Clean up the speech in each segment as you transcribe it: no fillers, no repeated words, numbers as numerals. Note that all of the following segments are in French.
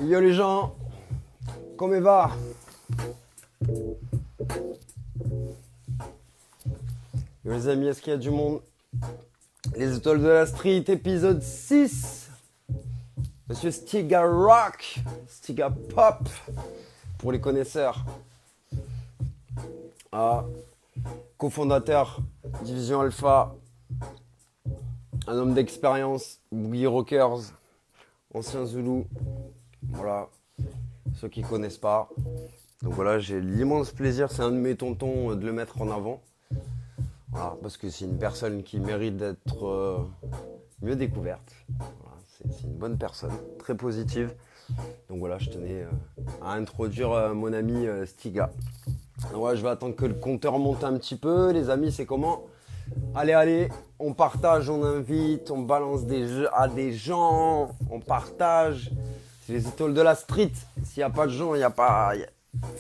Yo les gens, comment va? Yo les amis, est-ce qu'il y a du monde? Les étoiles de la street, épisode 6. Monsieur Stiga Rock, Stiga Pop, pour les connaisseurs. Ah, cofondateur, Division Alpha, un homme d'expérience, Boogie Rockers, ancien Zoulou. Voilà, ceux qui connaissent pas. Donc voilà, j'ai l'immense plaisir, c'est un de mes tontons, de le mettre en avant. Voilà, parce que c'est une personne qui mérite d'être mieux découverte. Voilà, c'est une bonne personne, très positive. Donc voilà, je tenais à introduire mon ami Stiga. Donc voilà, je vais attendre que le compteur monte un petit peu. Les amis, c'est comment? Allez, on partage, on invite, on balance des jeux à des gens, on partage. C'est les étoiles de la street. S'il n'y a pas de gens, il n'y a pas... Il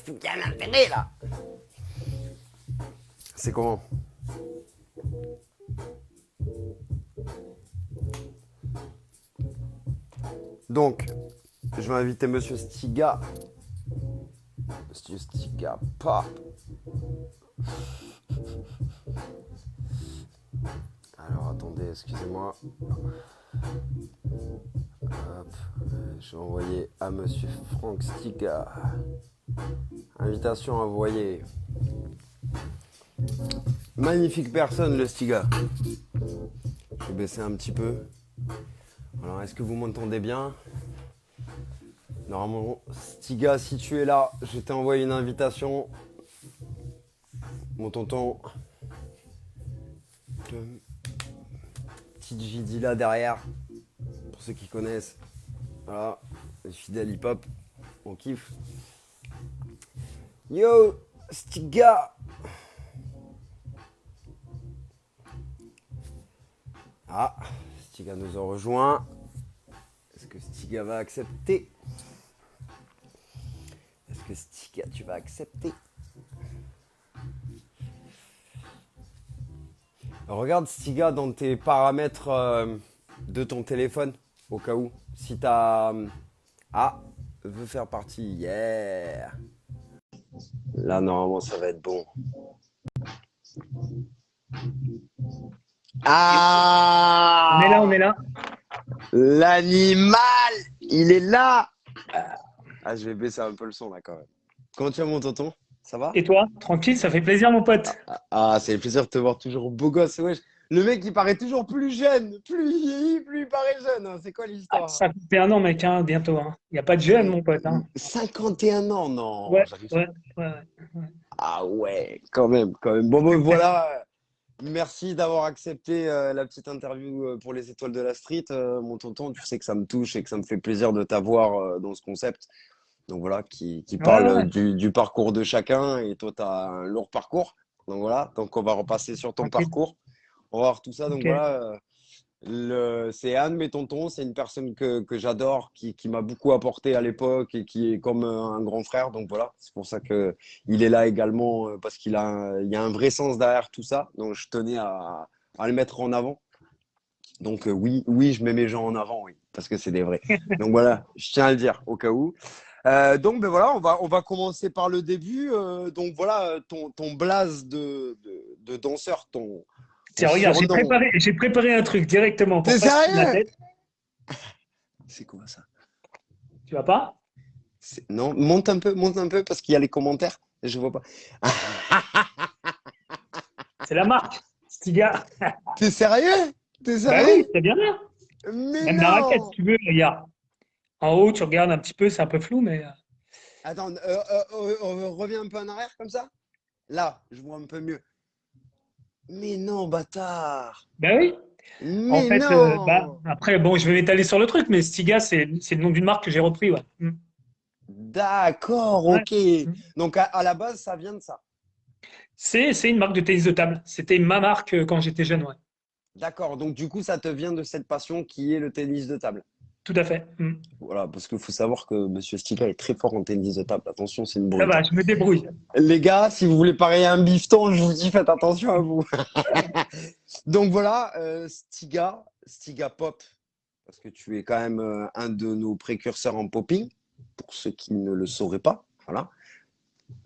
faut qu'il y ait un intérêt là. C'est comment? Donc, je vais inviter Monsieur Stiga. Monsieur Stiga Pop. Alors, attendez, excusez-moi. Hop, je vais envoyer à Monsieur Franck Stiga. Invitation envoyée. Magnifique personne, le Stiga. Je vais baisser un petit peu. Alors, est-ce que vous m'entendez bien? Normalement, Stiga, si tu es là, je t'ai envoyé une invitation. Mon tonton. Petite JD là derrière. Pour ceux qui connaissent. Voilà. Les fidèles hip-hop. On kiffe. Yo, Stiga. Ah, Stiga nous a rejoint. Est-ce que Stiga va accepter? Est-ce que Stiga, tu vas accepter? Regarde Stiga dans tes paramètres de ton téléphone, au cas où. Si t'as... Ah, veut faire partie. Yeah. Là, normalement, ça va être bon. Ah, On est là. l'animal, il est là. Ah, je vais baisser un peu le son là quand même. Comment tu vas mon tonton? Ça va? Et toi? Tranquille, ça fait plaisir, mon pote. Ah, c'est le plaisir de te voir toujours beau gosse. Wesh. Le mec, il paraît toujours plus jeune. Plus il vieillit, plus il paraît jeune, hein. C'est quoi Ah, l'histoire? 51 ans, mec, hein, bientôt. Hein. Il n'y a pas de jeune, Cin- mon pote. Hein. 51 ans, non, Ouais, j'arrive. ouais, ouais, ouais. Ah ouais, quand même, quand même. Bon, ben voilà. Merci d'avoir accepté la petite interview pour les étoiles de la street. Mon tonton, tu sais que ça me touche et que ça me fait plaisir de t'avoir dans ce concept. Donc voilà, qui Ouais, parle ouais, du parcours de chacun. Et toi, tu as un lourd parcours. Donc voilà, donc on va repasser sur ton tranquille. parcours. On va voir tout ça. Donc Ok. voilà, c'est un de mes tontons. C'est une personne que j'adore, qui m'a beaucoup apporté à l'époque et qui est comme un grand frère. Donc voilà, c'est pour ça qu'il est là également, parce il y a un vrai sens derrière tout ça. Donc je tenais à le mettre en avant. Donc oui, oui, je mets mes gens en avant, oui, parce que c'est des vrais. Donc voilà, je tiens à le dire au cas où. Donc ben voilà, on va commencer par le début. Donc voilà, ton blaze de danseur, ton Tiens, regarde, surnom. j'ai préparé un truc directement pour T'es pas te prendre la sérieux? tête. C'est quoi ça? Tu vas pas? Non, monte un peu parce qu'il y a les commentaires. Je vois pas. C'est la marque, Stiga. T'es sérieux? T'es Bah oui, sérieux? c'est bien là. Mais Même la raquette, si non! tu veux, regarde. En haut, tu regardes un petit peu, c'est un peu flou, mais. Attends, on revient un peu en arrière comme ça? Là, je vois un peu mieux. Mais non, bâtard! Bah oui. En Mais fait, bah, non! après, bon, je vais m'étaler sur le truc, mais Stiga, c'est le nom d'une marque que j'ai repris, ouais. D'accord, Ouais. ok. Donc à la base, ça vient de ça. C'est une marque de tennis de table. C'était ma marque quand j'étais jeune, ouais. D'accord, donc du coup, ça te vient de cette passion qui est le tennis de table. Tout à fait. Voilà, parce qu'il faut savoir que Monsieur Stika est très fort en tennis de table. Attention, c'est une Ça brute, va, hein. je me débrouille. Les gars, si vous voulez parier un bifton, je vous dis faites attention à vous. Donc voilà, Stiga Pop, parce que tu es quand même un de nos précurseurs en popping. pour ceux qui ne le sauraient pas. Voilà.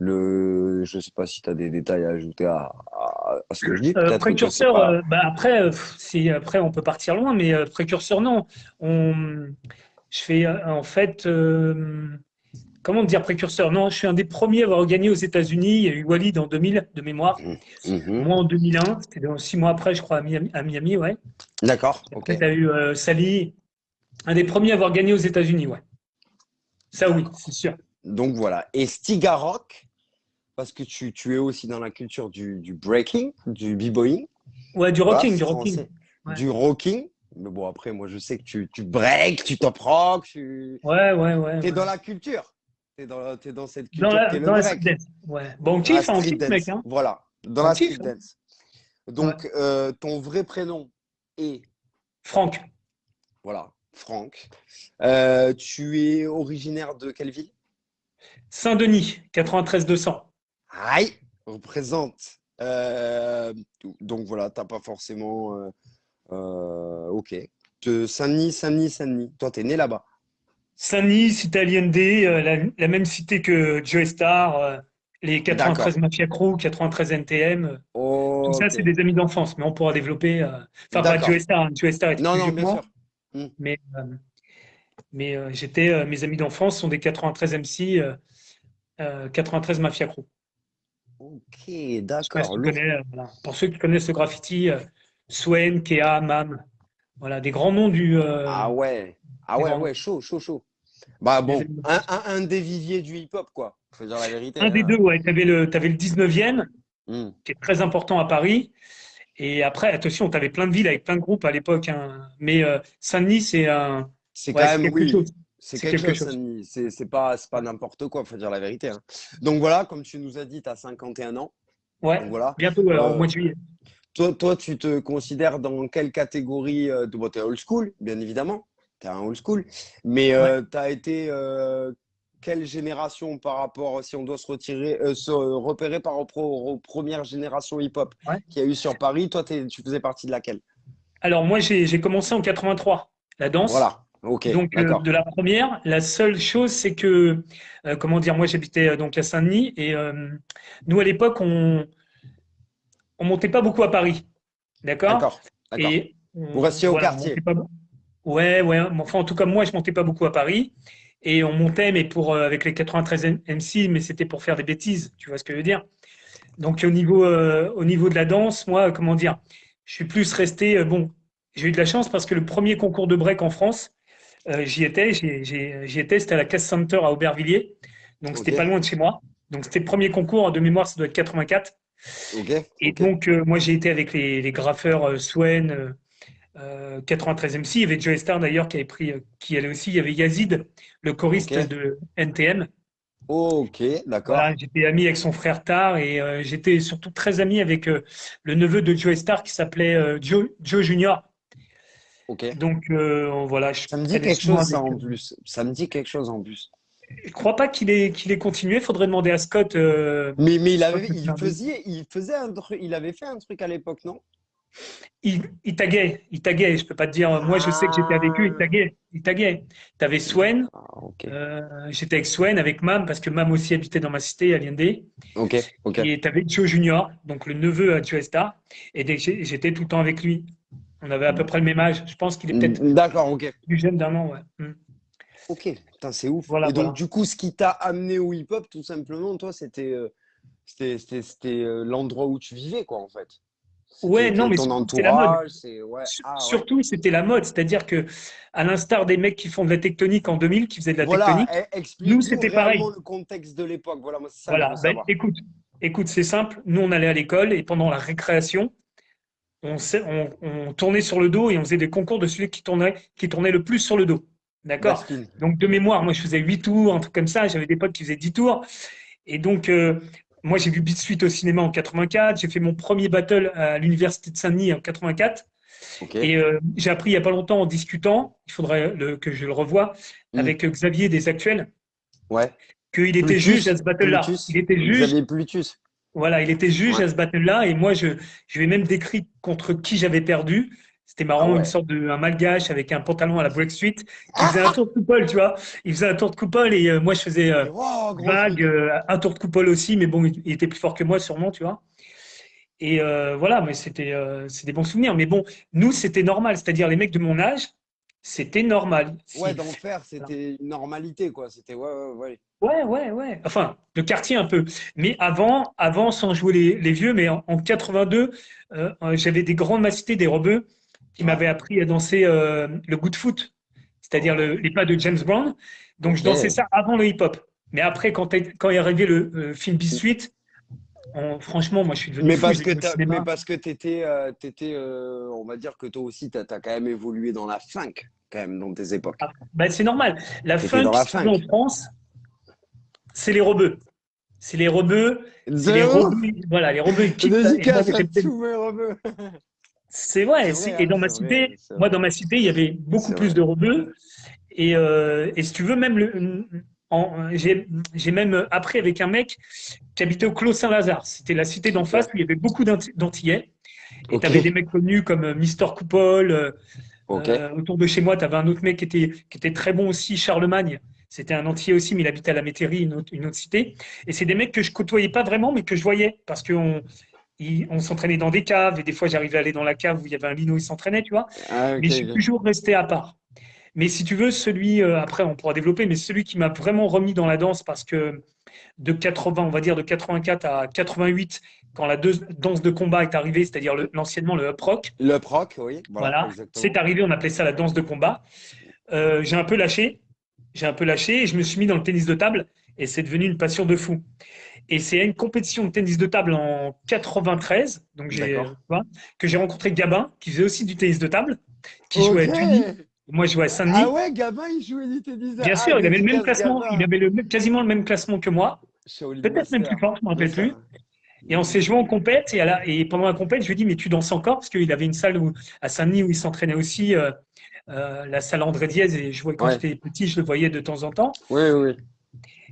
Je sais pas si tu as des détails à ajouter à ce que je dis. Peut-être que c'est Précurseur, pas. bah après, si après on peut partir loin, mais précurseur, non. On, je fais en fait, comment dire précurseur? Non, je suis un des premiers à avoir gagné aux États-Unis. Il y a eu Walid en 2000 de mémoire. Mhm. Moi en 2001, c'était 6 mois après, je crois, à Miami, ouais. D'accord, Et ok. après, tu as eu Sally, un des premiers à avoir gagné aux États-Unis, ouais. Ça, oui, D'accord. c'est sûr. Donc voilà. Et Stigarok, parce que tu es aussi dans la culture du breaking, du b-boying, Ouais, du voilà, rocking, du rocking. français, Ouais, du rocking. Mais bon, après, moi, je sais que tu break, tu top rock, ouais, ouais, ouais, t'es dans ouais. la culture. T'es dans cette culture qu'est le Dans la street break, dance. Ouais. Bon, dans la on street kiffe, mec, dance. hein. Voilà, dans On la kiffe, street hein. dance. Ouais. Donc, ton vrai prénom est, Franck, voilà, Franck. Tu es originaire de quelle ville? Saint-Denis, 93 200. Aïe, représente. Donc voilà, t'as pas forcément. Ok. Saint-Denis, Saint-Denis, Saint-Denis. Toi, t'es né là-bas. Saint-Denis, cité Allende, la même cité que Joe Star, les D'accord. 93 Mafia Crew, 93 NTM. Tout ça, Ok. c'est des amis d'enfance, mais on pourra développer. Enfin, pas Joe D'accord. Star, hein. Joe Star était Non, plus non, vieux que bien sûr. moi, Hmm. mais, mes amis d'enfance sont des 93 MC, 93 Mafia Crew. Ok, Je sais pas si d'accord. tu Lourd. connais, voilà. Pour ceux qui connaissent le graffiti, Swen, Kea, Mam, voilà, des grands noms Ah ouais. Ah des ouais, grands noms. ouais, chaud, chaud, chaud. Bah Des bon, amis d'enfance. un des viviers du hip-hop, quoi. Faut dire la vérité, Un des hein. deux, ouais, t'avais le 19e, Hmm. qui est très important à Paris. Et après, attention, tu avais plein de villes avec plein de groupes à l'époque, hein. Mais Saint-Denis, C'est quand ouais, c'est même, quelque oui, chose. c'est C'est quelque quelque chose, chose. Saint-Denis. C'est pas Ouais. n'importe quoi, faut dire la vérité, hein. Donc voilà, comme tu nous as dit, tu as 51 ans. Ouais. Donc voilà. Bientôt, au Euh, mois de juillet. toi, tu te considères dans quelle catégorie bon, t'es old school, bien évidemment. T'es un old school. Mais Ouais. tu as été quelle génération par rapport, si on doit se retirer, se repérer par rapport aux premières générations hip-hop Ouais. qu'il y a eu sur Paris? Toi, tu faisais partie de laquelle? Alors, moi, j'ai commencé en 83, la danse. Voilà. Ok, Donc, de d'accord. la première, la seule chose, c'est que, comment dire, moi, j'habitais donc à Saint-Denis et nous, à l'époque, on montait pas beaucoup à Paris. D'accord? D'accord. D'accord. Et Vous restiez au voilà, on montait quartier. pas. Ouais, ouais. Mais enfin, en tout cas, moi, je montais pas beaucoup à Paris. Et on montait, mais pour avec les 93 MC, mais c'était pour faire des bêtises. Tu vois ce que je veux dire? Donc, au niveau de la danse, moi, comment dire, je suis plus resté. Bon, j'ai eu de la chance parce que le premier concours de break en France, j'y étais. J'y étais. C'était à la Casse Center à Aubervilliers. Donc, Ok. c'était pas loin de chez moi. Donc, c'était le premier concours. De mémoire, ça doit être 84. Ok. Et Ok. donc, moi, j'ai été avec les graffeurs Swen, 93 MC. Il y avait Joe Star d'ailleurs qui avait pris, qui allait aussi. Il y avait Yazid, le Ok. choriste de NTM. Ok. Voilà, D'accord. j'étais ami avec son frère Tar et j'étais surtout très ami avec le neveu de Joe Star qui s'appelait Joe Junior. Ok. Donc voilà, je Ça me dit traînais quelque souvent chose, ça, avec. en plus. Ça me dit quelque chose, en plus. Je crois pas qu'il ait continué. Faudrait demander à Scott. Mais Scott McLaren. il faisait un truc, il avait fait un truc à l'époque, non? Il taguait, il taguait. Je peux pas te dire. Moi, je sais que j'étais avec eux. Il Ah, taguait, il taguait. T'avais Swen. d'accord, ok. J'étais avec Swen, avec Mam parce que Mam aussi habitait dans ma cité à Allende. Ok, ok. Et tu avais Joe Junior, donc le neveu à Joe Star. Et j'étais tout le temps avec lui. On avait à peu près le même âge. Je pense qu'il est peut-être D'accord, ok. plus jeune d'un an, ouais. Ok, putain, c'est ouf. Voilà, Et donc, voilà. du coup, ce qui t'a amené au hip-hop, tout simplement, toi, c'était l'endroit où tu vivais, quoi, en fait. Ouais, non, mais Ton surtout, c'était la mode. entourage, c'est, ouais. Ah, ouais. Surtout, c'était la mode. C'est-à-dire que, à l'instar des mecs qui font de la tectonique en 2000, qui faisaient de la Voilà, tectonique, nous, explique-nous c'était pareil. réellement le contexte de l'époque. Voilà, moi, c'est ça que je veux Voilà. Ben, savoir. écoute, c'est simple. Nous, on allait à l'école et pendant la récréation, on tournait sur le dos et on faisait des concours de celui qui tournait le plus sur le dos. D'accord? Backspin. Donc, de mémoire, moi, je faisais 8 tours, un truc comme ça. J'avais des potes qui faisaient 10 tours. Et donc, moi, j'ai vu Beat Suite au cinéma en 84. J'ai fait mon premier battle à l'Université de Saint-Denis en 84. Ok. Et j'ai appris il n'y a pas longtemps en discutant, il faudrait que je le revoie, Hmm. avec Xavier des Actuels, Ouais. qu'il était juge à Plutus. ce battle-là. Il Plutus. était juge, Xavier Plutus. voilà, il était juge Ouais. à ce battle-là. Et moi, je lui ai même décrit contre qui j'avais perdu. C'était Ah marrant, une ouais. sorte de un malgache avec un pantalon à la Break Street qui faisait un tour de coupole, tu vois. Il faisait un tour de coupole et moi je faisais Et wow, gros vague, truc. un tour de coupole aussi, mais bon, il était plus fort que moi sûrement, tu vois. Et voilà, mais c'est des bons souvenirs. Mais bon, nous c'était normal, c'est-à-dire les mecs de mon âge, c'était normal. Ouais, Si, d'en faire, voilà. c'était une normalité, quoi. C'était, ouais, ouais, ouais. Ouais, ouais, ouais. Enfin, le quartier un peu. Mais avant, sans jouer les vieux, mais en 82, j'avais des grands de ma cité, des rebeux, qui Ouais. m'avaient appris à danser le good foot, c'est-à-dire Oh, les pas de James Brown. Donc, je ok. dansais ça avant le hip-hop. Mais après, quand est arrivé le film Beat franchement, moi, je suis devenu fou. Je l'ai vu au Mais cinéma. parce que on va dire que toi aussi, t'as quand même évolué dans la funk, quand même, dans tes époques. Ah, ben, c'est normal. La T'étais funk, dans la si tu veux, funk. en France, c'est les rebeux. C'est les rebeux. C'est les De rebeux. ouf! Voilà, les rebeux, ils kiffent ça. Et moi, Dédicace à j'étais tous mes rebeux. C'est vrai. C'est vrai, Et hein, dans ma c'est vrai, cité, c'est moi, vrai. dans ma cité, il y avait beaucoup C'est plus vrai. de rebeux. Et si tu veux, même j'ai même appris avec un mec qui habitait au Clos Saint-Lazare. C'était la cité d'en face Super. où il y avait beaucoup d'Antillais. Et tu Ok. avais des mecs connus comme Mister Coupole. Ok. Autour de chez moi, tu avais un autre mec qui était très bon aussi, Charlemagne. C'était un Antillais aussi, mais il habitait à la Métairie, une autre cité. Et c'est des mecs que je côtoyais pas vraiment, mais que je voyais parce on s'entraînait dans des caves et des fois j'arrivais à aller dans la cave où il y avait un lino, il s'entraînait, tu vois. Ah, ok, Mais je suis ok. toujours resté à part. Mais si tu veux, après on pourra développer, mais celui qui m'a vraiment remis dans la danse parce que de 80, on va dire de 84 à 88, quand la danse de combat est arrivée, c'est-à-dire l'anciennement le up rock, Le proc, oui, voilà, voilà, c'est exactement. arrivé, on appelait ça la danse de combat. J'ai un peu lâché, et je me suis mis dans le tennis de table et c'est devenu une passion de fou. Et c'est à une compétition de tennis de table en 93, donc D'accord. tu vois, que j'ai rencontré Gabin, qui faisait aussi du tennis de table, qui jouait Ok. à Tunis. Moi, je jouais à Ah Saint-Denis. ouais, Gabin, il jouait du tennis. Bien Ah, sûr, il avait le même dédicace classement, il Gabin. avait quasiment le même classement que moi, Shaolin peut-être même Master. plus fort, je ne me Bien rappelle sûr. plus. Et on s'est joué en compète, et pendant la compète, je lui ai dit, mais tu danses encore? Parce qu'il avait une salle à Saint-Denis où il s'entraînait aussi, la salle André Diez, et quand Ouais. j'étais petit, je le voyais de temps en temps. Oui, oui.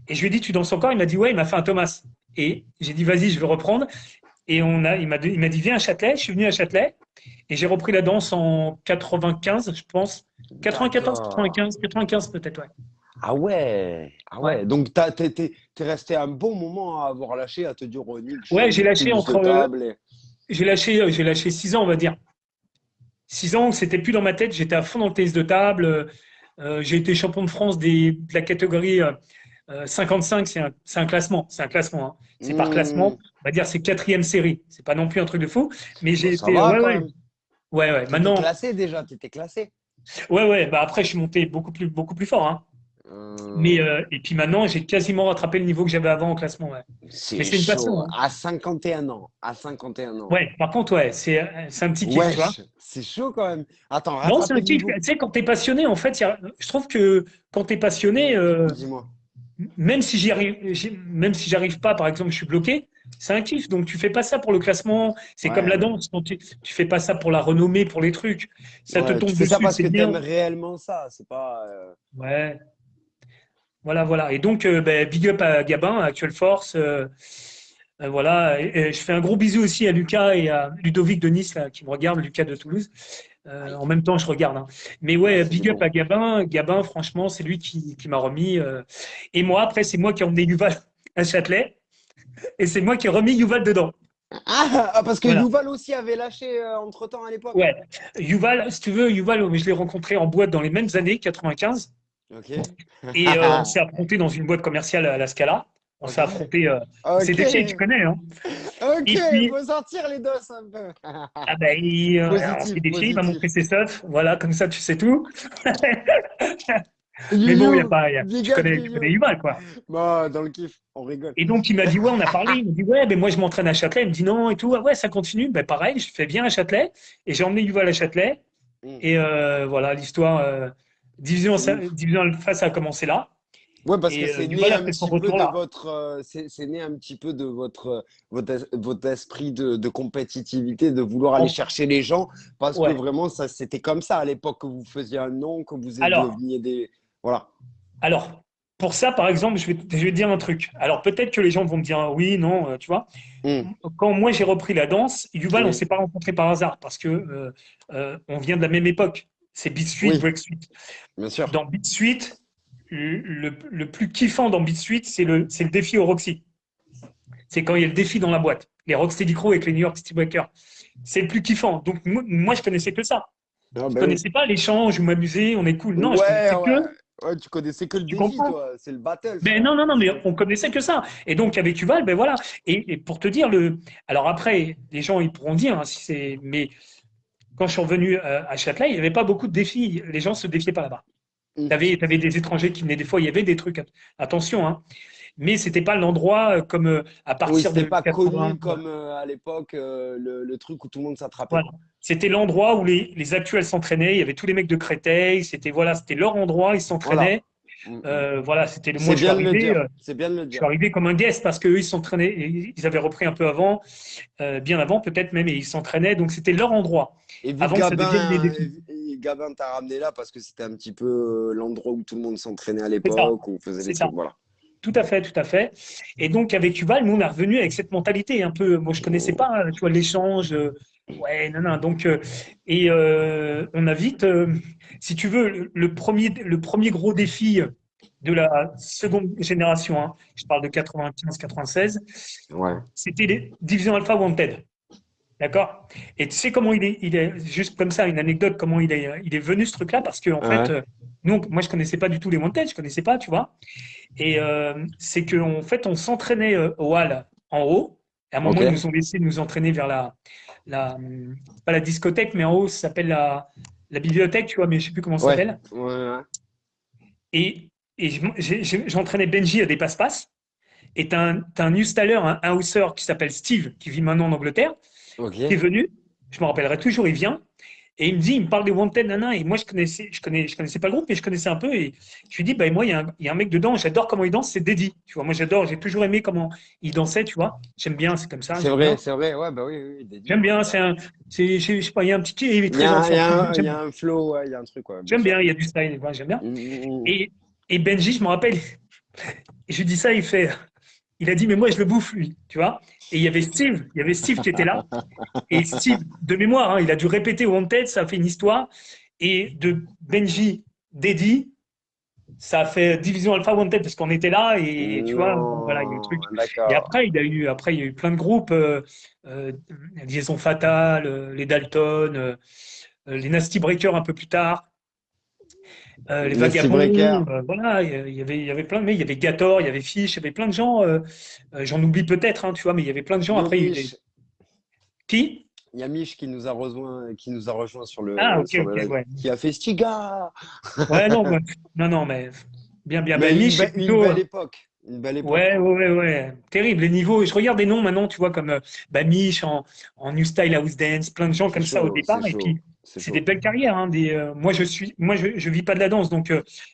Et je lui ai dit, tu danses encore? Il m'a dit, ouais, il m'a fait un Thomas. Et j'ai dit, vas-y, je vais reprendre. Et il m'a dit, viens à Châtelet. Je suis venu à Châtelet et j'ai repris la danse en 95, je pense. 94, D'accord. 95 peut-être, ouais. Ah ouais. Ah Ouais, ouais. Donc, t'es resté un bon moment à avoir lâché, à te dire, oh, Nick, je ouais fais du tennis de table. j'ai lâché 6 ans, on va dire. 6 ans, c'était plus dans ma tête. J'étais à fond dans le tennis de table. J'ai été champion de France de la catégorie 55. C'est un classement. C'est un classement, hein. C'est par classement. Hmm. On va dire c'est quatrième série. C'est pas non plus un truc de fou. Mais Bah, j'ai ça été. va Ouais, quand ouais. même. Ouais, ouais. T'étais Maintenant, classé déjà, t'étais classé. ouais, ouais. Bah après, je suis monté beaucoup plus fort, hein. Mais, Euh, et puis maintenant, j'ai quasiment rattrapé le niveau que j'avais avant au classement. Ouais. Mais c'est c'est une passion, chaud. hein. À 51 ans. À 51 ans. Ouais, par contre, ouais, c'est un petit kiff, tu vois. Wesh, c'est chaud quand même. Attends, Non, c'est rattraper un le kiff. Tu niveau. sais, quand t'es passionné, en fait, je trouve que quand t'es passionné, Dis-moi. même si même si j'arrive pas, par exemple, je suis bloqué, c'est un kiff. Donc, tu fais pas ça pour le classement. C'est comme Ouais, la ouais. danse. Tu fais pas ça pour la renommée, pour les trucs. Ça te Ouais, tu tombe fais ça dessus, parce c'est que t'aimes bien. réellement ça. C'est pas. Ouais. Voilà, voilà. Et donc, ben, big up à Gabin, à Actuelle Force. Voilà. Et je fais un gros bisou aussi à Lucas et à Ludovic de Nice, là, qui me regarde, Lucas de Toulouse. Aïe. En même temps, je regarde, hein. Mais Ah, ouais, c'est du big up bon. à Gabin. Gabin, franchement, c'est lui qui m'a remis. Et moi, après, c'est moi qui ai emmené Yuval à Châtelet. Et c'est moi qui ai remis Yuval dedans. Parce que Voilà. Yuval aussi avait lâché entre-temps à l'époque. Ouais. Yuval, si tu veux, Yuval, je l'ai rencontré en boîte dans les mêmes années, 95. Ok. Et on s'est affronté dans une boîte commerciale à la Scala. On s'est Ok. affronté. C'est Ok. défié, tu connais, hein. Ok. Et puis, Faut sortir les dos un peu. ah ben, on s'est Positif, défié, il m'a positif. montré ses stuff. Voilà, comme ça, tu sais tout. Mais bon, Yuyu. Big up tu connais Yuyu. Yuval, quoi. Bon, dans le kiff, on rigole. Et donc, il m'a dit, ouais, on a parlé. Il m'a dit, ouais, ben moi, je m'entraîne à Châtelet. Il me dit, non, et tout. Ah ouais, ça continue. Ben pareil, je fais bien à Châtelet. Et j'ai emmené Yuval à Châtelet. Hmm. Et voilà, l'histoire, C'est ouf. Division Alpha, ça a commencé là. Ouais, parce que Et c'est né Yuval a un fait son petit peu retour de là. votre, c'est né un petit peu de votre esprit de compétitivité, de vouloir aller En- chercher les gens, parce que ouais. vraiment, ça, c'était comme ça à l'époque que vous faisiez un nom, que vous Alors, deveniez des, voilà. alors, pour ça, par exemple, je vais te dire un truc. Alors peut-être que les gens vont me dire oui, non, tu vois. Hmm. Quand moi j'ai repris la danse, Yuval, on ne Oui, s'est pas rencontrés par hasard parce que on vient de la même époque. C'est Beat Street, oui, Break Street. bien sûr. Dans Beat Street, le plus kiffant dans Beat Street, c'est le défi au Roxy. C'est quand il y a le défi dans la boîte. Les Rocksteady Crew avec les New York City Breakers. C'est le plus kiffant. Donc moi, je connaissais que ça. Ah, Je bah oui. connaissais pas l'échange, je m'amusais, on est cool. Non, je Ouais, connaissais ouais. que, Ouais, tu connaissais que le tu défi, comprends? toi. C'est le battle, Ben frère. non, non, non, mais on connaissait que ça. Et donc avec Yuval, ben voilà. Et pour te dire alors après, les gens ils pourront dire, hein, si c'est, mais quand je suis revenu à Châtelet, il n'y avait pas beaucoup de défis. Les gens se défiaient pas là-bas. Hmm. T'avais des étrangers qui venaient des fois, il y avait des trucs. Attention, hein. Mais c'était pas l'endroit comme à Oui, partir c'était de pas 80. connu comme à l'époque, le truc où tout le monde s'attrapait, Voilà. quoi. C'était l'endroit où les actuels s'entraînaient. Il y avait tous les mecs de Créteil. C'était voilà, c'était leur endroit. Ils Voilà. s'entraînaient. Hmm, hmm. Voilà, c'était moi. C'est bien de le dire. C'est bien de le Je suis dire. arrivé comme un guest parce qu'eux ils s'entraînaient. Ils avaient repris un peu avant, bien avant peut-être même, et ils s'entraînaient. Donc c'était leur endroit Et vu que avant que ça devienne les Gabin, défis. Gabin t'a ramené là parce que c'était un petit peu l'endroit où tout le monde s'entraînait à C'est ça. l'époque, où on faisait C'est les ça. trucs, voilà. Tout à fait, tout à fait. Et donc, avec Yuval, nous, on est revenu avec cette mentalité un peu. Moi, je connaissais Hmm. pas, tu vois, l'échange. Ouais, non, non. Donc, on a vite, si tu veux, le premier gros défi de la seconde génération, hein, je parle de 95-96, Ouais. c'était les Division Alpha Wanted. D'accord? Et tu sais comment il est, juste comme ça, une anecdote, comment il est venu ce truc-là, parce que, en fait, Ouais. nous, moi, je connaissais pas du tout les Wanted, je connaissais pas, tu vois. Et c'est qu'en fait, on s'entraînait au hall en haut. Et à un moment, Ok. ils nous ont laissé nous entraîner vers pas la discothèque, mais en haut, ça s'appelle la bibliothèque, tu vois, mais je sais plus comment ça Ouais. s'appelle. Ouais. Ouais. Et j'entraînais Benji à des passe-passe. Et t'as un Newstaller, un houser qui s'appelle Steve, qui vit maintenant en Angleterre, qui est Ok. venu. Je me rappellerai toujours, il vient. Et il me dit, il me parle des Wanted, nana, et moi je connaissais pas le groupe, mais je connaissais un peu, et je lui dis, bah moi il y a un mec dedans, j'adore comment il danse, c'est Deddy, tu vois, moi j'adore, j'ai toujours aimé comment il dansait, tu vois, j'aime bien, c'est comme ça, j'aime bien, C'est vrai, ouais, bah oui, oui, Dédi, j'aime ouais, bien, bah. je sais pas, il y a un petit, il est très gentil en plus, Il j'aime y bien, a un flow, ouais, il y a un truc, ouais, bien j'aime sûr. bien, il y a du style, ouais, j'aime bien. Mm. Et, et Benji, je me rappelle, et je lui dis ça, il a dit, mais moi je le bouffe lui, tu vois, et il y avait Steve qui était là, et Steve, de mémoire, hein, il a dû répéter au Wanted, ça a fait une histoire, et de Benji, Deddy, ça a fait Division Alpha Wanted parce qu'on était là et tu vois, bon, voilà, il y a eu le truc. Non, Et d'accord. après, il y a eu plein de groupes, euh, Liaison Fatale, les Dalton, les Nasty Breakers un peu plus tard, les Nasty Breaker, Vagabonds, voilà, il y avait plein de mecs, il y avait Gator, il y avait Fish, il y avait plein de gens, j'en oublie peut-être, hein, tu vois, mais il y avait plein de gens. Après, il y a eu Yomish, qui? il y a Mich qui nous a rejoint, Ah, ok, sur le ok, live, ouais. qui a fait Stiga. Ouais, non, ouais. Non, non, mais bien, bien. Ben, Mais Mich, c'est une plutôt. belle époque. Une belle époque, Ouais, quoi. ouais, ouais, ouais. Terrible, les niveaux. Je regarde des noms maintenant, tu vois, comme bah, Mich en New Style House Dance, plein de gens C'est comme ça au chaud, c'est départ. Et chaud, puis, c'est c'est des chaud. belles carrières. Hein, moi, je vis pas de la danse, donc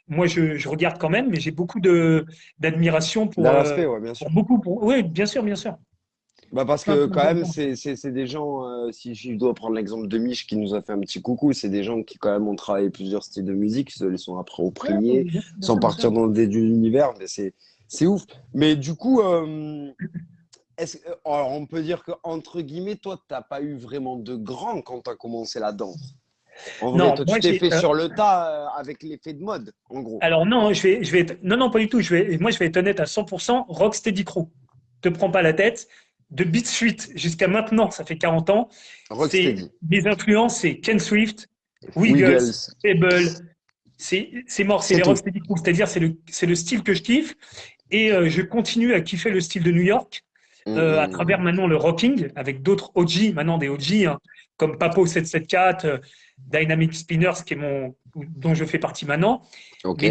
moi, je regarde quand même, mais j'ai beaucoup d'admiration D'un respect, ouais, bien pour sûr. beaucoup. Oui, bien sûr, bien sûr. Bah parce Plein, que plein, quand plein, même, plein. c'est des gens, si je dois prendre l'exemple de Mich qui nous a fait un petit coucou, c'est des gens qui quand même ont travaillé plusieurs styles de musique, ils se les sont Ouais, appropriés, bien sûr, bien sans sûr, bien sûr. partir dans le dé de l'univers, mais c'est ouf. Mais du coup, alors on peut dire que entre guillemets, toi, t'as pas eu vraiment de grand quand tu as commencé la danse. En vrai, Non, toi, tu moi, t'es fait sur le tas avec l'effet de mode, en gros. alors non, non, non, pas du tout. Moi, je vais être honnête à 100%. Rocksteady Crew. Te prends pas la tête. De Beat Street jusqu'à maintenant, ça fait 40 ans. Rocksteady, Mes influences, c'est Ken Swift, Wiggles, Wiggles, Fable. C'est mort, c'est c'est les tout. Rocksteady Crew. C'est-à-dire, c'est le style que je kiffe. Et je continue à kiffer le style de New York à travers Mm. maintenant le rocking avec d'autres OG, maintenant des OG, hein, comme Papo 774, Dynamic Spinners, dont je fais partie maintenant, Ok. mais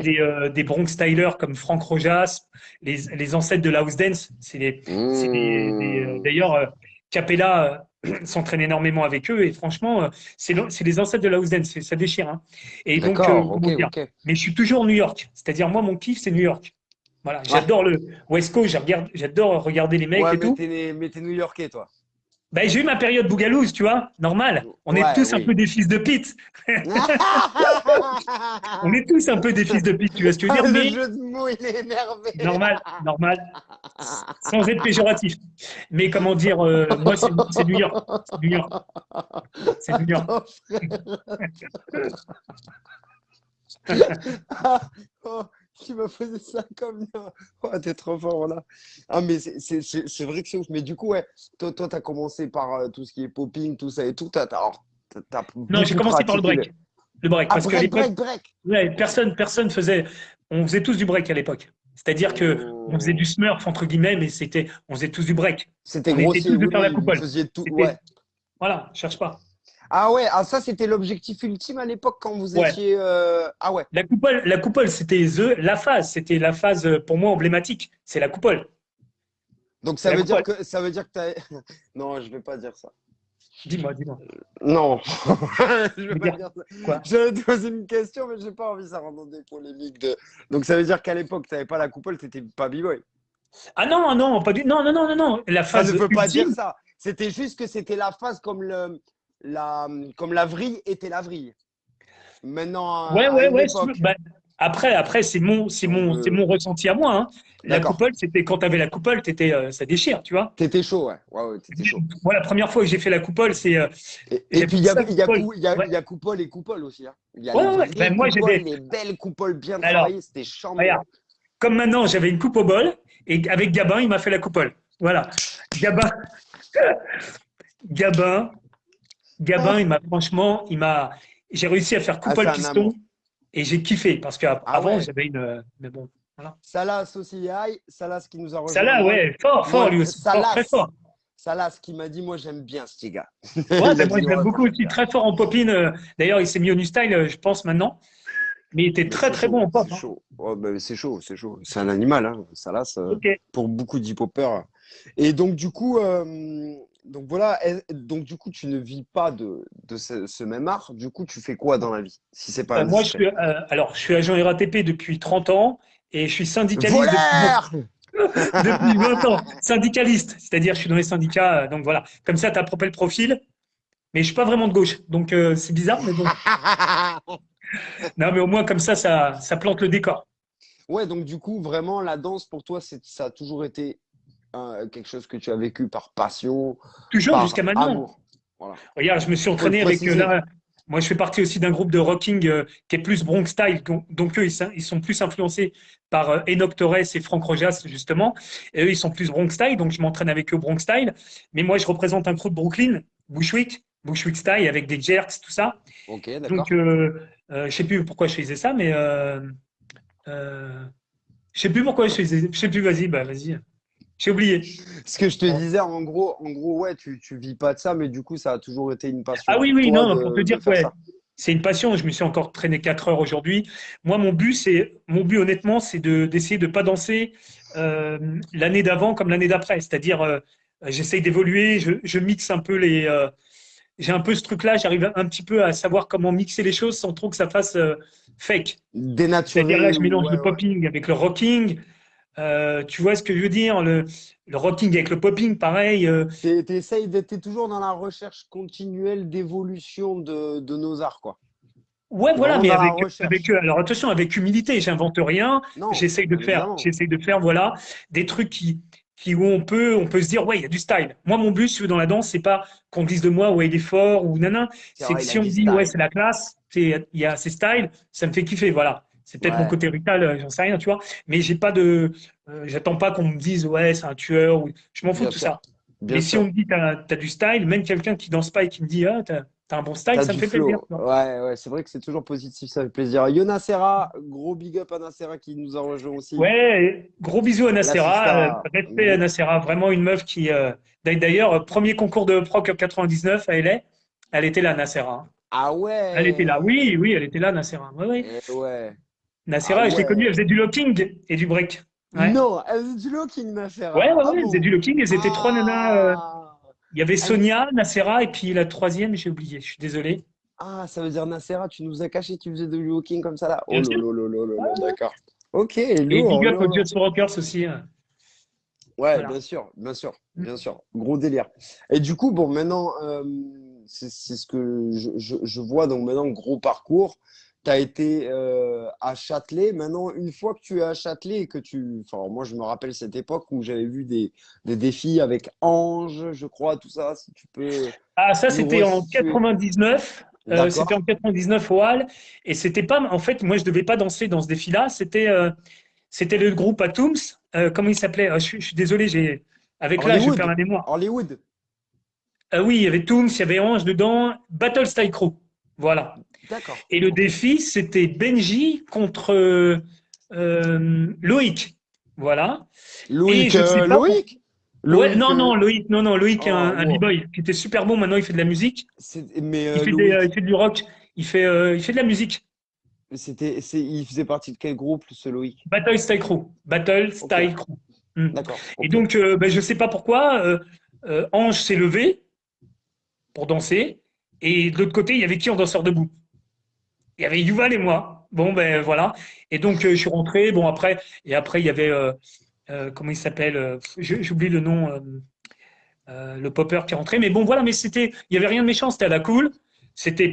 des Bronx Stylers comme Frank Rojas, les ancêtres de la house dance. Mm. D'ailleurs, Capella s'entraîne énormément avec eux et franchement, c'est les ancêtres de la house dance. Ça déchire. Hein. Et donc, D'accord, ok, comment dire? ok. Mais je suis toujours New York. C'est-à-dire, moi, mon kiff, c'est New York. Voilà, Ouais. j'adore le West Coast, j'adore regarder les mecs Ouais, et tout. mais t'es New-Yorkais, toi. Ben, j'ai eu ma période bougalouse, tu vois, normal. On est Ouais, tous un peu oui. des fils de pute. On est tous un peu des fils de pute, tu vois ce que je veux Ah, dire, le mais jeu de mots, il est énervé. normal, normal, sans être péjoratif. Mais comment dire, moi, c'est New York. C'est New York. C'est New York. Attends, ah, oh, tu m'as posé ça comme ça. Oh, t'es trop fort là. Ah, mais c'est vrai que c'est ouf. Mais du coup, ouais, toi, t'as commencé par tout ce qui est popping, tout ça et tout. T'as Non, j'ai beaucoup commencé par le pratiqué le. break. Le break, Ah, parce qu'à break, l'époque, break, break. ouais, personne faisait. On faisait tous du break à l'époque. C'est-à-dire que on faisait du Oh. smurf entre guillemets, mais on faisait tous du break. C'était On était grossier, tous de oui, faire la oui, vous coupole. faisiez tout. Ouais. C'était, voilà, cherche pas. Ah ouais, ah ça c'était l'objectif ultime à l'époque quand vous Ouais. étiez. Ah ouais. La coupole, c'était la phase. C'était la phase pour moi emblématique. C'est la coupole. Donc C'est la coupole. ça veut dire que t'as. Non, je vais pas dire ça. Dis-moi, dis-moi. Non, je Je vais veux pas dire dire ça. quoi? J'allais te poser une question, mais j'ai pas envie, ça rentre dans des polémiques de. Donc ça veut dire qu'à l'époque, t'avais pas la coupole, t'étais pas b-boy. Ah non, non, pas du. Non, non, non, non, non. La Ça ne phase veut pas dire ultime. ça. C'était juste que c'était la phase comme la vrille était la vrille. Maintenant, Ouais, à ouais, une ouais. Si tu veux. époque, Bah, après, si on c'est veut. mon ressenti à moi, hein. La D'accord. coupole, c'était quand tu avais la coupole, ça déchire, tu vois. T'étais chaud, ouais. Ouais, ouais, t'étais chaud. Moi, la première fois que j'ai fait la coupole, Et j'ai puis fait ça, la coupole. il Ouais, y a coupole et coupole aussi, hein. Il y a ouais, les ouais, ouais. vraies Ben, moi, coupoles, j'avais. les belles coupoles bien Alors, travaillées, c'était chambé. regarde, comme maintenant, j'avais une coupe au bol, et avec Gabin, il m'a fait la coupole. Voilà. Gabin, Gabin, Gabin, franchement, j'ai réussi à faire Ah, coupole c'est un piston, amour. et j'ai kiffé, parce Ah qu'avant, ouais. j'avais une. Mais bon, voilà. Salas aussi, aïe. Salas qui nous a Ça rejoint. là, ouais, fort, fort, lui aussi. Fort, très Salas. fort. Salas qui m'a dit, moi j'aime bien ce petit gars. Ouais, Il a ben moi, dit, je l'aime ouais, moi beaucoup j'aime aussi. bien. Très fort en popine. D'ailleurs, il s'est mis au new style, je pense, maintenant. Mais il était Mais très, c'est très bon chaud, en pop, c'est hein. chaud. Oh, bah, c'est chaud, c'est chaud. C'est un animal, hein, Salas, Ok. pour beaucoup d'hip-hoppers. Et donc, du coup, donc voilà, donc du coup, tu ne vis pas de ce même art. Du coup, tu fais quoi dans la vie, si c'est pas Moi, indiscret? je suis agent RATP depuis 30 ans et je suis syndicaliste Voleur! depuis 20 ans. Syndicaliste, c'est-à-dire je suis dans les syndicats. Donc voilà, comme ça, tu as propre le profil. Mais je suis pas vraiment de gauche. Donc c'est bizarre, mais bon. Non, mais au moins, comme ça plante le décor. Ouais, donc du coup, vraiment, la danse pour toi, ça a toujours été quelque chose que tu as vécu par passion, Toujours jusqu'à par maintenant. amour. Voilà. Regarde, je me suis Faut le entraîné avec préciser. là. Moi, je fais partie aussi d'un groupe de rocking qui est plus Bronx Style. Donc eux, ils sont plus influencés par Enoch Torres et Franck Rojas, justement. Et eux, ils sont plus Bronx Style. Donc je m'entraîne avec eux Bronx Style. Mais moi, je représente un groupe de Brooklyn, Bushwick Style, avec des jerks, tout ça. Ok, Donc, d'accord. je sais plus pourquoi je faisais ça, mais je sais plus pourquoi je faisais. Je sais plus. Vas-y, bah vas-y. J'ai oublié. Ce que je te disais, en gros, ouais, tu vis pas de ça, mais du coup, ça a toujours été une passion Ah oui, pour oui, toi non, pour te de dire, faire ouais, ça. c'est une passion. Je me suis encore traîné 4 heures aujourd'hui. Moi, mon but honnêtement, c'est d'essayer de pas danser l'année d'avant comme l'année d'après. C'est-à-dire, j'essaye d'évoluer, je mixe un peu j'ai un peu ce truc-là. J'arrive un petit peu à savoir comment mixer les choses sans trop que ça fasse fake. C'est-à-dire là, Dénaturé je ou mélange ouais, le ouais. popping avec le rocking. Tu vois ce que je veux dire? Le rocking avec le popping, pareil. T'es toujours dans la recherche continuelle d'évolution de nos arts, quoi. Ouais, T'es voilà, vraiment mais dans la avec, recherche. alors attention, avec humilité, j'invente rien, Non, bien évidemment. j'essaye de faire, voilà, des trucs où on peut se dire, ouais, il y a du style. Moi, mon but, si tu veux, dans la danse, c'est pas qu'on dise de moi, ouais, il est fort ou nanan. C'est C'est que vrai, il a si on me du dit, ouais, style. c'est la classe, il y a ses styles, ça me fait kiffer, voilà. C'est peut-être mon Ouais, côté rital, j'en sais rien, tu vois. Mais j'attends pas qu'on me dise, ouais, c'est un tueur ou, je m'en fous de bien tout sûr. ça. Bien Mais si on sûr. me dit, t'as du style, même quelqu'un qui danse pas et qui me dit, ah, t'as un bon style, T'as ça me du fait plaisir, flow. tu vois. Ouais, ouais, c'est vrai que c'est toujours positif, ça fait plaisir. Yona Serra, gros big up à Nacera qui nous a rejoint aussi. Ouais, gros bisous à La Nacera, Sista, respect à gros. Nacera, vraiment une meuf qui, d'ailleurs, premier concours de proc en 99 à LA, elle était là, Nacera, hein. Ah Elle était là, ouais. oui, oui, elle était là, Nacera. Ouais, ouais. Eh ouais. Ah Nacera, je l'ai connue, elle ouais. faisait du locking et du break. Ouais, Non, elle faisait du locking, ouais, Nacera. ouais, Ah ouais, elle faisait du bon? locking, elles étaient trois nanas. Ah. Il y avait Elle- Sonia, Nacera, et puis la troisième, j'ai oublié, je suis désolé. Ah, ça veut dire Nacera, tu nous as caché, tu faisais du locking comme ça là. Oh Bien sûr. lolo, lolo, lolo, d'accord. Ok, Et lourd, Big Up lourd. Just for Rockers aussi, hein. Ouais, Voilà. bien sûr, bien sûr. Gros délire. Et du coup, bon, maintenant, c'est ce que je vois. Donc maintenant, gros parcours. Tu as été à Châtelet. Maintenant, une fois que tu es à Châtelet et que tu... Enfin, moi, je me rappelle cette époque où j'avais vu des défis avec Ange, je crois, tout ça. Si tu peux Ah, ça, nous c'était en resituer. 99. C'était en D'accord. 99 au Hall. Et c'était pas, en fait, moi, je devais pas danser dans ce défi-là. C'était le groupe Atoms. Comment il s'appelait? Je suis désolé, avec l'âge, je perds Hollywood. la mémoire. Hollywood. Oui, il y avait Tooms, il y avait Ange dedans. Battle Style Crew. Voilà. D'accord. Et le Ok. défi, c'était Benji contre Loïc. Voilà. Et Loïc. je sais pas pour... Loïc. Ouais, Loïc. non, non, Loïc, non, non, Loïc, Oh, un wow. B-boy qui était super bon. Maintenant, il fait de la musique. Mais Il Loïc, fait du rock. Il fait de la musique. il faisait partie de quel groupe, ce Loïc? Battle Style Crew. Battle Ok, Style Crew. Hmm. d'accord, Et ok. donc, ben, je sais pas pourquoi, Ange s'est levé pour danser. Et de l'autre côté, il y avait qui en danseur debout? Il y avait Yuval et moi. Bon, ben voilà. Et donc, je suis rentré. Bon, après, il y avait, comment il s'appelle? J'oublie le nom, le popper qui est rentré. Mais bon, voilà, mais il y avait rien de méchant, c'était à la cool.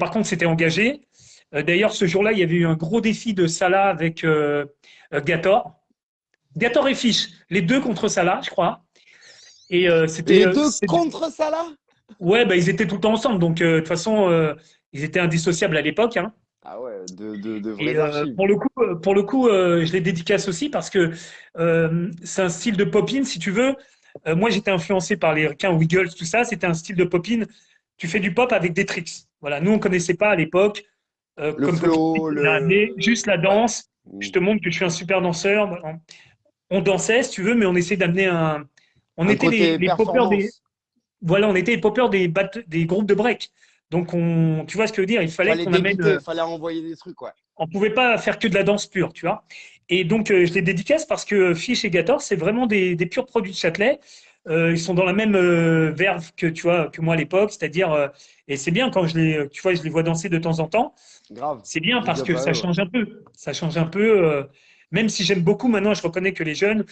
Par contre, c'était engagé. D'ailleurs, ce jour-là, il y avait eu un gros défi de Salah avec Gator. Gator et Fish, les deux contre Salah, je crois. Et Les deux contre Salah? ouais, bah, ils étaient tout le temps ensemble. Donc, de toute façon, ils étaient indissociables à l'époque, hein. Ah ouais, de Et vraies archives. pour le coup, je les dédicace aussi parce que c'est un style de pop-in, si tu veux. Moi, j'étais influencé par les requins Wiggles, tout ça. C'était un style de pop-in. Tu fais du pop avec des tricks. Voilà, nous, on connaissait pas à l'époque. Le Comme Pop-in flow, l'a amené, juste la Ouais. danse. Je te montre que je suis un super danseur. On dansait, si tu veux, mais on essayait d'amener un. On Un était côté les poppers performance. voilà, on était les poppers des groupes de break. Donc, tu vois ce que je veux dire? Il fallait Fallait qu'on amène. débiter, fallait envoyer des trucs, ouais. On pouvait pas faire que de la danse pure, tu vois. Et donc, je les dédicace parce que Fish et Gator, c'est vraiment des purs produits de Châtelet. Ils sont dans la même verve que tu vois que moi à l'époque, c'est-à-dire et c'est bien quand tu vois, je les vois danser de temps en temps. Grave. C'est bien Big parce up que à ça eux, ouais. change un peu. Ça change un peu. Même si j'aime beaucoup maintenant, je reconnais que les jeunes,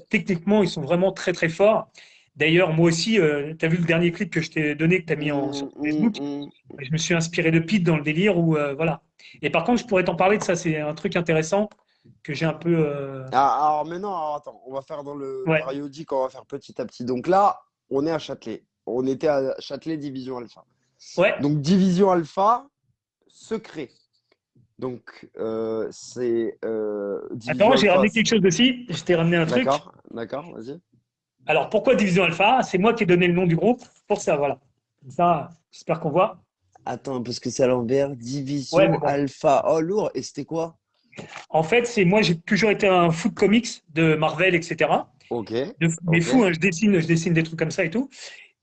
techniquement, ils sont vraiment très très forts. D'ailleurs, moi aussi, tu as vu le dernier clip que je t'ai donné, que tu as mis sur Facebook. Mm. Je me suis inspiré de Pete dans le délire où, voilà. Et par contre, je pourrais t'en parler de ça. C'est un truc intéressant que j'ai un peu. Alors maintenant, attends, on va faire dans le Ouais, périodique, on va faire petit à petit. Donc là, on est à Châtelet. On était à Châtelet Division Alpha. ouais. Donc Division Alpha, secret. Donc c'est Division Attends, j'ai Alpha. ramené quelque chose aussi. Je t'ai ramené un truc. D'accord, d'accord, vas-y. Alors, pourquoi Division Alpha? C'est moi qui ai donné le nom du groupe pour ça, voilà. Comme ça, j'espère qu'on voit. Attends, parce que c'est à l'envers. Ouais, mais Division bon. Alpha. Oh, lourd. Et c'était quoi? En fait, c'est moi, j'ai toujours été un fou de comics, de Marvel, etc. Ok, Mais ok. fou, hein, je dessine des trucs comme ça et tout.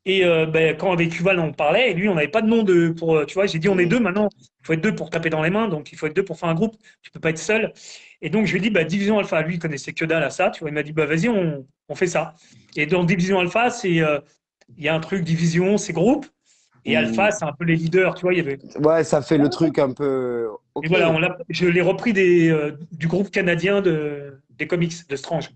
Et ben, quand avec Yuval on parlait, et lui, on n'avait pas de nom pour, tu vois, j'ai dit on est Hmm. deux maintenant, il faut être deux pour taper dans les mains, donc il faut être deux pour faire un groupe, tu peux pas être seul. Et donc je lui ai dit, bah, Division Alpha, lui, il connaissait que dalle à ça, tu vois, il m'a dit, bah, vas-y, on fait ça. Et dans Division Alpha, il y a un truc, Division, c'est groupe, et Hmm. Alpha, c'est un peu les leaders, tu vois, il y avait. Ouais, ça fait le truc un peu. Et Ok. voilà, je l'ai repris du groupe canadien des comics, de Strange.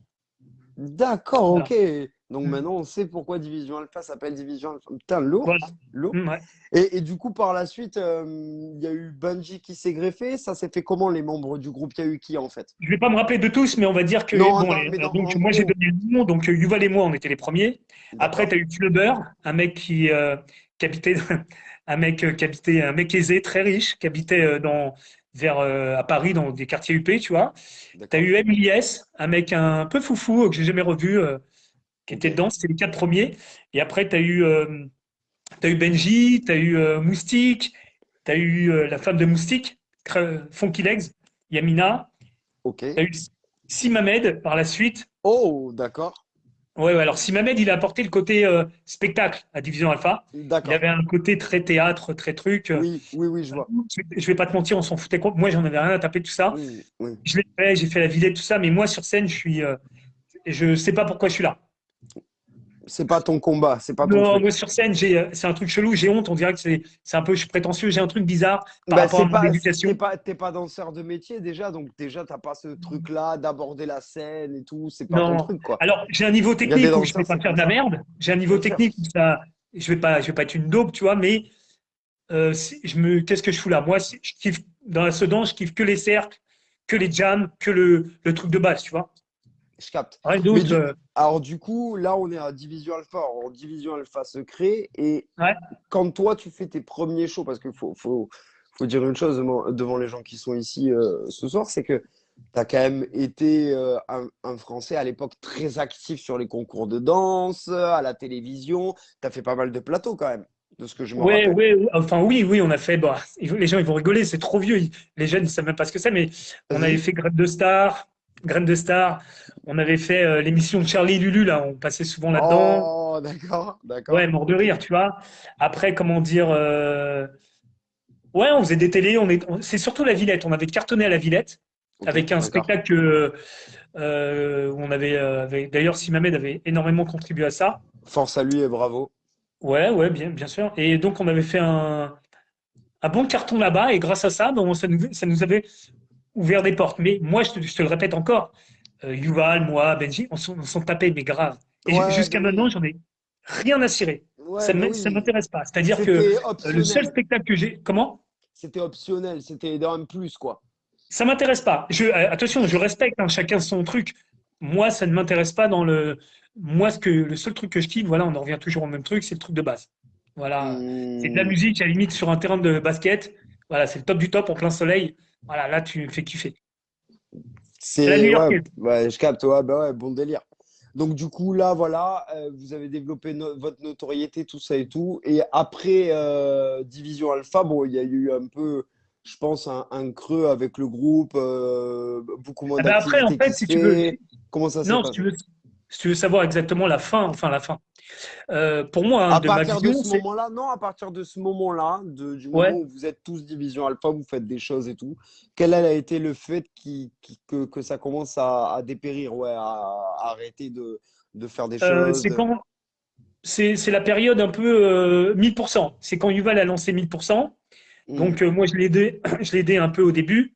D'accord, Voilà. ok. Donc maintenant, on sait pourquoi Division Alpha s'appelle Division Alpha. Putain, lourd, Voilà. lourd. Ouais. Et du coup, par la suite, il y a eu Bungie qui s'est greffé. Ça s'est fait comment, les membres du groupe? Il y a eu qui, en fait? Je vais pas me rappeler de tous, mais on va dire que, Non, bon, non, mais donc en moi j'ai gros. donné le nom, donc Yuval et moi on était les premiers. Après, tu D'accord. as eu Flubber, un mec qui habitait, un mec aisé, très riche, qui habitait à Paris, dans des quartiers UP, tu vois. Tu as D'accord. eu MIS, un mec un peu foufou que j'ai jamais revu, qui Ok. était dedans, c'était les quatre premiers. Et après, t'as eu Benji, tu as eu Moustique, tu as eu la femme de Moustique, Funky Legs, Yamina. Ok. Tu as eu Simamed par la suite. Oh, d'accord. Ouais, ouais, alors Simamed, il a apporté le côté spectacle à Division Alpha. Il D'accord. avait un côté très théâtre, très truc. Oui, oui, oui, je vois. Je vais pas te mentir, on s'en foutait. Moi, j'en avais rien à taper de tout ça. Oui. Je l'ai fait, j'ai fait la Villette, tout ça. Mais moi, sur scène, je sais pas pourquoi je suis là. c'est pas ton combat, c'est pas ton Non, moi truc. sur scène, c'est un truc chelou, j'ai honte, on dirait que c'est un peu je suis prétentieux, j'ai un truc bizarre par Bah, rapport à mon éducation. t'es pas danseur de métier déjà, donc déjà, t'as pas ce truc-là d'aborder la scène et tout, c'est pas ton Non. truc, quoi. Alors, j'ai un niveau Il y a des technique où je vais danseurs, pas c'est faire comme de la ça. merde. J'ai un niveau Bien sûr. technique où ça, je vais pas être une daube, tu vois, mais qu'est-ce que je fous là? Moi, je kiffe, dans la sedan, je kiffe que les cercles, que les jams, que le truc de base, tu vois. Je capte. Rien Mais d'autre. alors, du coup, là, on est à Division Alpha, en Division Alpha secret. Et Ouais. quand toi, tu fais tes premiers shows, parce qu'il faut dire une chose devant les gens qui sont ici ce soir, c'est que tu as quand même été un Français à l'époque très actif sur les concours de danse, à la télévision. Tu as fait pas mal de plateaux quand même, de ce que je me Ouais, rappelle. ouais, ouais. Enfin, oui, oui, on a fait. Bah, les gens, ils vont rigoler, c'est trop vieux. Les jeunes, ils savent même pas ce que c'est, mais on avait Vas-y. fait Graines de Star. On avait fait l'émission de Charlie et Lulu, là. On passait souvent là-dedans. Oh, d'accord, Ouais, d'accord, mort de ok. rire, tu vois. Après, comment dire, ouais, on faisait des télés. C'est surtout la Villette. On avait cartonné à la Villette Ok, avec un d'accord. spectacle où on avait, d'ailleurs, Simamed avait énormément contribué à ça. Force à lui et bravo. Ouais, ouais, bien, bien sûr. Et donc, on avait fait un bon carton là-bas. Et grâce à ça, bon, ça nous avait ouvert des portes. Mais moi, je te le répète encore, Yuval, moi, Benji, on s'en tapait, mais grave. Et Ouais, jusqu'à ben maintenant, oui. j'en ai rien à cirer. Ouais, ben Ça oui. m'intéresse pas. C'est-à-dire que C'était le seul optionnel. spectacle que j'ai. Comment? C'était optionnel. C'était dans un plus, quoi. Ça m'intéresse pas. Attention, je respecte, hein, chacun son truc. Moi, ça ne m'intéresse pas dans le. Moi, le seul truc que je kiffe, voilà, on en revient toujours au même truc, c'est le truc de base. Voilà. C'est de la Hmm. musique, à la limite, sur un terrain de basket. Voilà, c'est le top du top en plein soleil. Voilà, là, tu me fais kiffer. À la C'est ouais, New-Yorkaise. ouais, je capte, ouais, bah ouais, bon délire. Donc du coup là, voilà, vous avez développé votre notoriété, tout ça et tout. Et après Division Alpha, bon, il y a eu un peu, je pense, un creux avec le groupe, beaucoup moins Ah ben après, en d'activité qui fait, se si tu veux, fait. Comment ça s'est non, passé? si tu veux savoir exactement la fin, enfin la fin. Pour moi, hein, À de ma partir de vision, ce c'est moment-là, non, à partir de ce moment-là, du moment ouais. où vous êtes tous Division Alpha, vous faites des choses et tout, quel a été le fait que ça commence à dépérir, ouais, à arrêter de faire des choses C'est quand c'est la période un peu 1000%. C'est quand Yuval a lancé 1000%. Hmm. Donc moi, je l'ai aidé, je l'ai aidé un peu au début.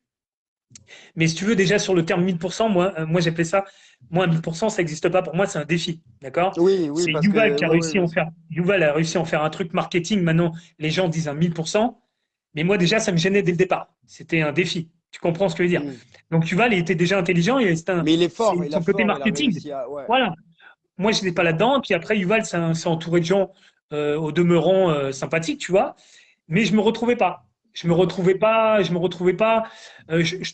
Mais si tu veux, déjà sur le terme 1000%, moi j'appelais ça, moi 1000%, ça n'existe pas. Pour moi, c'est un défi. D'accord? Oui, oui, C'est parce que, oui, oui, bien sûr. Yuval a réussi à en faire un truc marketing. Maintenant, les gens disent un 1000%. Mais moi, déjà, ça me gênait dès le départ. C'était un défi. Tu comprends ce que je veux dire? Hmm. Donc Yuval, il était déjà intelligent et Mais il est c'est fort, il a son côté fort, il a marketing. réussi à, ouais. Voilà. Moi, je n'étais pas là-dedans. Puis après, Yuval s'est entouré de gens au demeurant sympathiques, tu vois. Mais je me retrouvais pas. Je me retrouvais pas. Je me retrouvais pas. Je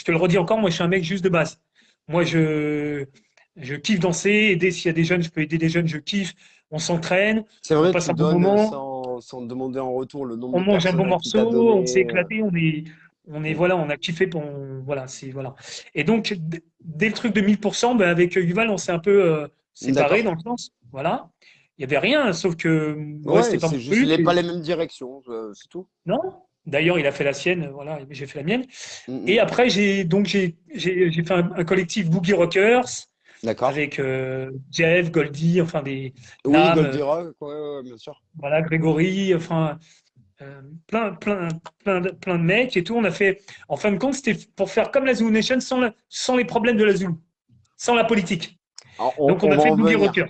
te le redis encore. Moi, je suis un mec juste de base. Moi, je kiffe danser. Aider s'il y a des jeunes, je peux aider des jeunes. Je kiffe. On s'entraîne. C'est On vrai, passe tu un bon donnes moment. sans demander en retour le nombre On de mange un bon personnes à qui t'as morceau. On s'est donné. éclaté. Hmm. Voilà. On a kiffé. Voilà. Voilà. Et donc, dès le truc de 1000%, ben, avec Yuval, on s'est un peu séparés D'accord. dans le sens. Voilà. Il y avait rien, sauf que ouais, c'était Ouais, pas c'est mon juste, truc. pas les mêmes directions, c'est tout. Non. D'ailleurs, il a fait la sienne, voilà, et j'ai fait la mienne. Hmm, Et hmm. après, j'ai fait un collectif Boogie Rockers D'accord. avec Jeff, Goldie, enfin des Oui, Nam, Goldirock, ouais, ouais, bien sûr. voilà, Grégory, enfin plein, plein, plein de mecs et tout. On a fait, en fin de compte, c'était pour faire comme la Zulu Nation sans les problèmes de la Zulu, sans la politique. Alors, Donc, on on a va fait en Boogie venir. Rockers.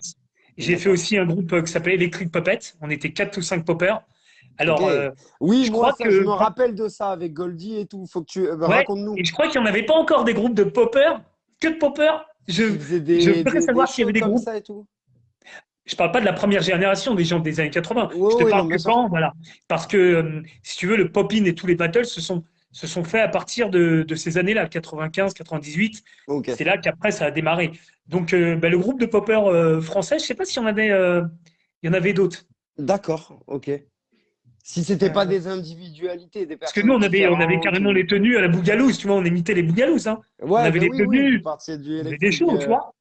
J'ai fait D'accord. aussi un groupe qui s'appelait Electric Puppet. On était 4 ou 5 poppers. Ok. Alors, Oui, je moi, crois ça, je que me rappelle de ça avec Goldie et tout. Faut que tu ouais, raconte-nous. et je crois qu'il n'y en avait pas encore des groupes de poppers, que de poppers. Qui faisait Je voudrais des savoir s'il y shows avait des comme groupes. ça et tout. Je parle pas de la première génération des gens des années 80. Oui, Je te oui, parle non, que bien sûr. quand, voilà. Parce que, si tu veux, le pop-in et tous les battles se sont faits à partir de ces années-là, 95, 98. Ok. C'est là qu'après, ça a démarré. Donc, bah, le groupe de poppers français, je sais pas s'il y en avait, il y en avait d'autres. D'accord, ok. Si c'était pas Euh, des individualités, des parce que nous, personnes on avait différentes carrément ou. les tenues à la Bougalousse, tu vois, on imitait les Bougalouses, hein. On Ouais, avait ben des oui, oui, vous tenues, partiez du on faisait des électrique. shows, tu vois.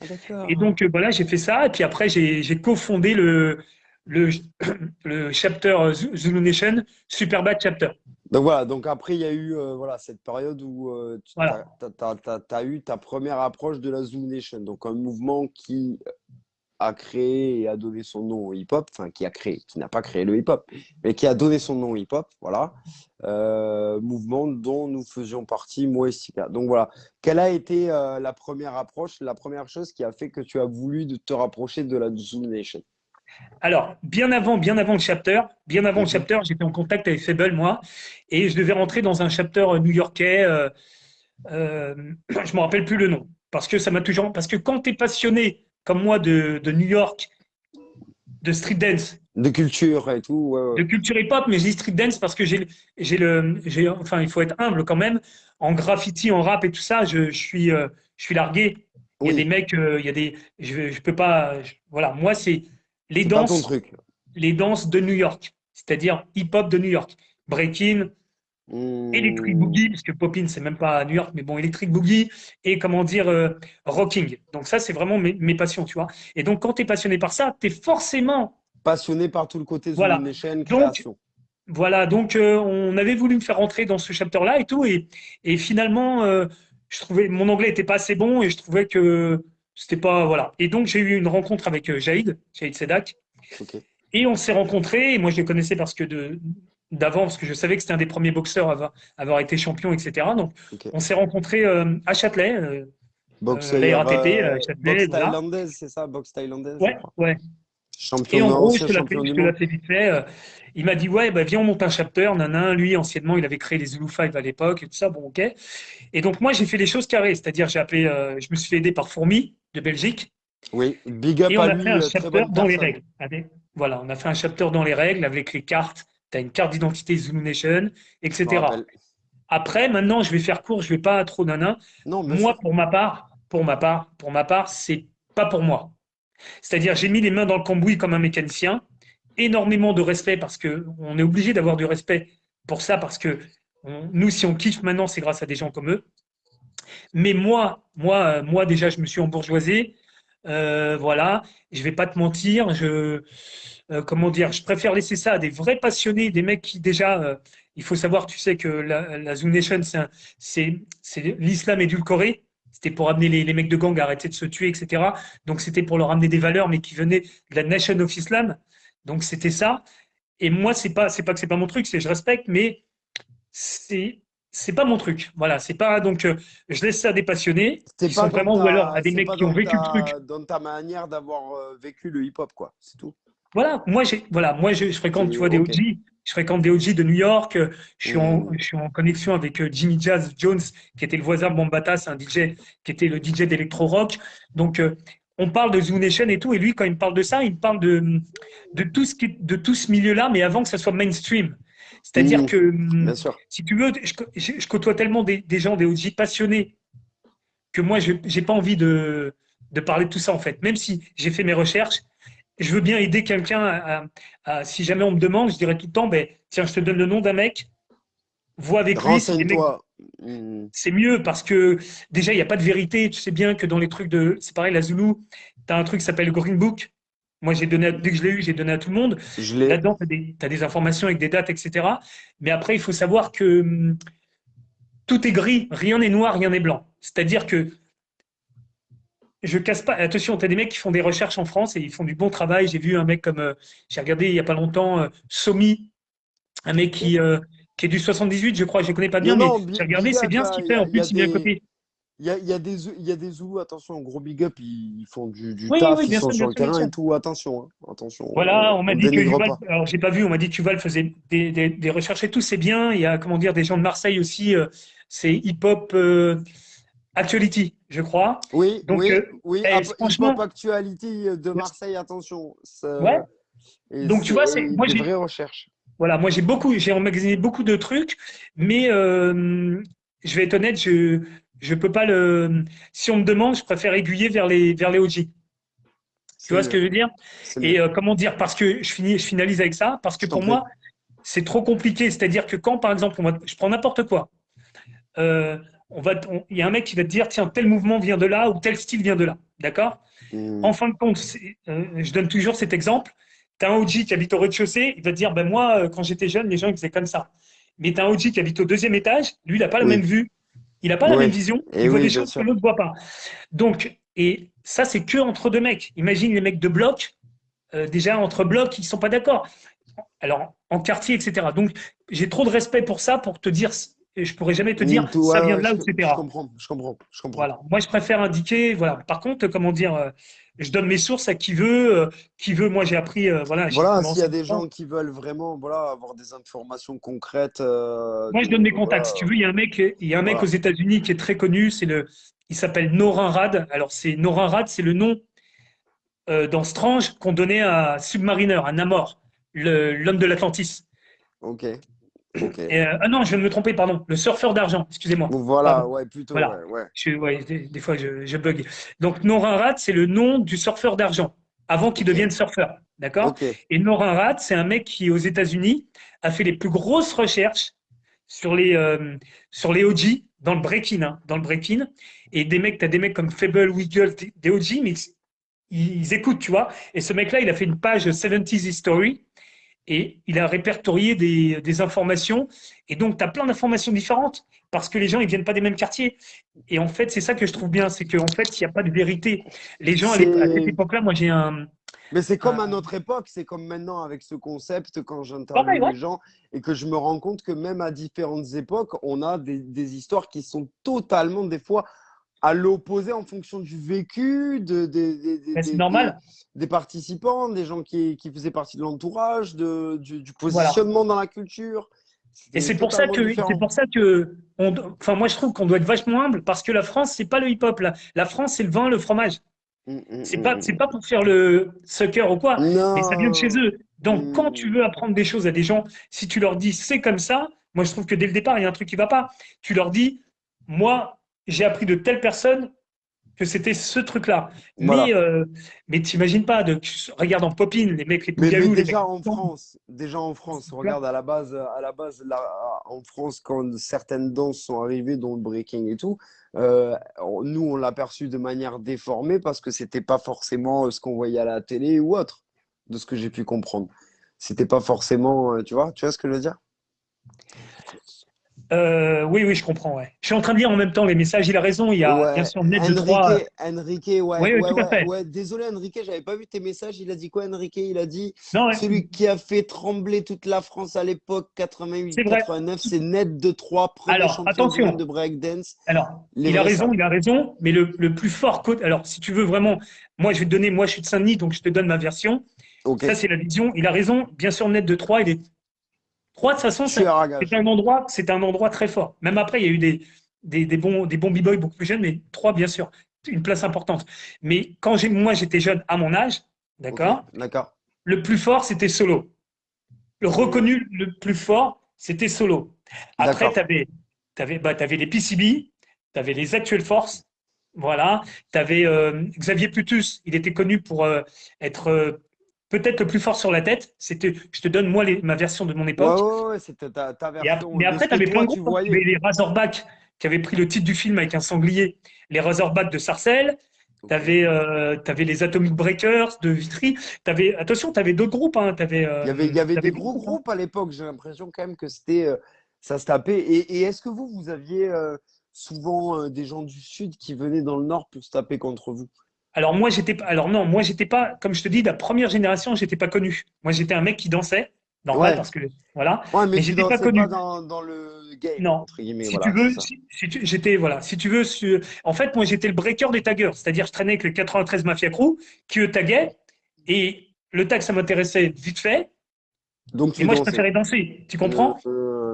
Ah, Et d'accord. donc, voilà, j'ai fait ça. Et puis après, j'ai cofondé le, le chapter Zulu Nation, Superbad Chapter. Donc voilà, donc après, il y a eu voilà, cette période où tu Voilà. as, eu ta première approche de la Zoom Nation. Donc un mouvement qui, a créé et a donné son nom au hip-hop, enfin qui a créé, qui n'a pas créé le hip-hop, mais qui a donné son nom au hip-hop, voilà, mouvement dont nous faisions partie, moi et Sika. Donc voilà, quelle a été la première approche, la première chose qui a fait que tu as voulu te rapprocher de la Zulu Nation? Alors, bien avant le Mhm. chapter, j'étais en contact avec Fable, moi, et je devais rentrer dans un chapter new-yorkais. Je me rappelle plus le nom, parce que ça m'a toujours. Parce que quand tu es passionné comme moi de New York, de street dance, De culture et tout, ouais, ouais. de culture hip-hop, mais je dis street dance parce que enfin, il faut être humble quand même. En graffiti, en rap et tout ça, je suis largué. Il y a des Oui, mecs, il y a des, je peux pas, voilà. Moi, c'est les c'est pas ton danses, truc. les danses de New York, c'est-à-dire hip-hop de New York, breaking, Electric Hmm, Boogie, parce que Poppin, c'est même pas à New York, mais bon, Electric Boogie, et comment dire, rocking. Donc ça, c'est vraiment mes passions, tu vois. Et donc, quand tu es passionné par ça, tu es forcément, passionné par tout le côté Zulu voilà. Nation, Donc, création. voilà, donc on avait voulu me faire rentrer dans ce chapter-là et tout, et finalement, je trouvais, mon anglais était pas assez bon, et je trouvais que c'était pas, voilà. Et donc, j'ai eu une rencontre avec Jaïd Sedak, Ok, et on s'est rencontrés, et moi je les connaissais parce que d'avant, parce que je savais que c'était un des premiers boxeurs à avoir été champion, etc. Donc ok. on s'est rencontrés à Châtelet, la RATP, Châtelet, Boxe voilà. thaïlandaise, c'est ça? Boxe thaïlandaise, je Ouais, crois. ouais. Et Champion, en gros, ancien champion je du te la monde. fais vite fait. Il m'a dit, ouais, bah, viens, on monte un chapter. Nanan, lui, anciennement, il avait créé les Zulu Five à l'époque et tout ça. Bon, ok. Et donc, moi, j'ai fait les choses carrées. C'est-à-dire, je me suis fait aider par Fourmi de Belgique. Oui, big up Et on à a fait lui, un très chapter bonne dans les personne. règles. Voilà, on a fait un chapter dans les règles avec les cartes. Tu as une carte d'identité Zulu Nation, Je me etc. rappelle. Après, maintenant, je vais faire court, je vais pas trop nanan. Non, bien Moi, sûr. pour ma part, c'est pas pour moi. C'est-à-dire, j'ai mis les mains dans le cambouis comme un mécanicien, énormément de respect parce que on est obligé d'avoir du respect pour ça parce que nous, si on kiffe maintenant, c'est grâce à des gens comme eux. Mais moi, déjà, je me suis embourgeoisé. Voilà, je vais pas te mentir, comment dire, je préfère laisser ça à des vrais passionnés, des mecs qui déjà, il faut savoir, tu sais que la Zoo Nation, c'est l'islam édulcoré. C'était pour amener les mecs de gang à arrêter de se tuer, etc. Donc c'était pour leur amener des valeurs, mais qui venaient de la Nation of Islam. Donc c'était ça. Et moi, c'est pas que c'est pas mon truc, c'est je respecte, mais c'est c'est pas mon truc. Voilà, c'est pas donc je laisse ça à des passionnés qui sont vraiment ou alors à des C'est mecs pas qui ont vécu le truc. dans ta manière d'avoir vécu le hip-hop, quoi. C'est tout. Moi je fréquente, tu C'est vois, des ok. OG, je fréquente des OG de New York, Hmm, je suis en connexion avec Jimmy Jazz Jones, qui était le voisin de Bambata, c'est un DJ qui était le DJ d'électro rock. Donc on parle de Zoo Nation et tout, et lui quand il me parle de ça, il me parle de tout ce milieu-là, mais avant que ça soit mainstream. C'est-à-dire hmm, que bien sûr. si tu veux, je côtoie tellement des gens, des OG passionnés, que moi je j'ai pas envie de parler de tout ça en fait. Même si j'ai fait mes recherches, je veux bien aider quelqu'un si jamais on me demande, je dirais tout le temps, ben, tiens, je te donne le nom d'un mec, vois avec lui, c'est des mecs, Renseigne-toi. Hmm, c'est mieux parce que déjà, il n'y a pas de vérité. Tu sais bien que dans les trucs c'est pareil, la Zulu, tu as un truc qui s'appelle le Green Book. Moi, dès que je l'ai eu, j'ai donné à tout le monde. je l'ai. Là-dedans, t'as des informations avec des dates, etc. Mais après, il faut savoir que tout est gris, rien n'est noir, rien n'est blanc. C'est-à-dire que je casse pas. Attention, tu as des mecs qui font des recherches en France et ils font du bon travail. J'ai vu un mec comme, j'ai regardé il y a pas longtemps, Somi, un mec Ok. qui est du 78, je crois, je ne connais pas bien, Non, mais non, j'ai regardé, big c'est up. bien ce Hein. qu'il fait. En plus, il met à côté. Il y a des Zoulous, attention, gros big up, ils font du Oui, taf, oui, ils sont sur bien le sûr, bien terrain sûr. et tout. Attention, hein. Attention, Voilà, on m'a on dit que dénigre Yuval, pas. alors j'ai pas vu, on m'a dit que Yuval faisait des recherches et tout, c'est bien. Il y a, comment dire, des gens de Marseille aussi, c'est Hip Hop Actuality, je crois. Oui, Donc, oui, oui. Hip Hop franchement, Actuality de Marseille, attention. ouais. Et Donc, tu vois, c'est moi, des vraies recherches. voilà, moi j'ai emmagasiné beaucoup de trucs, mais je vais être honnête, je peux pas le. Si on me demande, je préfère aiguiller vers les OG. Tu C'est vois ce que mieux, je veux dire? c'est Et mieux. comment dire? Parce que je finalise avec ça, parce que Je t'en pour prie. moi, c'est trop compliqué. C'est-à-dire que quand, par exemple, je prends n'importe quoi, euh, il y a un mec qui va te dire, tiens, tel mouvement vient de là ou tel style vient de là. D'accord? Hmm. En fin de compte, je donne toujours cet exemple. Tu as un OG qui habite au rez-de-chaussée, il va te dire, ben moi, quand j'étais jeune, les gens ils faisaient comme ça. Mais tu as un OG qui habite au deuxième étage, lui, il n'a pas la même Oui, vue, il n'a pas la même oui, vision, et il voit oui, des bien choses que sûr. l'autre ne voit pas. Donc, et ça, c'est que entre deux mecs. Imagine les mecs de bloc, déjà entre blocs, ils sont pas d'accord. Alors, en quartier, etc. Donc, j'ai trop de respect pour ça, pour te dire, je pourrais jamais te dire, Tout, ça ouais, vient de ouais, là, je etc. comprends, je comprends, je comprends. Voilà. Moi, je préfère indiquer, voilà. Par contre, comment dire, je donne mes sources à qui veut. Moi, j'ai appris, voilà, j'ai Voilà, s'il y commencé. a des gens qui veulent vraiment, voilà, avoir des informations concrètes, Moi, je donne mes voilà, contacts. Si tu veux, il y a un mec aux voilà. États-Unis qui est très connu. Il s'appelle Norin Rad. Alors, Norin Rad, c'est le nom dans Strange qu'on donnait à Submariner, à Namor, l'homme de l'Atlantis. Ok, ok. Ah non, je viens de me tromper, pardon. Le surfeur d'argent, excusez-moi. Bon, voilà, Pardon. ouais, plutôt, Voilà. ouais, ouais. Ouais, des fois, je bug. Donc, Norin Rad, c'est le nom du surfeur d'argent, avant qu'il Ok, devienne surfeur. D'accord? ok. Et Norin Rad, c'est un mec qui, aux États-Unis, a fait les plus grosses recherches sur les OG dans le break-in. Hein, dans le break-in. Et tu as des mecs comme Fable, Wiggle, des OG, mais ils écoutent, tu vois. Et ce mec-là, il a fait une page 70s History et il a répertorié des informations. Et donc, tu as plein d'informations différentes parce que les gens, ils viennent pas des mêmes quartiers. Et en fait, c'est ça que je trouve bien, c'est qu'en fait, il n'y a pas de vérité. Les gens, à cette C'est, époque-là, moi, j'ai mais c'est un- comme à notre époque, c'est comme maintenant avec ce concept quand pareil, j'interviewe ouais. les gens et que je me rends compte que même à différentes époques, on a des histoires qui sont totalement des fois à l'opposé en fonction du vécu Mais c'est normal. des participants, des gens qui faisaient partie de l'entourage, du Voilà. positionnement dans la culture. Et C'était totalement c'est différent. pour ça que, enfin, moi, je trouve qu'on doit être vachement humble parce que la France, c'est pas le hip-hop. La France, c'est le vin, le fromage. C'est pas pour faire le sucker ou quoi, mais ça vient de chez Non. eux. Donc, quand tu Mm. veux apprendre des choses à des gens, si tu leur dis c'est comme ça, moi je trouve que dès le départ, il y a un truc qui va pas. Tu leur dis, moi, j'ai appris de telle personne que c'était ce truc-là. Voilà. Mais t'imagines pas, regarde en Popine, les mecs, les Mais Bougalou, les mecs. déjà en France, regarde à la base là, en France, quand certaines danses sont arrivées, dont le breaking et tout, nous on l'a perçu de manière déformée parce que c'était pas forcément ce qu'on voyait à la télé ou autre, de ce que j'ai pu comprendre. C'était pas forcément, tu vois ce que je veux dire? Oui, oui, je comprends. Ouais. Je suis en train de lire en même temps les messages. Il a raison. Il y a bien Ouais, sûr Net de 3. Ouais, Oui, oui, tout à fait. ouais. Désolé, Enrique, j'avais pas vu tes messages. Il a dit quoi, Enrique? Il a dit Non, ouais, celui qui a fait trembler toute la France à l'époque, c'est vrai. 88-89, c'est Net de 3, premier Alors, champion du monde de attention. breakdance. Alors, Les vrais savent. il a raison, mais le plus fort côté. Alors, si tu veux vraiment, moi, je vais te donner, moi, je suis de Saint-Denis, donc je te donne ma version. Ok, Ça, c'est la vision. Il a raison, bien sûr, Net de 3. Il est 3, de toute façon, je suis à ragage. c'est un endroit très fort. Même après, il y a eu des bons b-boys beaucoup plus jeunes, mais 3, bien sûr, une place importante. Mais moi, j'étais jeune à mon âge, Ok, d'accord, d'accord. le plus fort, c'était solo. Le Hmm, reconnu le plus fort, c'était solo. Après, d'accord. t'avais les PCB, tu avais les Actual Force, voilà. Tu avais Xavier Putus, il était connu pour être peut-être le plus fort sur la tête. Je te donne moi ma version de mon époque. Ouais, c'était ta Mais version de après, ce tu que avais plein toi de tu groupes. Hein. Tu avais voyais. les Razorback qui avaient pris le titre du film avec un sanglier, les Razorback de Sarcelles. Tu Ok. avais les Atomic Breakers de Vitry. Attention, tu avais d'autres groupes. Hein. Il y avait T'avais des d'autres gros groupes. Hein. groupes à l'époque. J'ai l'impression quand même que c'était, ça se tapait. Et est-ce que vous aviez souvent des gens du Sud qui venaient dans le Nord pour se taper contre vous? Alors non, moi j'étais pas, comme je te dis, la première génération, j'étais pas connu. Moi j'étais un mec qui dansait, normal Ouais, parce que voilà, ouais, mais mais qui j'étais pas dansait pas connu. dans le game, Non. entre guillemets. Si tu Voilà, c'est veux, ça. j'étais voilà, si tu veux, en fait moi j'étais le breaker des taggers, c'est-à-dire je traînais avec le 93 Mafia Crew qui eux taguaient et le tag ça m'intéressait vite fait Donc et tu moi je dansais. préférais danser, tu Euh, comprends?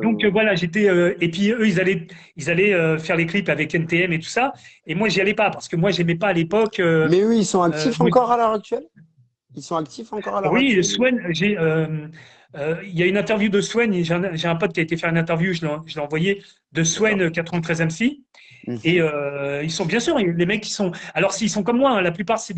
Donc euh, voilà, et puis eux ils allaient faire les clips avec NTM et tout ça et moi j'y allais pas parce que moi j'aimais pas à l'époque. Mais eux, ils sont actifs Moi, encore à l'heure actuelle? Ils sont actifs encore à l'heure oui, actuelle? Swen, il y a une interview de Swen, j'ai un pote qui a été faire une interview, je l'ai envoyé, de D'accord. Swen 93 MC, et Mhm. ils sont bien sûr, les mecs qui sont, alors s'ils sont comme moi, hein, la plupart c'est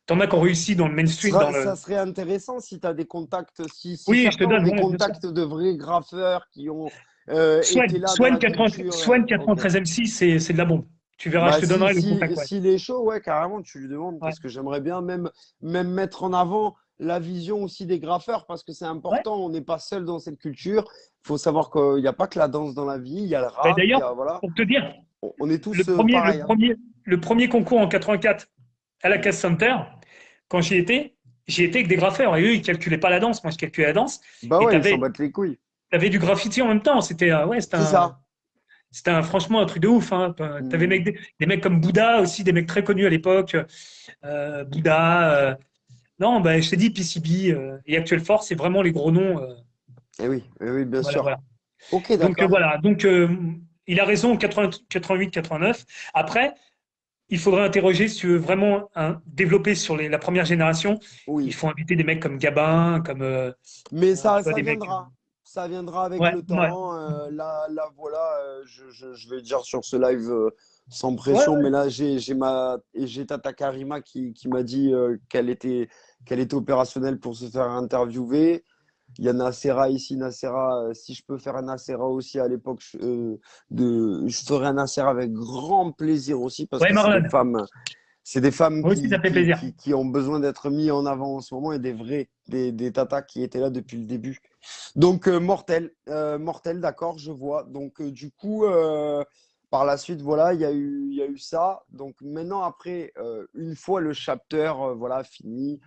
t'en as qui ont réussi dans le mainstream, Ça serait intéressant si tu as des contacts, si oui, je te certains ont donne, des ouais, bien sûr. contacts de vrais graffeurs qui ont été là dans Swen, la culture. Swen Ok. 93 MC, c'est de la bombe. Tu verras, je Bah, te donnerai le contact, ouais. s'il est chaud, ouais, carrément, tu lui demandes Ouais, parce que j'aimerais bien même mettre en avant la vision aussi des graffeurs parce que c'est ouais. important. On n'est pas seul dans cette culture. Il faut savoir qu'il n'y a pas que la danse dans la vie, il y a le Ben, rap, il y d'ailleurs, a, voilà. pour te dire, On est tous le premier, le pareils, hein. premier, le premier concours en 84. à la Casse Center, quand j'y étais avec des graffeurs et eux, ils calculaient pas la danse. Moi, je calculais la danse Bah et ouais, ils s'en battent les couilles. t'avais du graffiti en même temps. C'est ça. Franchement un truc de ouf. Hein. T'avais Mm. des mecs comme Bouddha aussi, des mecs très connus à l'époque. Bouddha. Non, bah, je t'ai dit PCB et Actual Force, c'est vraiment les gros noms. Eh oui, bien Voilà, sûr. voilà. Ok, Donc d'accord. voilà. Donc il a raison, 80, 88, 89. Après, il faudrait interroger si tu veux vraiment développer sur la première génération. Il Oui. faut inviter des mecs comme Gabin, comme Mais tu vois ça des mecs. viendra. Ça viendra avec Ouais, le ouais, temps. Là, voilà, je vais dire sur ce live sans ouais, pression, mais là, j'ai Tata Karima qui m'a dit qu'elle était opérationnelle pour se faire interviewer. Il y a Nacera ici, Nacera. Si je peux faire un Nacera aussi à l'époque, je ferai un Nacera avec grand plaisir aussi parce ouais, que Marlon. c'est des femmes Moi aussi, ça fait plaisir. qui ont besoin d'être mis en avant en ce moment et des tatas qui étaient là depuis le début. Donc, mortel, d'accord, je vois. Donc, du coup, par la suite, voilà, il y a eu ça. Donc, maintenant, après, une fois le chapter, voilà, fini,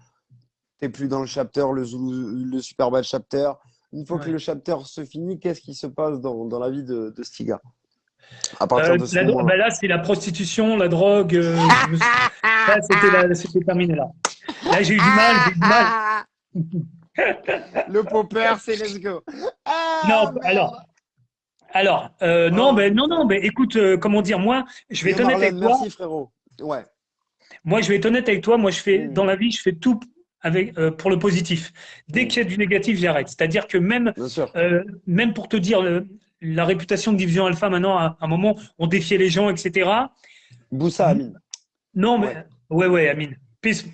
t'es plus dans le chapter, le super bad chapter. Une fois que Ouais. le chapter se finit, qu'est-ce qui se passe dans la vie de Stiga à partir de ce moment-là? Bah là, c'est la prostitution, la drogue. Là, c'était terminé là. Là, j'ai eu du mal. Le popper, c'est let's go. Ah, Non, merde. non, Oh, ben non, non, putain. ben écoute, comment dire, moi, je vais Bien, être honnête Marlon, avec toi. merci, frérot. Ouais. Moi, je vais être honnête avec toi. Moi, dans Mhm. la vie, je fais tout pour le positif. Dès Mhm. qu'il y a du négatif, j'arrête. C'est-à-dire que Bien sûr. même pour te dire, la réputation de Division Alpha, maintenant, à un moment, on défiait les gens, etc. Boussa Amine. Non, mais Ouais, ouais, ouais, Amine. Peace.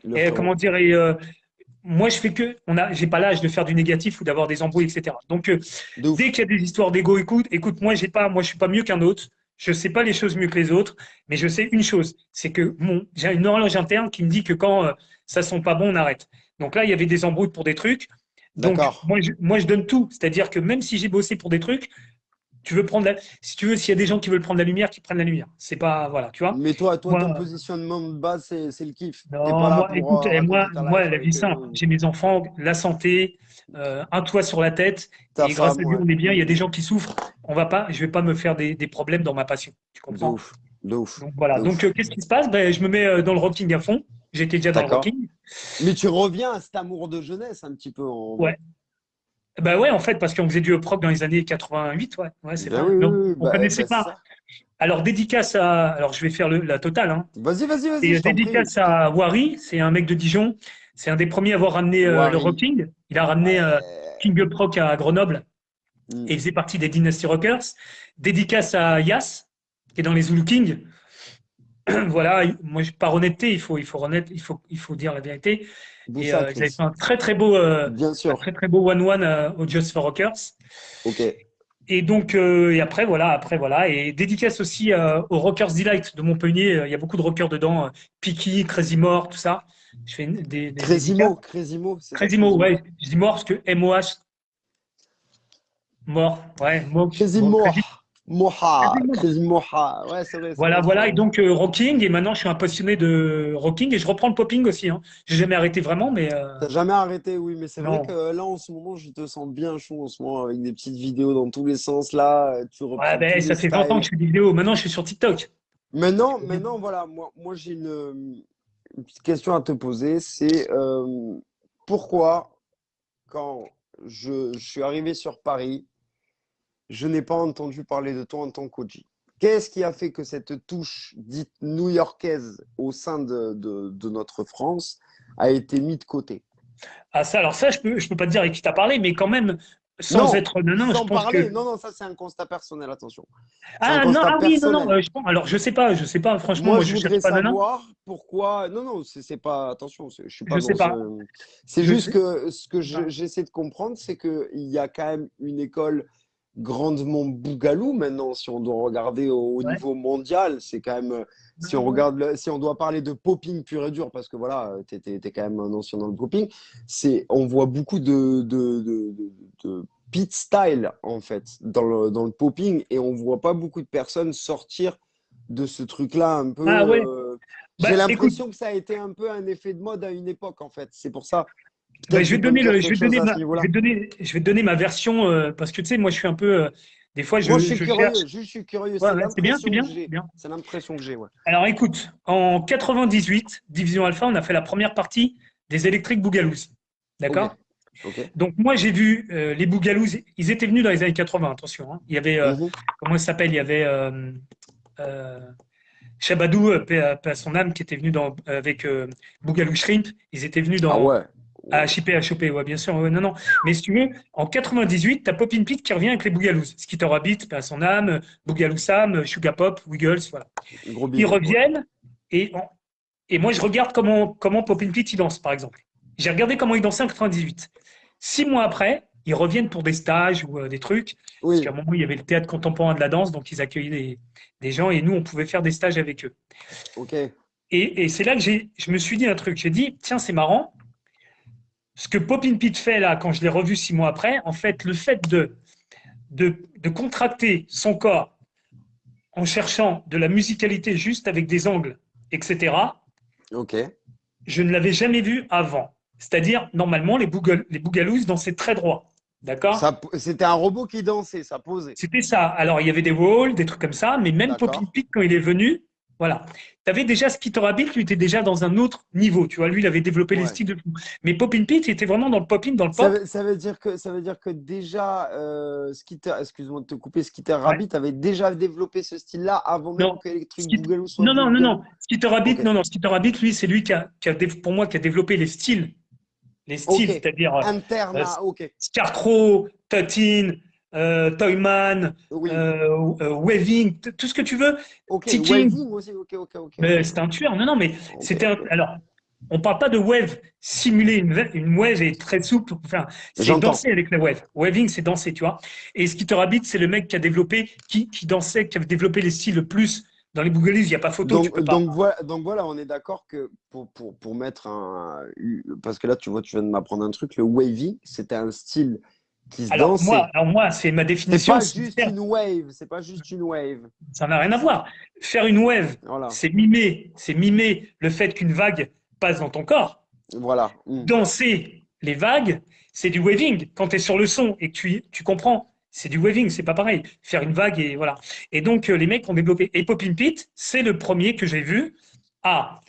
le Et comment frérot. dire, moi, je fais que, j'ai pas l'âge de faire du négatif ou d'avoir des embrouilles, etc. Donc, De dès ouf. qu'il y a des histoires d'ego, écoute, moi, je suis pas mieux qu'un autre. Je sais pas les choses mieux que les autres, mais je sais une chose, c'est que j'ai une horloge interne qui me dit que quand ça sent pas bon, on arrête. Donc là, il y avait des embrouilles pour des trucs. Donc, D'accord. moi, je donne tout. C'est-à-dire que même si j'ai bossé pour des trucs, tu veux prendre si tu veux, s'il y a des gens qui veulent prendre la lumière, qui prennent la lumière. C'est pas, voilà, tu vois. Mais toi, ton Moi, positionnement de base, c'est le kiff. T'es pas non, là moi, pour écoute, raconter ta moi, life la vie avec simple. J'ai mes enfants, la santé, un toit sur la tête, ta et grâce femme, à Dieu, ouais. on est bien. Il y a des Mhm. gens qui souffrent. Je vais pas me faire des problèmes dans ma passion. Tu De comprends? ouf. De ouf. Donc voilà. De Donc ouf. qu'est-ce qui se passe? Ben, je me mets dans le rocking à fond. J'étais déjà dans le D'accord. rocking. Mais tu reviens à cet amour de jeunesse un petit peu en vrai. Ouais. Ben ouais, en fait, parce qu'on faisait du prog dans les années 88. Ouais, ouais, c'est Ben vrai. oui, Mais oui, oui. on Bah, connaissait c'est pas. ça. Alors dédicace à. Alors je vais faire la totale. Hein. Vas-y, Et je t'en prie. dédicace à Wari. C'est un mec de Dijon. C'est un des premiers à avoir ramené le Wari. rocking. Il a ramené Ouais. King Up Rock à Grenoble. Et Mm. il faisait partie des Dynasty Rockers. Dédicace à Yas, qui est dans les Zulu King. Voilà, moi, par honnêteté, il faut dire la vérité. Et Boussa ils avaient Chris. fait Bien un sûr. très beau one-one au Just for Rockers. Ok. Et donc, et après, voilà. Et dédicace aussi aux Rockers Delight de Montpellier. Il y a beaucoup de rockers dedans. Piki, Crazy More, tout ça. Je fais des dédicaces. Crésimo, c'est ça, Crazy More, Crésimo. ouais. Je dis mort parce que MOH, mort. Ouais, mort. Bon, Crésimo. Crazy Moha. More. Crésimo Moha. Ouais, c'est Voilà, vrai, voilà. Et frérot. donc, rocking. Et maintenant, je suis un passionné de rocking et je reprends le popping aussi. Hein. J'ai jamais arrêté vraiment, mais T'as jamais arrêté, oui, mais c'est vrai non. que là, en ce moment, je te sens bien chaud en ce moment, avec des petites vidéos dans tous les sens. Là, tu Ouais, reprends tous ben, les ça fait 20 ans que styles. je fais des vidéos. Maintenant, je suis sur TikTok. Maintenant, voilà, moi j'ai une petite question à te poser. C'est pourquoi, quand je suis arrivé sur Paris, je n'ai pas entendu parler de toi en tant qu'OG. Qu'est-ce qui a fait que cette touche dite new-yorkaise au sein de notre France a été mise de côté? Ah, ça, alors ça, je peux pas te dire avec qui t'as parlé, mais quand même, sans Non, être nanan, je sans pense parler. que. Non, ça c'est un constat personnel, attention. C'est un Ah, non, constat ah oui, non, non, personnel. je pense. Alors, je sais pas, franchement, Moi, moi, je je cherche voudrais pas nanan. savoir pourquoi. Non, non, c'est pas. Attention, je suis pas Je sais dans pas. ce. C'est Je juste sais. que ce que Ah, j'essaie de comprendre, c'est qu'il y a quand même une école grandement bougalou maintenant, si on doit regarder au ouais, niveau mondial. C'est quand même. Si on ouais, regarde, si on doit parler de popping pur et dur, parce que voilà, t'es quand même un ancien dans le popping, on voit beaucoup de pit style, en fait, dans le popping, et on voit pas beaucoup de personnes sortir de ce truc-là un peu. ah ouais. J'ai Bah, écoute, l'impression que ça a été un peu un effet de mode à une époque, en fait. C'est pour ça. bah, Peut-être tu peux me dire quelque chose à ce niveau-là. je vais te donner ma version parce que tu sais, moi, je suis un peu, des fois, Moi, je suis je cherche. curieux. Juste, je suis curieux. Ouais, C'est ouais, c'est bien, c'est l'impression que bien, c'est j'ai. bien. C'est l'impression que j'ai, ouais. Alors, écoute, en 98, Division Alpha, on a fait la première partie des électriques Boogaloo's. Ok. D'accord? Ok. Donc, moi, j'ai vu les Boogaloo's, ils étaient venus dans les années 80, attention, hein. Il y avait, Mhm. comment il s'appelle? Il y avait euh, Shabadou, paix à son âme, qui était venu avec Boogaloo Shrimp. Ils étaient venus Ah dans ouais. à Wow. HIP, HOP, ouais, bien sûr. Ouais, non, non. Mais si tu veux, en 98, t'as Poppin' Pete qui revient avec les Boogaloos. Skitter Rabbit, paix à son âme, Boogaloo Sam, Sugar Pop, Wiggles, voilà. Gros Ils big up, ouais. reviennent et, et moi, je regarde comment Poppin' Pete il danse, par exemple. J'ai regardé comment il dansait en 98. 6 mois après, ils reviennent pour des stages ou des trucs. Parce qu'à un Oui. moment, il y avait le théâtre contemporain de la danse, donc ils accueillaient des gens et nous, on pouvait faire des stages avec eux. Ok. Et c'est là que je me suis dit un truc. J'ai dit, tiens, c'est marrant. Ce que Poppin' Pete fait là, quand je l'ai revu 6 mois après, en fait, le fait de contracter son corps en cherchant de la musicalité juste avec des angles, etc., Ok. je ne l'avais jamais vu avant. C'est-à-dire, normalement, les Boogaloos dansaient très droit. D'accord? C'était un robot qui dansait, ça posait. C'était ça. Alors, il y avait des walls, des trucs comme ça, mais même Poppin' D'accord. Pete, quand il est venu, voilà. Tu avais déjà Skeeter Rabbit, lui était déjà dans un autre niveau. Tu vois, lui, il avait développé les Ouais. styles de fou. Mais Poppin' Pete, il était vraiment dans le popping, dans le pop. Ça veut dire que déjà, excuse-moi de te couper, Skitter Ouais. Rabbit avait déjà développé ce style-là avant même Non. que Electric Skeet- Boogaloo soit Non, non, non, Boogaloo. non. Skeeter Rabbit, Ok. non, non. Skeeter Rabbit, lui, c'est lui pour moi, qui a développé les styles. Les Ok. styles, c'est-à-dire Interne euh, ok. Scarecrow, Tuttin, Toyman, Oui. Waving, tout ce que tu veux. Ok. Ticking, Waving aussi. Ok, ok, ok, ok. mais c'était un tueur. Non, non, mais Ok, c'était ok, un. ok. Alors, on parle pas de wave, simuler une wave est très souple. Enfin, c'est J'entends. danser avec la wave. Waving, c'est danser, tu vois. Et Skeeter Rabbit, c'est le mec qui a développé, qui dansait, qui avait développé les styles le plus. Dans les Boogaloo, il n'y a pas photo, tu peux pas. Donc voilà, on est d'accord que pour mettre un. Parce que là, tu vois, tu viens de m'apprendre un truc. Le wavy, c'était un style qui se dansait. Alors moi, c'est ma C'est définition, pas c'est juste une wave. C'est pas juste une wave. ça n'a rien C'est à ça. voir. Faire une wave, Voilà. c'est mimer le fait qu'une vague passe dans ton corps. Voilà. Danser les vagues, c'est du waving. Quand tu es sur le son et que tu comprends, c'est du waving, c'est pas pareil. Faire une vague et voilà. Et donc, les mecs ont développé. Et Poppin' Pete, c'est le premier que j'ai vu à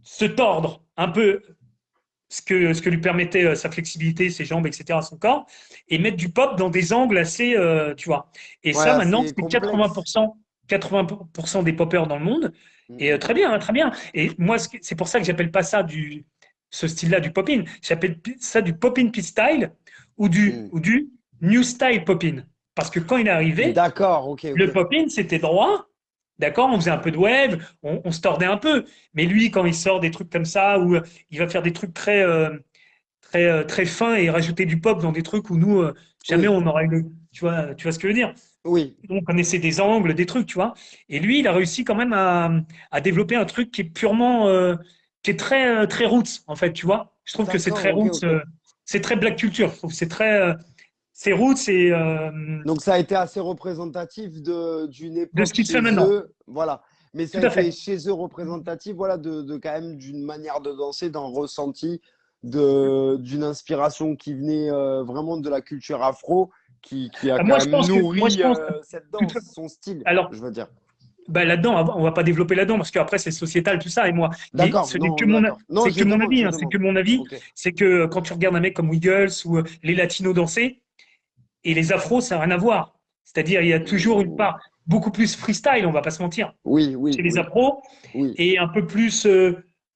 se tordre un peu ce que lui permettait sa flexibilité, ses jambes, etc., son corps, et mettre du pop dans des angles assez, tu vois. Et ça, Ouais, maintenant, c'est c'est complexe. 80% des poppers dans le monde. Et très bien, hein, très bien. Et moi, c'est pour ça que j'appelle pas ça ce style-là du pop-in. J'appelle ça du pop-in style Mm. ou du new style pop-in. Parce que quand il est arrivé, D'accord, ok, le ok. pop-in, c'était droit. D'accord, on faisait un peu de wave, on se tordait un peu. Mais lui, quand il sort des trucs comme ça, où il va faire des trucs très fins et rajouter du pop dans des trucs où nous, jamais Oui, on aurait eu tu vois ce que je veux dire? oui. On connaissait des angles, des trucs, tu vois. Et lui, il a réussi quand même à développer un truc qui est purement, qui est très roots, en fait, tu vois. Je trouve que c'est D'accord, très ok, roots, ok. c'est très black culture. Je trouve que c'est roots et Donc ça a été assez représentatif d'une de ce époque qui se fait chez maintenant. eux, voilà. Mais ça Tout a à été fait. chez eux représentatif, voilà, de quand même d'une manière de danser, d'un ressenti, d'une inspiration qui venait vraiment de la culture afro, qui a Moi, quand je même pense nourri cette que, danse, son style, alors, je veux dire. bah, là-dedans, on va pas développer là-dedans parce qu'après c'est sociétal tout ça. Et moi, mais D'accord, ce n'est non, que on est d'accord. Non, c'est je que mon demande, avis, je hein, c'est que demande. mon avis, Ok. c'est que quand tu regardes un mec comme Wiggles ou les Latinos danser et les Afros, ça n'a rien à voir. C'est-à-dire, il y a toujours une Ouh. part beaucoup plus freestyle, on va pas se mentir, Oui, chez oui, les oui, Afros oui. et un peu plus.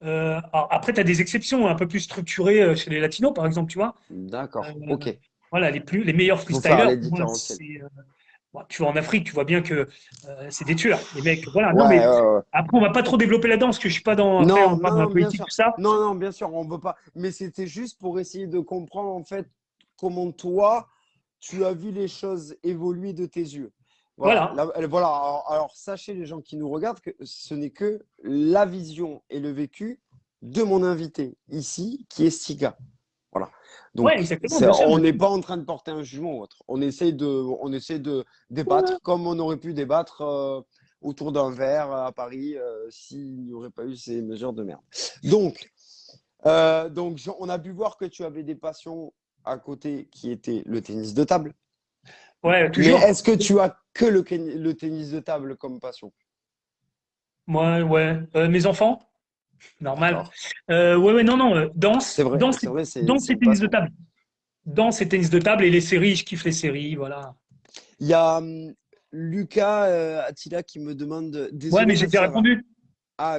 Alors après, tu as des exceptions, un peu plus structurées chez les Latinos, par exemple, tu vois. Euh, D'accord, ok. voilà, les meilleurs Faut faire freestylers, les pour moi, différentiels. bon, tu vois, en Afrique, tu vois bien que c'est des tueurs, les mecs. Voilà, non, Ouais, mais ouais, ouais. après, on va pas trop développer la danse, parce que je suis pas dans. Après, Non, on parle non, de la non, bien politique, sûr. tout ça. Non, non, bien sûr, on veut pas. Mais c'était juste pour essayer de comprendre en fait comment toi, tu as vu les choses évoluer de tes yeux. Voilà, Voilà. voilà. Alors, sachez les gens qui nous regardent que ce n'est que la vision et le vécu de mon invité ici, qui est Siga. Voilà. Ouais, Donc, exactement, bien sûr, on bien n'est sûr. pas en train de porter un jugement ou autre. On essaie de Ouais, débattre comme on aurait pu débattre. autour d'un verre à Paris s'il n'y aurait pas eu ces mesures de merde. Donc, on a pu voir que tu avais des passions à côté qui étaient le tennis de table. Ouais, Mais toujours. est-ce que tu as que le tennis de table comme passion? Moi, ouais. Mes enfants, normal. D'accord. Ouais, non, non. Danse, C'est vrai, danse c'est et une tennis de passion. table. Danse et tennis de table et les séries, je kiffe les séries, voilà. Il y a Lucas Attila qui me demande, Ouais, mais désolé j'ai déjà Katia, répondu.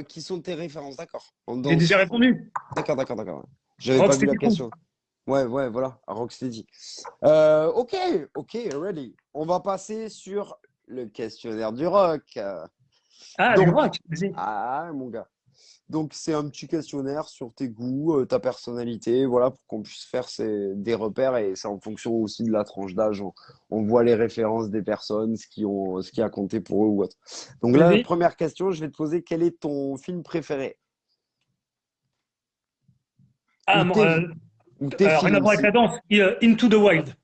qui sont tes références? D'accord. En J'ai déjà danse. répondu. D'accord, d'accord, d'accord. Ouais. J'avais pas vu la Rocksteady Crew. question. Ouais, ouais, voilà, à Rocksteady. Ok, ok, ready. On va passer sur le questionnaire du rock. Ah, du Donc, rock, vas-y. mon gars. Donc, c'est un petit questionnaire sur tes goûts, ta personnalité, voilà, pour qu'on puisse faire des repères et c'est en fonction aussi de la tranche d'âge. On voit les références des personnes, ce qui a compté pour eux ou autre. Donc là, la Vas-y. première question, je vais te poser quel est ton film préféré Ah, ou ou tes rien à films voir avec la si. danse. Into the Wild,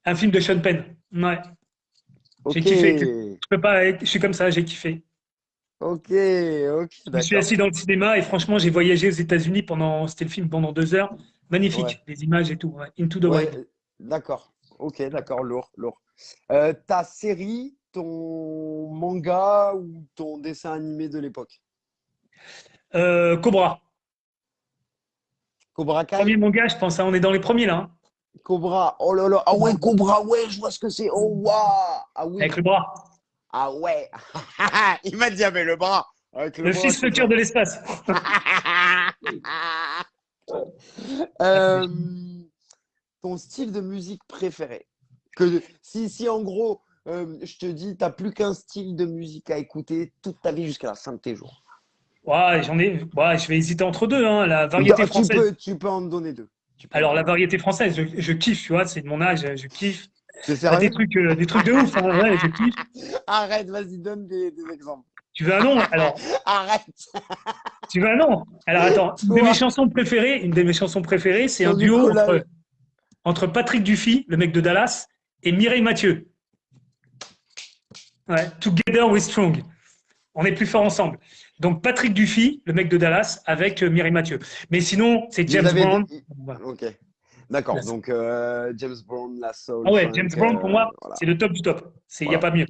un film de Sean Penn. Ouais, j'ai Ok, kiffé. Je peux pas je suis comme ça, j'ai kiffé. ok, ok, Je me suis d'accord. assis dans le cinéma et franchement, j'ai voyagé aux États-Unis c'était le film pendant 2 heures. Ouais, Magnifique, les images et tout. Ouais. Into the ouais, Wild. d'accord. Ok, d'accord, lourd, lourd. Ta série, ton manga ou ton dessin animé de l'époque? Cobra. Cobra Premier Kai? manga, je pense. Hein, on est dans les premiers là. Hein. Cobra, oh là là, ah ouais, Cobra. Cobra, ouais, je vois ce que c'est. Oh waouh, ah Avec oui, le bras. ah ouais. Il m'a dit, ah, mais le bras, avec le Le bras fils comme futur ça. de l'espace. Ah, c'est Euh, génial. ton style de musique préféré? Que si en gros, je te dis, t'as plus qu'un style de musique à écouter toute ta vie jusqu'à la fin de tes jours. Ouais, ouais, je vais hésiter entre deux. Hein, la variété française. Tu peux en donner deux. Tu peux en Alors, la donner deux. variété française, je kiffe, tu vois, c'est de mon âge, je kiffe. T'es Ah, sérieux? des trucs de ouf, hein, ouais, je kiffe. Arrête, vas-y, donne des exemples. Tu veux un nom? Alors, Arrête, tu veux un nom? Alors, attends, toi, une de mes chansons préférées, c'est un duo Jean-Nicolas. entre Patrick Dufy, le mec de Dallas, et Mireille Mathieu. Ouais, Together We're Strong. On est plus fort ensemble. Donc, Patrick Dufy, le mec de Dallas, avec Mireille Mathieu. Mais sinon, c'est Ils James avaient. Brown. Voilà. Ok. D'accord. Donc, James Bond, la soul, Ah ouais, James funk, Brown, pour moi, voilà. c'est le top du top. Il n'y a Voilà. pas mieux.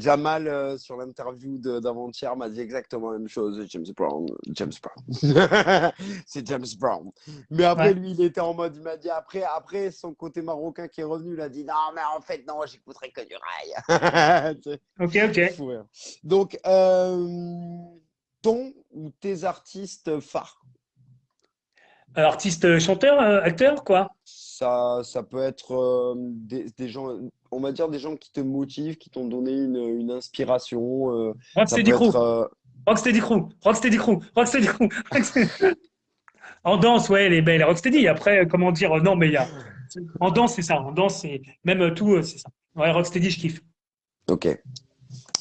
Jamal, sur l'interview d'avant-hier, m'a dit exactement la même chose. James Brown, James Brown. C'est James Brown. Mais après, Ouais. lui, il était en mode, il m'a dit, après, son côté marocain qui est revenu, il a dit, non, mais en fait, non, j'écouterai que du rail. Tu sais, Ok, ok. fou rire. Donc, ton ou tes artistes phares? Artiste, chanteur, acteur, quoi. Ça peut être des gens, on va dire des gens qui te motivent, qui t'ont donné une inspiration. Ça peut Rocksteady Crew. être. Rocksteady Crew. Rocksteady Crew. Rocksteady Crew. En danse, ouais, les belles. Rocksteady. Après, comment dire, non, mais il y a. En danse, c'est ça. En danse, c'est même tout, c'est ça. Ouais, Rocksteady, je kiffe. Ok.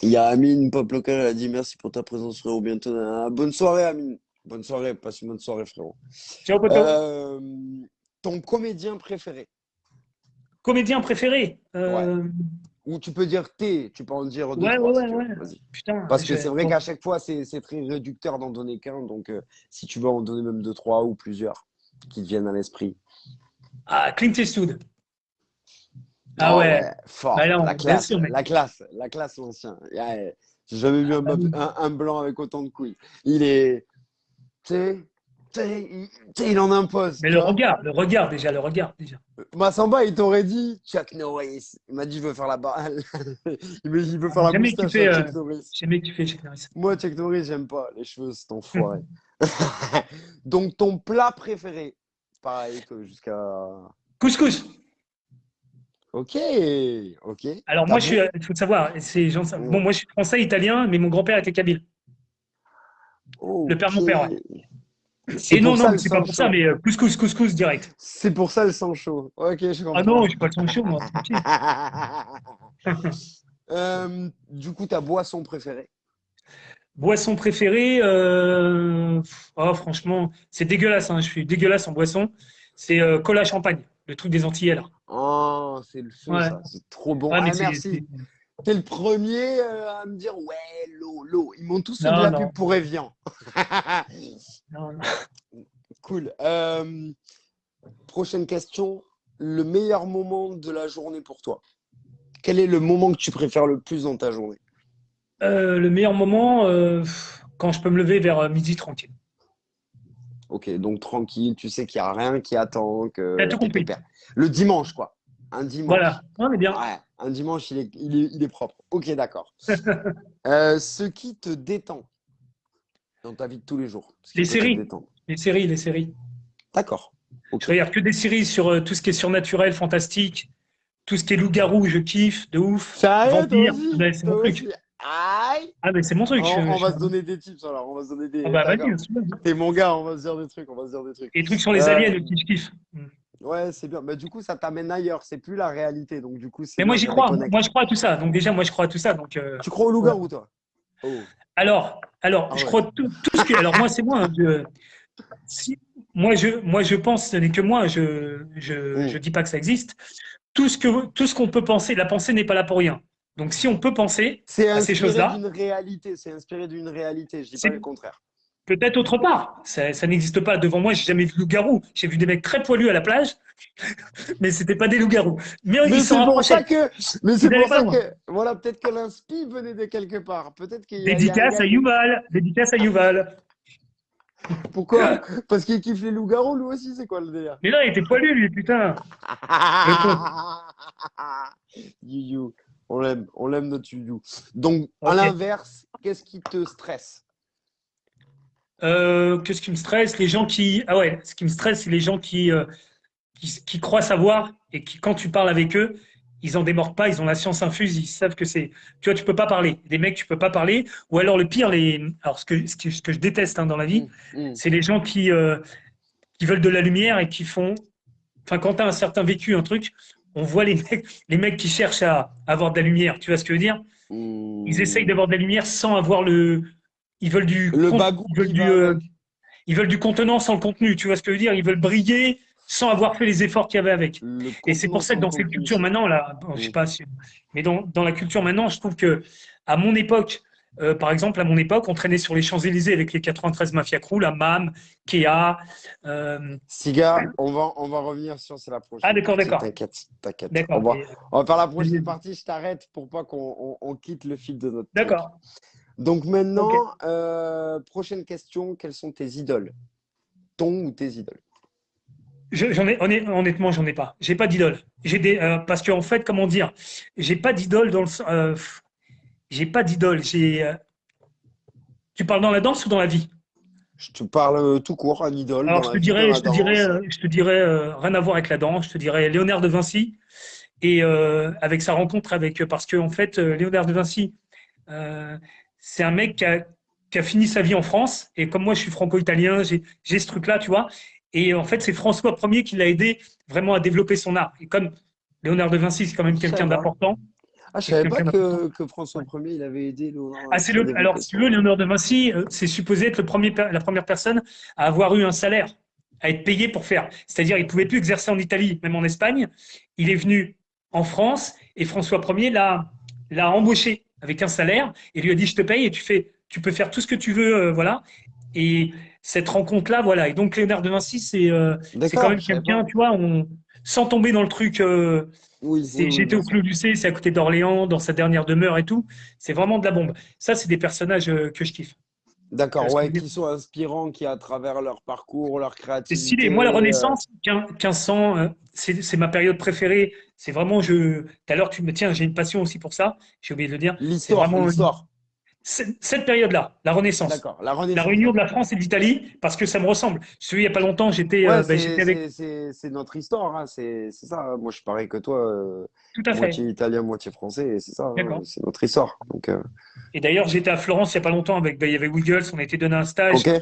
Il y a Amine Pop Local, elle a dit merci pour ta présence, frérot. Bientôt. Bonne soirée, Amine. Bonne soirée, passe une bonne soirée, frérot. Ciao, poto. Euh, ton comédien préféré? Comédien préféré. Ouais. Ou tu peux dire tu peux en dire deux, Ouais, ouais, trois si ouais, tu veux. ouais. Vas-y. Putain, Parce que c'est vrai bon. qu'à chaque fois, c'est très réducteur d'en donner qu'un. Donc, si tu veux en donner même deux, trois ou plusieurs qui te viennent à l'esprit. Ah, Clint Eastwood. Ah Oh ouais. ouais, Bah fort. non, bien sûr, mec. La classe, l'ancien. Yeah. J'ai jamais vu Ah bah oui. un blanc avec autant de couilles. Il est, tu sais, il en impose, Mais tu vois. le regard déjà, le regard déjà. Massamba, il t'aurait dit Chuck Norris. Il m'a dit, je veux faire la barre. Il m'a dit, il veut Ah, faire la jamais moustache à kiffé, Chuck Norris. jamais kiffé Chuck Norris. Moi, Chuck Norris, j'aime pas les cheveux, c'est enfoiré. Donc, ton plat préféré? Pareil, toi, jusqu'à. Couscous. Ok, ok. Alors moi, T'as beau. il faut le savoir, bon, moi je suis français, italien, mais mon grand-père était kabyle. Le père de Ok. mon père, ouais. C'est Et non, pour non, ça mais le c'est pas sang pour ça, chaud. mais couscous direct. C'est pour ça le sang chaud. Ok, je Ah non, comprends. je suis pas son chaud, moi, tranquille. Du coup, ta boisson préférée? Boisson préférée, oh, franchement, c'est dégueulasse, hein, je suis dégueulasse en boisson. C'est cola champagne, le truc des Antillais, là. Oh, c'est le feu, Ouais, ça. C'est trop bon. ouais, mais Ah, merci. T'es le premier à me dire ouais, l'eau. Ils m'ont tous fait de Non, la non, pub pour Evian. non, non. Cool. Prochaine question. Le meilleur moment de la journée pour toi? Quel est le moment que tu préfères le plus dans ta journée? Le meilleur moment, quand je peux me lever vers midi tranquille. Ok, donc tranquille, tu sais qu'il n'y a rien qui attend, T'as que tout t'es compris. pépère. Le dimanche, quoi. Un dimanche. Voilà, on est bien. Ouais, un dimanche, il est propre. Ok, d'accord. Ce qui te détend dans ta vie de tous les jours, ce qui Les peut te séries, détendre. les séries. D'accord. Je Ok. regarde que des séries sur tout ce qui est surnaturel, fantastique, tout ce qui est loup-garou, je kiffe, de ouf. Sérieux, toi Vampire, aussi? ben, c'est Toi mon truc. aussi? Aïe! Ah ben c'est mon truc. On va se donner des tips alors. On va se donner Ah des. bah vas-y, D'accord. hein, c'est bon. T'es mon gars, on va se dire des trucs. On va se dire des trucs. Et les trucs sur les aliens Euh, aussi, je kiffe. Mm. ouais, c'est bien. Mais du coup, ça t'amène ailleurs. C'est plus la réalité. Donc, du coup, c'est Mais moi bien. j'y Ça crois. déconnecte. Moi je crois à tout ça. Donc déjà moi je crois à tout ça. Donc Tu crois au ouais. loup-garou, toi? Oh. Alors Ah je ouais. crois tout ce que. Alors moi c'est moi, hein, si, moi je pense, ce n'est que moi. Je Hmm. dis pas que ça existe. Tout ce qu'on peut penser, la pensée n'est pas là pour rien. Donc si on peut penser C'est à ces inspiré choses-là, d'une réalité. C'est inspiré d'une réalité. Je dis pas le c'est contraire. peut-être autre part. Ça n'existe pas. Devant moi, j'ai jamais vu de loup-garou. J'ai vu des mecs très poilus à la plage, mais c'était pas des loups-garous. Mais ils Mais s'en c'est pour ça rapprochaient. que, mais Ils c'est n'allaient pour pas ça loin. que, voilà, peut-être que l'inspi venait de quelque part. Peut-être qu'il y a un Dédicace gars à qui. Yuval. Dédicace à Yuval. Pourquoi? Parce qu'il kiffe les loups-garous, lui aussi, c'est quoi le délire? Mais là, il était poilu, lui, putain. Le con. Yuyu. On l'aime notre Yuyu. Donc, à Ok. l'inverse, qu'est-ce qui te stresse? Qu'est-ce qui me stresse? Les gens qui. Ah ouais, ce qui me stresse, c'est les gens qui croient savoir et qui, quand tu parles avec eux, ils en démordent pas, ils ont la science infuse, ils savent que c'est. Tu vois, tu peux pas parler. Des mecs, tu peux pas parler. Ou alors, le pire, alors ce que je déteste hein, dans la vie, Hum, hum. c'est les gens qui veulent de la lumière et qui font. Enfin, quand tu as un certain vécu, un truc, on voit les mecs qui cherchent à avoir de la lumière. Tu vois ce que je veux dire? Ils essayent Hum. d'avoir de la lumière sans avoir le. Ils veulent du, Le con- bagou qui va avec. ils veulent du contenant sans le contenu. Tu vois ce que je veux dire? Ils veulent briller sans avoir fait les efforts qu'il y avait avec. Le Et c'est contenant pour ça que sans le dans cette contenu. culture maintenant, là, bon, je sais pas si, mais dans la culture maintenant, je trouve que à mon époque, par exemple, à mon époque, on traînait sur les Champs-Élysées avec les 93 Mafia Crew, la MAM, Kea. Siga, on va revenir sur c'est la Ah, prochaine d'accord, partie. d'accord. T'inquiète, t'inquiète. On D'accord. va, on va faire la prochaine partie. Je t'arrête pour pas qu'on quitte le fil de notre truc. D'accord. Donc Ok. maintenant, prochaine question. Quelles sont tes idoles? Ton ou tes idoles? Honnêtement, j'en ai pas. J'ai pas d'idole. Parce qu'en fait, comment dire, j'ai pas d'idole j'ai pas d'idole. Tu parles dans la danse ou dans la vie? Je te parle tout court, un idole Alors, dans je la te vie, dans dirais, la je te dirais, danse. je te dirais rien à voir avec la danse. Je te dirais Léonard de Vinci et avec sa rencontre avec, parce que en fait, Léonard de Vinci, euh, c'est un mec qui a fini sa vie en France. Et comme moi, je suis franco-italien, j'ai ce truc-là, tu vois. Et en fait, c'est François Ier qui l'a aidé vraiment à développer son art. Et comme Léonard de Vinci, c'est quand même Je savais quelqu'un pas. d'important. Ah, je C'est savais pas quelqu'un d'important. que François Ouais. Ier, il avait aidé Léonard Ah, Vinci à alors, développer si tu veux, son. Léonard de Vinci, c'est supposé être la première personne à avoir eu un salaire, à être payé pour faire. C'est-à-dire, il ne pouvait plus exercer en Italie, même en Espagne. Il est venu en France et François Ier l'a embauché avec un salaire et lui a dit, je te paye et tu peux faire tout ce que tu veux, voilà. Et cette rencontre-là, voilà. Et donc, Léonard de Vinci, c'est quand D'accord, même je savais quelqu'un, pas. tu vois, sans tomber dans le truc. Oui, oui, oui, J'étais bien au sûr. Clos du C, c'est à côté d'Orléans, dans sa dernière demeure et tout. C'est vraiment de la bombe. Ça, c'est des personnages que je kiffe. Tu vois D'accord, ce que je ouais, veux dire? qui sont inspirants, qui à travers leur parcours, leur C'est stylé. Moi, la créativité. Renaissance, 1500, c'est ma période préférée. C'est vraiment, tout à l'heure, tu me tiens, j'ai une passion aussi pour ça. J'ai oublié de le dire. C'est L'histoire, vraiment l'histoire. cette période-là, la Renaissance. D'accord, la La Renaissance, réunion de la d'accord. France et d'Italie, parce que ça me ressemble. Je suis il n'y a pas longtemps, Ouais, j'étais avec. c'est notre histoire, hein, c'est ça, hein. Moi, je suis pareil que toi, Tout à fait. moitié italien, moitié français, et c'est ça, hein, D'accord. c'est notre histoire. Donc, Et d'ailleurs, j'étais à Florence il n'y a pas longtemps avec, il y avait Wiggles, on a été donné un stage. ok.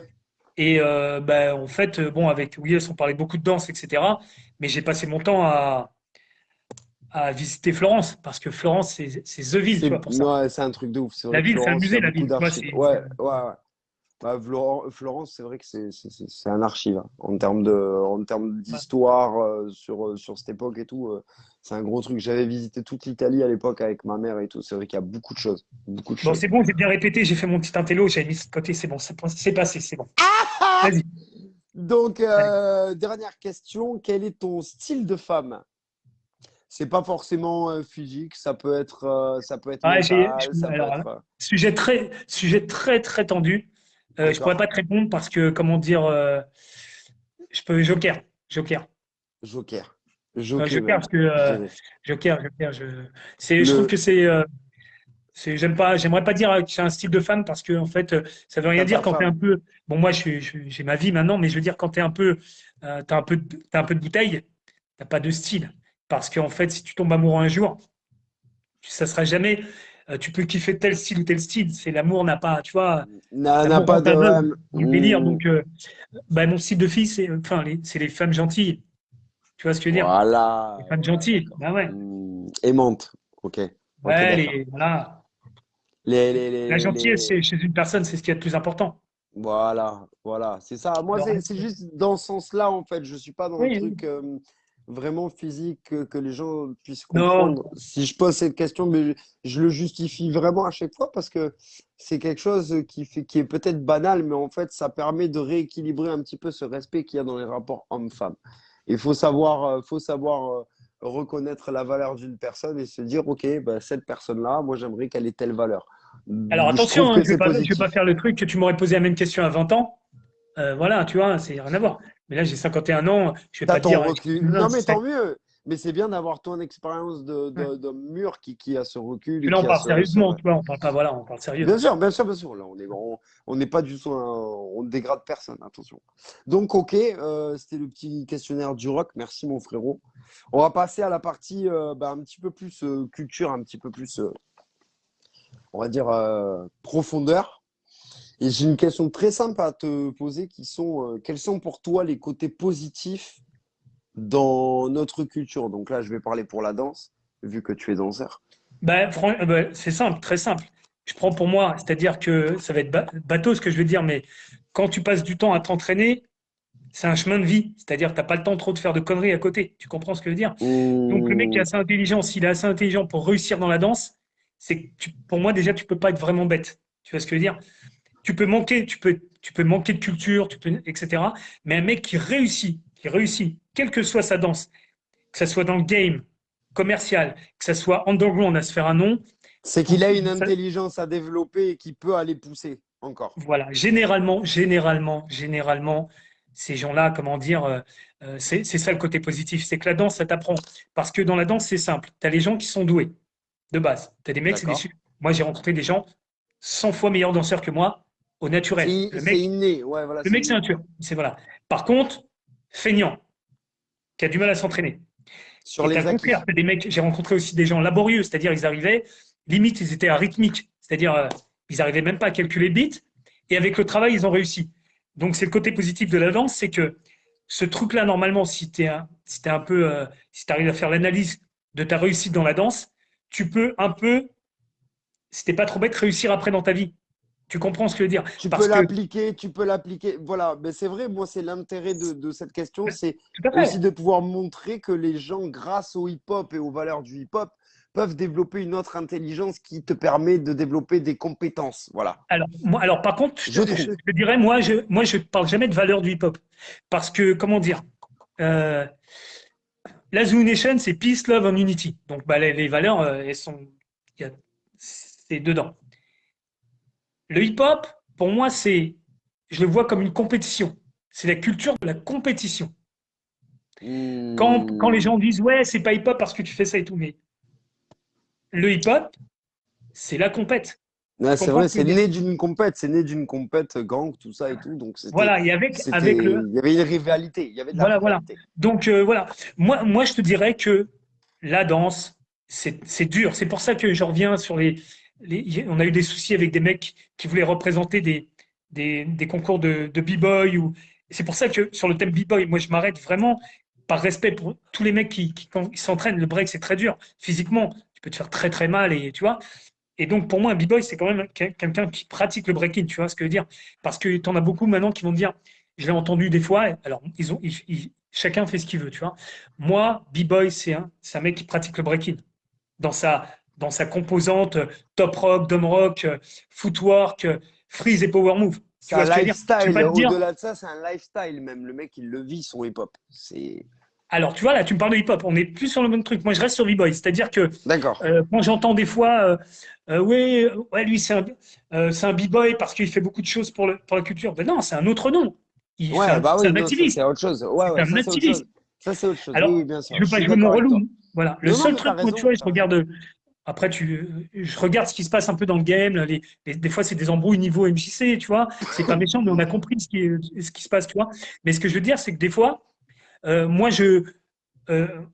Et en fait, bon, avec Wiggles, on parlait beaucoup de danse, etc. Mais j'ai passé mon temps à visiter Florence, parce que Florence, c'est The Ville, tu vois, pour ça. Ouais, c'est un truc de ouf. C'est vrai La que ville, c'est un Florence, il y musée, a la beaucoup ville. Tu vois, d'archives. Ouais, ouais, ouais. Bah, Florence, c'est vrai que c'est un archive, hein. En termes d'histoire sur cette époque et tout, c'est un gros truc. J'avais visité toute l'Italie à l'époque avec ma mère et tout. C'est vrai qu'il y a beaucoup de choses. Beaucoup de Bon, choses. c'est bon, j'ai bien répété, j'ai fait mon petit intello, j'avais mis de côté, c'est bon, c'est passé, c'est bon. Vas-y. Donc, Allez. dernière question. Quel est ton style de femme? C'est pas forcément physique, ça peut être Ah, mental, ça peut alors, être. sujet très, très tendu. Je pourrais pas D'accord? te répondre parce que, comment dire, je peux Joker. Joker. Joker Joker, même, parce que je dirais. Joker, je trouve Le. que j'aimerais pas dire que j'ai un style de femme parce que, en fait, ça veut rien T'as dire ta quand t'es un femme. peu, bon, moi, j'ai ma vie maintenant, mais je veux dire, quand t'es un peu, t'as un peu de bouteille, t'as pas de style. Parce qu'en fait, si tu tombes amoureux un jour, ça sera jamais, tu peux kiffer tel style ou tel style. C'est l'amour n'a pas, tu vois, N'a l'amour pas rend de. aveugle, Ouais, dans le délire. Donc, bah, mon style de fille, c'est les femmes gentilles. Tu vois ce que je veux dire? Les voilà. femmes Ouais, gentilles. d'accord. Bah ouais. Aimante. Ok. Ok, Ouais, d'accord. voilà. Les, les, La les, gentillesse les, chez une personne, c'est ce qui est le plus important. Voilà, voilà, c'est ça. Moi, Le c'est reste, juste dans ce sens-là, en fait. Je suis pas dans le oui, oui. truc vraiment physique que les gens puissent Non, comprendre. Si je pose cette question, mais je le justifie vraiment à chaque fois parce que c'est quelque chose qui est peut-être banal, mais en fait, ça permet de rééquilibrer un petit peu ce respect qu'il y a dans les rapports hommes-femmes. Il faut savoir reconnaître la valeur d'une personne et se dire, OK, bah, cette personne-là, moi, j'aimerais qu'elle ait telle valeur. alors Je trouve attention, hein, que c'est je vais pas positif. faire le truc que tu m'aurais posé la même question à 20 ans. Voilà, tu vois, c'est rien à voir. Mais là, j'ai 51 ans, je vais T'as pas te ton dire, recul. non, Non, mais tant mieux. Mais c'est bien d'avoir ton expérience ouais. de mûr qui a ce recul Puis et là, on qui a parle ce. sérieusement, tu vois, on parle pas, voilà, on parle sérieux. Bien sûr, bien sûr, bien sûr. Là, on n'est pas du tout, on ne dégrade personne, attention. Donc, ok, c'était le petit questionnaire du rock. Merci, mon frérot. On va passer à la partie un petit peu plus culture, un petit peu plus, on va dire, profondeur. Et j'ai une question très simple à te poser quels sont pour toi les côtés positifs dans notre culture? Donc là, je vais parler pour la danse, vu que tu es danseur. C'est simple, très simple. Je prends pour moi, c'est-à-dire que ça va être bateau ce que je vais dire, mais quand tu passes du temps à t'entraîner, c'est un chemin de vie. C'est-à-dire que tu n'as pas le temps trop de faire de conneries à côté. Tu comprends ce que je veux dire? Donc le mec qui est Hum, assez intelligent, s'il est assez intelligent pour réussir dans la danse, c'est que pour moi déjà, tu peux pas être vraiment bête. Tu vois ce que je veux dire? Tu peux manquer de culture, etc. Mais un mec qui réussit, quelle que soit sa danse, que ça soit dans le game, commercial, que ça soit underground à se faire un nom, c'est ou, qu'il a une intelligence à développer et qui peut aller pousser encore. voilà, généralement, ces gens-là, comment dire, c'est ça le côté positif, c'est que la danse, ça t'apprend. Parce que dans la danse, c'est simple. Tu as les gens qui sont doués, de base. Tu as des mecs, D'accord? moi, j'ai rencontré des gens 100 fois meilleurs danseurs que moi, au naturel. C'est inné. Ouais, voilà, Le c'est mec, c'est un inné. tueur. C'est voilà. Par contre, feignant, qui a du mal à s'entraîner. Sur Et tu as les le contraire. acquis. T'as des mecs, j'ai rencontré aussi des gens laborieux, c'est-à-dire ils arrivaient, limite, ils étaient arythmiques. C'est-à-dire, ils n'arrivaient même pas à calculer le beat. Et avec le travail, ils ont réussi. Donc, c'est le côté positif de la danse, c'est que ce truc-là, normalement, si t'es un peu, si tu arrives à faire l'analyse de ta réussite dans la danse, tu peux un peu, si t'es pas trop bête, réussir après dans ta vie. Tu comprends ce que je veux dire? Tu peux Parce que, l'appliquer, tu peux l'appliquer. Voilà, mais c'est vrai, moi, c'est l'intérêt de cette question, c'est tout à aussi fait. de pouvoir montrer que les gens, grâce au hip-hop et aux valeurs du hip-hop, peuvent développer une autre intelligence qui te permet de développer des compétences. Voilà, Alors par contre, je je trouve. te dirais, moi, je parle jamais de valeur du hip-hop. Parce que, comment dire, euh, la Zoo Nation, c'est Peace, Love and Unity. Donc, bah, les valeurs, c'est dedans. Le hip-hop, pour moi, je le vois comme une compétition. C'est la culture de la compétition. Quand les Hmm. gens disent, ouais, c'est pas hip-hop parce que tu fais ça et tout, mais le hip-hop, c'est la compète. Ouais, Tu c'est comprends vrai, ce que je veux dire? c'est né d'une compète gang, tout ça et tout. Donc Voilà, et il y avait une rivalité, il y avait de la voilà. rivalité. Donc, voilà. Moi, je te dirais que la danse, c'est dur. C'est pour ça que je reviens sur on a eu des soucis avec des mecs qui voulaient représenter des concours de b-boy. C'est pour ça que sur le thème b-boy, moi, je m'arrête vraiment par respect pour tous les mecs quand ils s'entraînent. Le break, c'est très dur. Physiquement, tu peux te faire très, très mal. Et tu vois. Et donc, pour moi, un b-boy, c'est quand même quelqu'un qui pratique le breaking, tu vois ce que je veux dire? Parce que tu en as beaucoup maintenant qui vont te dire, je l'ai entendu des fois, alors chacun fait ce qu'il veut, tu vois. Moi, b-boy, c'est un mec qui pratique le breaking dans dans sa composante top rock, dom rock, footwork, freeze et power move. Tu C'est un vois ce que je veux dire? Je vais lifestyle. pas te dire. Au-delà de ça, c'est un lifestyle même. Le mec, il le vit, son hip-hop. C'est… Alors, tu vois, là, tu me parles de hip-hop. On est plus sur le même truc. Moi, je reste sur b-boy. C'est-à-dire que D'accord. quand j'entends des fois, oui, ouais, lui, c'est un b-boy parce qu'il fait beaucoup de choses pour la culture. Ben non, c'est un autre nom. Ouais, bah C'est oui, un non, ça c'est activiste. autre chose. Ouais, C'est ouais, un ça c'est autre chose. activiste. Ça c'est autre chose. Oui, oui, Alors, bien je sûr. veux Je pas suis jouer mon d'accord avec toi. relou. Voilà. Le Non, non, seul mais t'as truc, moi, tu raison, vois, je t'as raison. regarde. Après, je regarde ce qui se passe un peu dans le game. Des fois, c'est des embrouilles niveau MJC, tu vois. C'est pas méchant, mais on a compris ce qui se passe, tu vois. Mais ce que je veux dire, c'est que des fois, moi,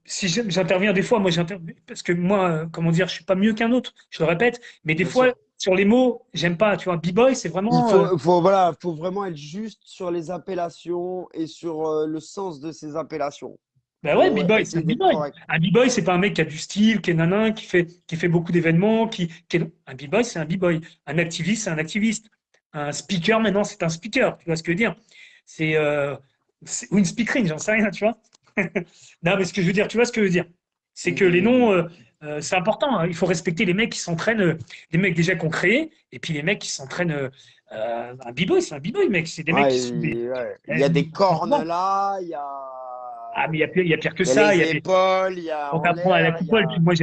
si j'interviens des fois, moi, j'interviens parce que moi, comment dire, je suis pas mieux qu'un autre. Je le répète, mais des Bien fois, sûr. sur les mots, j'aime pas. Tu vois, b-boy, c'est vraiment. Voilà, faut vraiment être juste sur les appellations et sur le sens de ces appellations. Ben ouais, Faut B-boy, c'est un essayer d'être B-boy. correct. Un B-boy, c'est pas un mec qui a du style, qui est nanin, qui fait beaucoup d'événements, un B-boy, c'est un B-boy. Un activiste, c'est un activiste. Un speaker, maintenant, c'est un speaker. Tu vois ce que je veux dire? C'est, ou une speakerine, j'en sais rien, tu vois? Non, mais ce que je veux dire, tu vois ce que je veux dire? C'est que les Hmm. noms, c'est important, hein. Il faut respecter les mecs qui s'entraînent, les mecs déjà qu'on créé, et puis les mecs qui s'entraînent. Un B-boy, c'est un B-boy, mec. C'est des mecs qui sont des. Ouais. Il y a des cornes là, Ah, mais il y a pire que il y a ça. Il y les a des, épaules, il y a on en t'apprend à la l'air, il y coupole. Puis a… moi,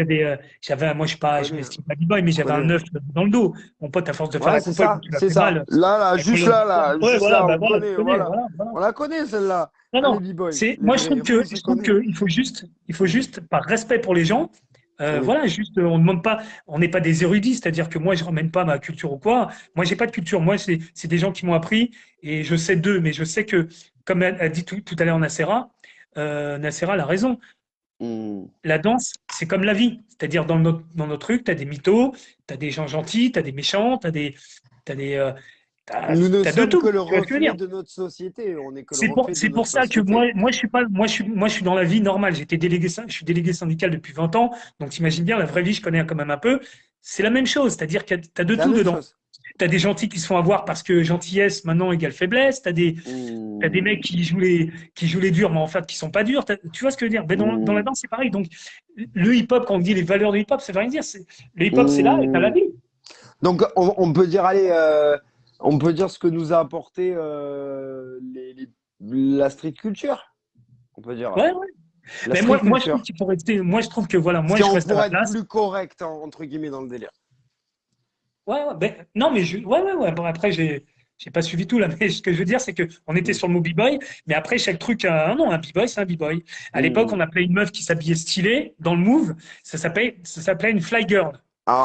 moi, On je connaît, m'estime pas b-boy, mais on j'avais un connaît. œuf dans le dos. Mon pote, à force de faire Ouais, la coupole, quand tu l'as c'est fait ça. mal, Là, la colonne. Ouais, juste voilà, là, bah on voilà, tu connaît, connais, voilà. voilà, voilà. On la connaît celle-là. Non, Ah, les non. b-boys, Moi, les vrais, on je se trouve connaît. que il faut juste, par respect pour les gens, Oui. voilà, juste, on demande pas, on n'est pas des érudits, c'est-à-dire que moi, je ramène pas ma culture ou quoi. Moi, j'ai pas de culture. Moi, c'est des gens qui m'ont appris et je sais d'eux, mais je sais que, comme a dit tout à l'heure Nacera, Nacera a raison. Hmm. La danse, c'est comme la vie. C'est-à-dire, dans notre truc, tu as des mythos, tu as des gens gentils, tu as des méchants, t'as des, Nous ne t'as de sommes que tout. le Tu vois ce que je veux reflet dire? de notre société. On n'est que le reflet de C'est notre pour ça que société. moi, je suis dans la vie normale. Je suis délégué syndical depuis 20 ans. Donc, t'imagines bien, la vraie vie, je connais quand même un peu. C'est la même chose. C'est-à-dire que tu as de C'est la tout même dedans. chose. Tu as des gentils qui se font avoir parce que gentillesse maintenant égale faiblesse. T'as des mecs Hmm. qui jouent les durs, mais en fait, qui sont pas durs. Tu vois ce que je veux dire? Ben dans la Hmm. danse, c'est pareil. Donc, le hip-hop, quand on dit les valeurs du hip-hop, ça veut rien dire. Le hip-hop, c'est là et t'as la Hmm. vie. Donc, on peut dire, allez, on peut dire ce que nous a apporté la street culture. On peut dire Ouais, ouais. la Mais street moi, je trouve culture. qu'il faut rester. Moi, je trouve que voilà, moi, Si je on reste à ma pourrait être place. plus correct, entre guillemets, dans le délire. Ouais, ouais, non, mais ouais. Bon, après, j'ai pas suivi tout là, mais ce que je veux dire, c'est que on était Hmm. sur le mot b-boy, mais après, chaque truc a un nom. Un b-boy, c'est un b-boy. À l'époque, Hmm. on appelait une meuf qui s'habillait stylé dans le move, ça s'appelait une fly girl.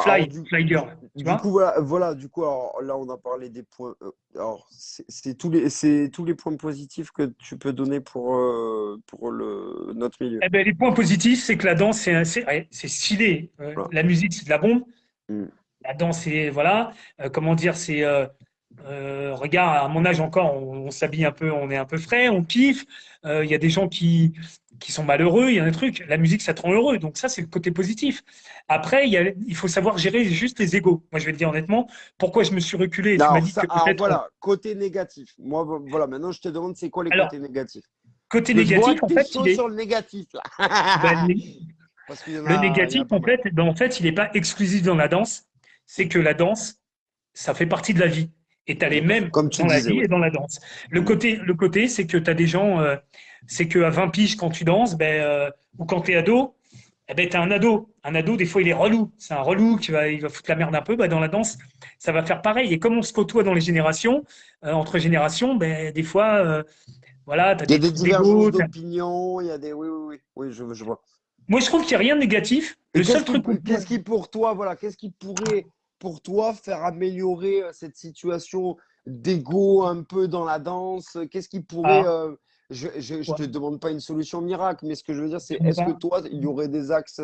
Fly girl, tu Du vois? coup, voilà, du coup, alors, là, on a parlé des points. Alors, c'est tous les points positifs que tu peux donner pour notre milieu. Eh ben, les points positifs, c'est que la danse, c'est stylé. Voilà. La musique, c'est de la bombe. Hmm. La danse, c'est, voilà, comment dire, regarde, à mon âge encore, on s'habille un peu, on est un peu frais, on kiffe. Il y a des gens qui sont malheureux, il y a un truc. La musique, ça te rend heureux. Donc ça, c'est le côté positif. Après, il faut savoir gérer juste les égos. Moi, je vais te dire honnêtement, pourquoi je me suis reculé. Tu m'as dit que Alors peut-être. voilà, côté négatif. Moi, voilà, maintenant, je te demande, c'est quoi les Alors, côtés négatifs? côté Parce que je vois négatif, que en tu es fait, chaud sur le négatif, ben, là. Parce qu'il le y en négatif, a pas mal. en fait, il n'est pas exclusif dans la danse. C'est que la danse, ça fait partie de la vie. Et tu as les D'accord. mêmes Comme tu dans la disais, vie oui. et dans la danse. Hmm. Le côté c'est que tu as des gens, c'est qu'à 20 piges, quand tu danses, ou quand tu es ado, eh ben, tu es un ado. Un ado, des fois, il est relou. C'est un relou il va foutre la merde un peu. Dans la danse, ça va faire pareil. Et comme on se côtoie dans les générations, entre générations, des fois, voilà, tu as Il y a des des trucs divergences d'ego. d'opinion, il y a des… Oui, oui, oui. Oui, je vois. Moi, je trouve qu'il n'y a rien de négatif. Et Le seul truc qu'on qu'est-ce pourrait. qui pour toi, voilà, qu'est-ce qui pourrait pour toi faire améliorer cette situation d'ego un peu dans la danse? Qu'est-ce qui pourrait, Ah, je ouais, te demande pas une solution miracle, mais ce que je veux dire, c'est je ne est-ce que pas. toi, il y aurait des axes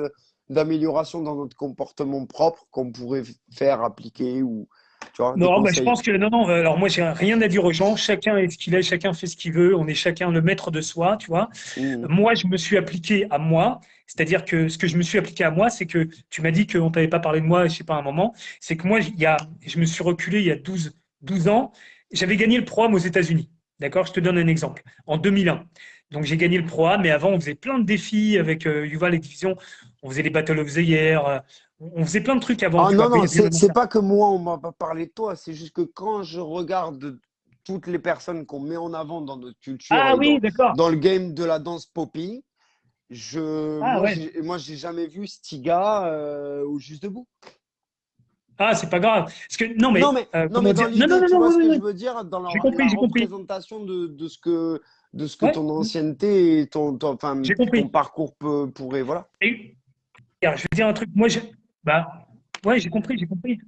d'amélioration dans notre comportement propre qu'on pourrait faire, appliquer ou tu vois, des Non, bah, je conseils. pense que non, non. Alors moi, j'ai rien à dire aux gens. Chacun est ce qu'il est, chacun fait ce qu'il veut. On est chacun le maître de soi, tu vois. Mhm. Moi, je me suis appliqué à moi. C'est-à-dire que ce que je me suis appliqué à moi, c'est que tu m'as dit qu'on t'avait pas parlé de moi, je sais pas, un moment. C'est que moi, je me suis reculé il y a 12 ans. J'avais gagné le Pro-Am aux États-Unis. D'accord? Je te donne un exemple. En 2001. Donc, j'ai gagné le Pro-Am, mais avant, on faisait plein de défis avec Yuval et Division. On faisait les Battle of the Year. On faisait plein de trucs avant, Ah tu non, vois, non, bien avant c'est ça. pas que moi, on m'a pas parlé de toi, c'est juste que quand je regarde toutes les personnes qu'on met en avant dans notre culture Ah et oui, d'accord. dans le game de la danse popping, Ah ouais. moi, j'ai jamais vu Stiga au Juste Debout. Ah, c'est pas grave. Parce que, non, mais, Non, mais comment dans dire? Non, non, l'idée, non, tu non, vois oui, ce oui, que je oui. veux dire, dans J'ai la compris, j'ai compris. représentation de ce que Ouais, ton ancienneté et enfin, j'ai ton compris. parcours pourrait, voilà. Et, regarde, je vais te dire un truc. Moi, bah, ouais, j'ai compris, j'ai compris.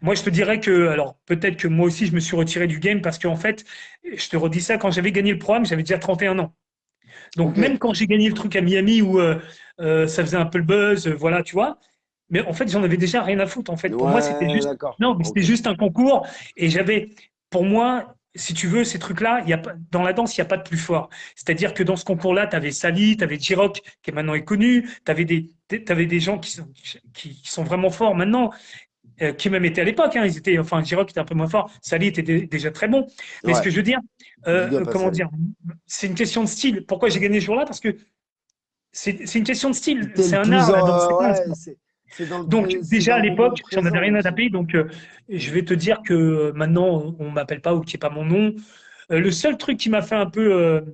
Moi, je te dirais que, alors, peut-être que moi aussi, je me suis retiré du game parce qu'en fait, je te redis ça, quand j'avais gagné le programme, j'avais déjà 31 ans. Donc, Ok. même quand j'ai gagné le truc à Miami où ça faisait un peu le buzz, voilà, tu vois. Mais en fait, j'en avais déjà rien à foutre. En fait, pour moi, c'était Ouais, juste, d'accord. non, mais c'était Ok. juste un concours. Et j'avais, pour moi, si tu veux, ces trucs-là, il y a pas, dans la danse, il n'y a pas de plus fort. C'est-à-dire que dans ce concours-là, tu avais Sally, tu avais J-Rock, qui est maintenant est connu, tu avais t'avais des gens qui sont vraiment forts maintenant, qui même étaient à l'époque. Hein, ils étaient, enfin, J-Rock était un peu moins fort, Sally était déjà très bon. Mais ce Ouais. que je veux dire, Big up à comment Sally. dire, c'est une question de style. Pourquoi j'ai gagné ce jour-là? Parce que c'est une question de style. T'es C'est le un plus, art, la danse, c'est pas un ouais, sport. c'est dans Donc c'est déjà dans à le moment l'époque, j'en avais présent rien à aussi. taper. Donc je Mm. vais te dire que maintenant on m'appelle pas ou qu'il n'y ait pas mon nom. Le seul truc qui m'a fait un peu,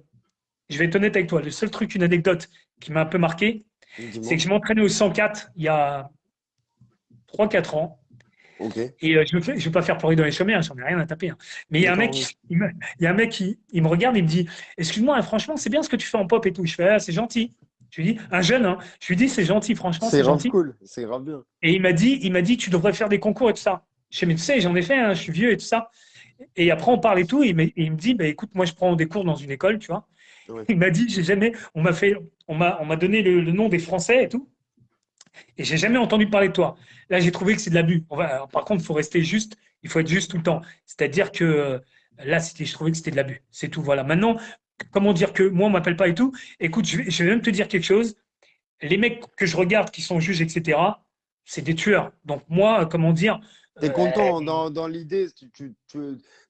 je vais être honnête avec toi, le seul truc, une anecdote qui m'a un peu marqué, c'est que Dis-moi. je m'entraînais au 104 il y a 3 4 ans. Ok. Et je veux pas faire pleurer dans les chaumières, j'en ai rien à taper. Hein. Mais il y a un D'accord, oui. mec, il y a un mec qui me regarde, il me dit, excuse-moi, hein, franchement, c'est bien ce que tu fais en pop et tout. Je fais, ah, c'est gentil. Je lui dis, un jeune, hein. Je lui dis, c'est gentil, franchement, C'est c'est grave gentil. cool. C'est grave bien. Et il m'a dit, tu devrais faire des concours et tout ça. Je fais, mais tu sais, j'en ai fait, hein, je suis vieux et tout ça. Et après, on parle et tout, et il me dit, bah, écoute, moi, je prends des cours dans une école, tu vois. Ouais. Il m'a dit, j'ai jamais, on m'a donné le nom des Français et tout, et j'ai jamais entendu parler de toi. Là, j'ai trouvé que c'est de l'abus. Par contre, il faut rester juste, il faut être juste tout le temps. C'est-à-dire que là, je trouvais que c'était de l'abus. C'est tout. Voilà. Maintenant, comment dire que moi, on m'appelle pas et tout. Écoute, je vais même te dire quelque chose. Les mecs que je regarde qui sont juges, etc., c'est des tueurs. Donc moi, comment dire, T'es euh, content dans l'idée,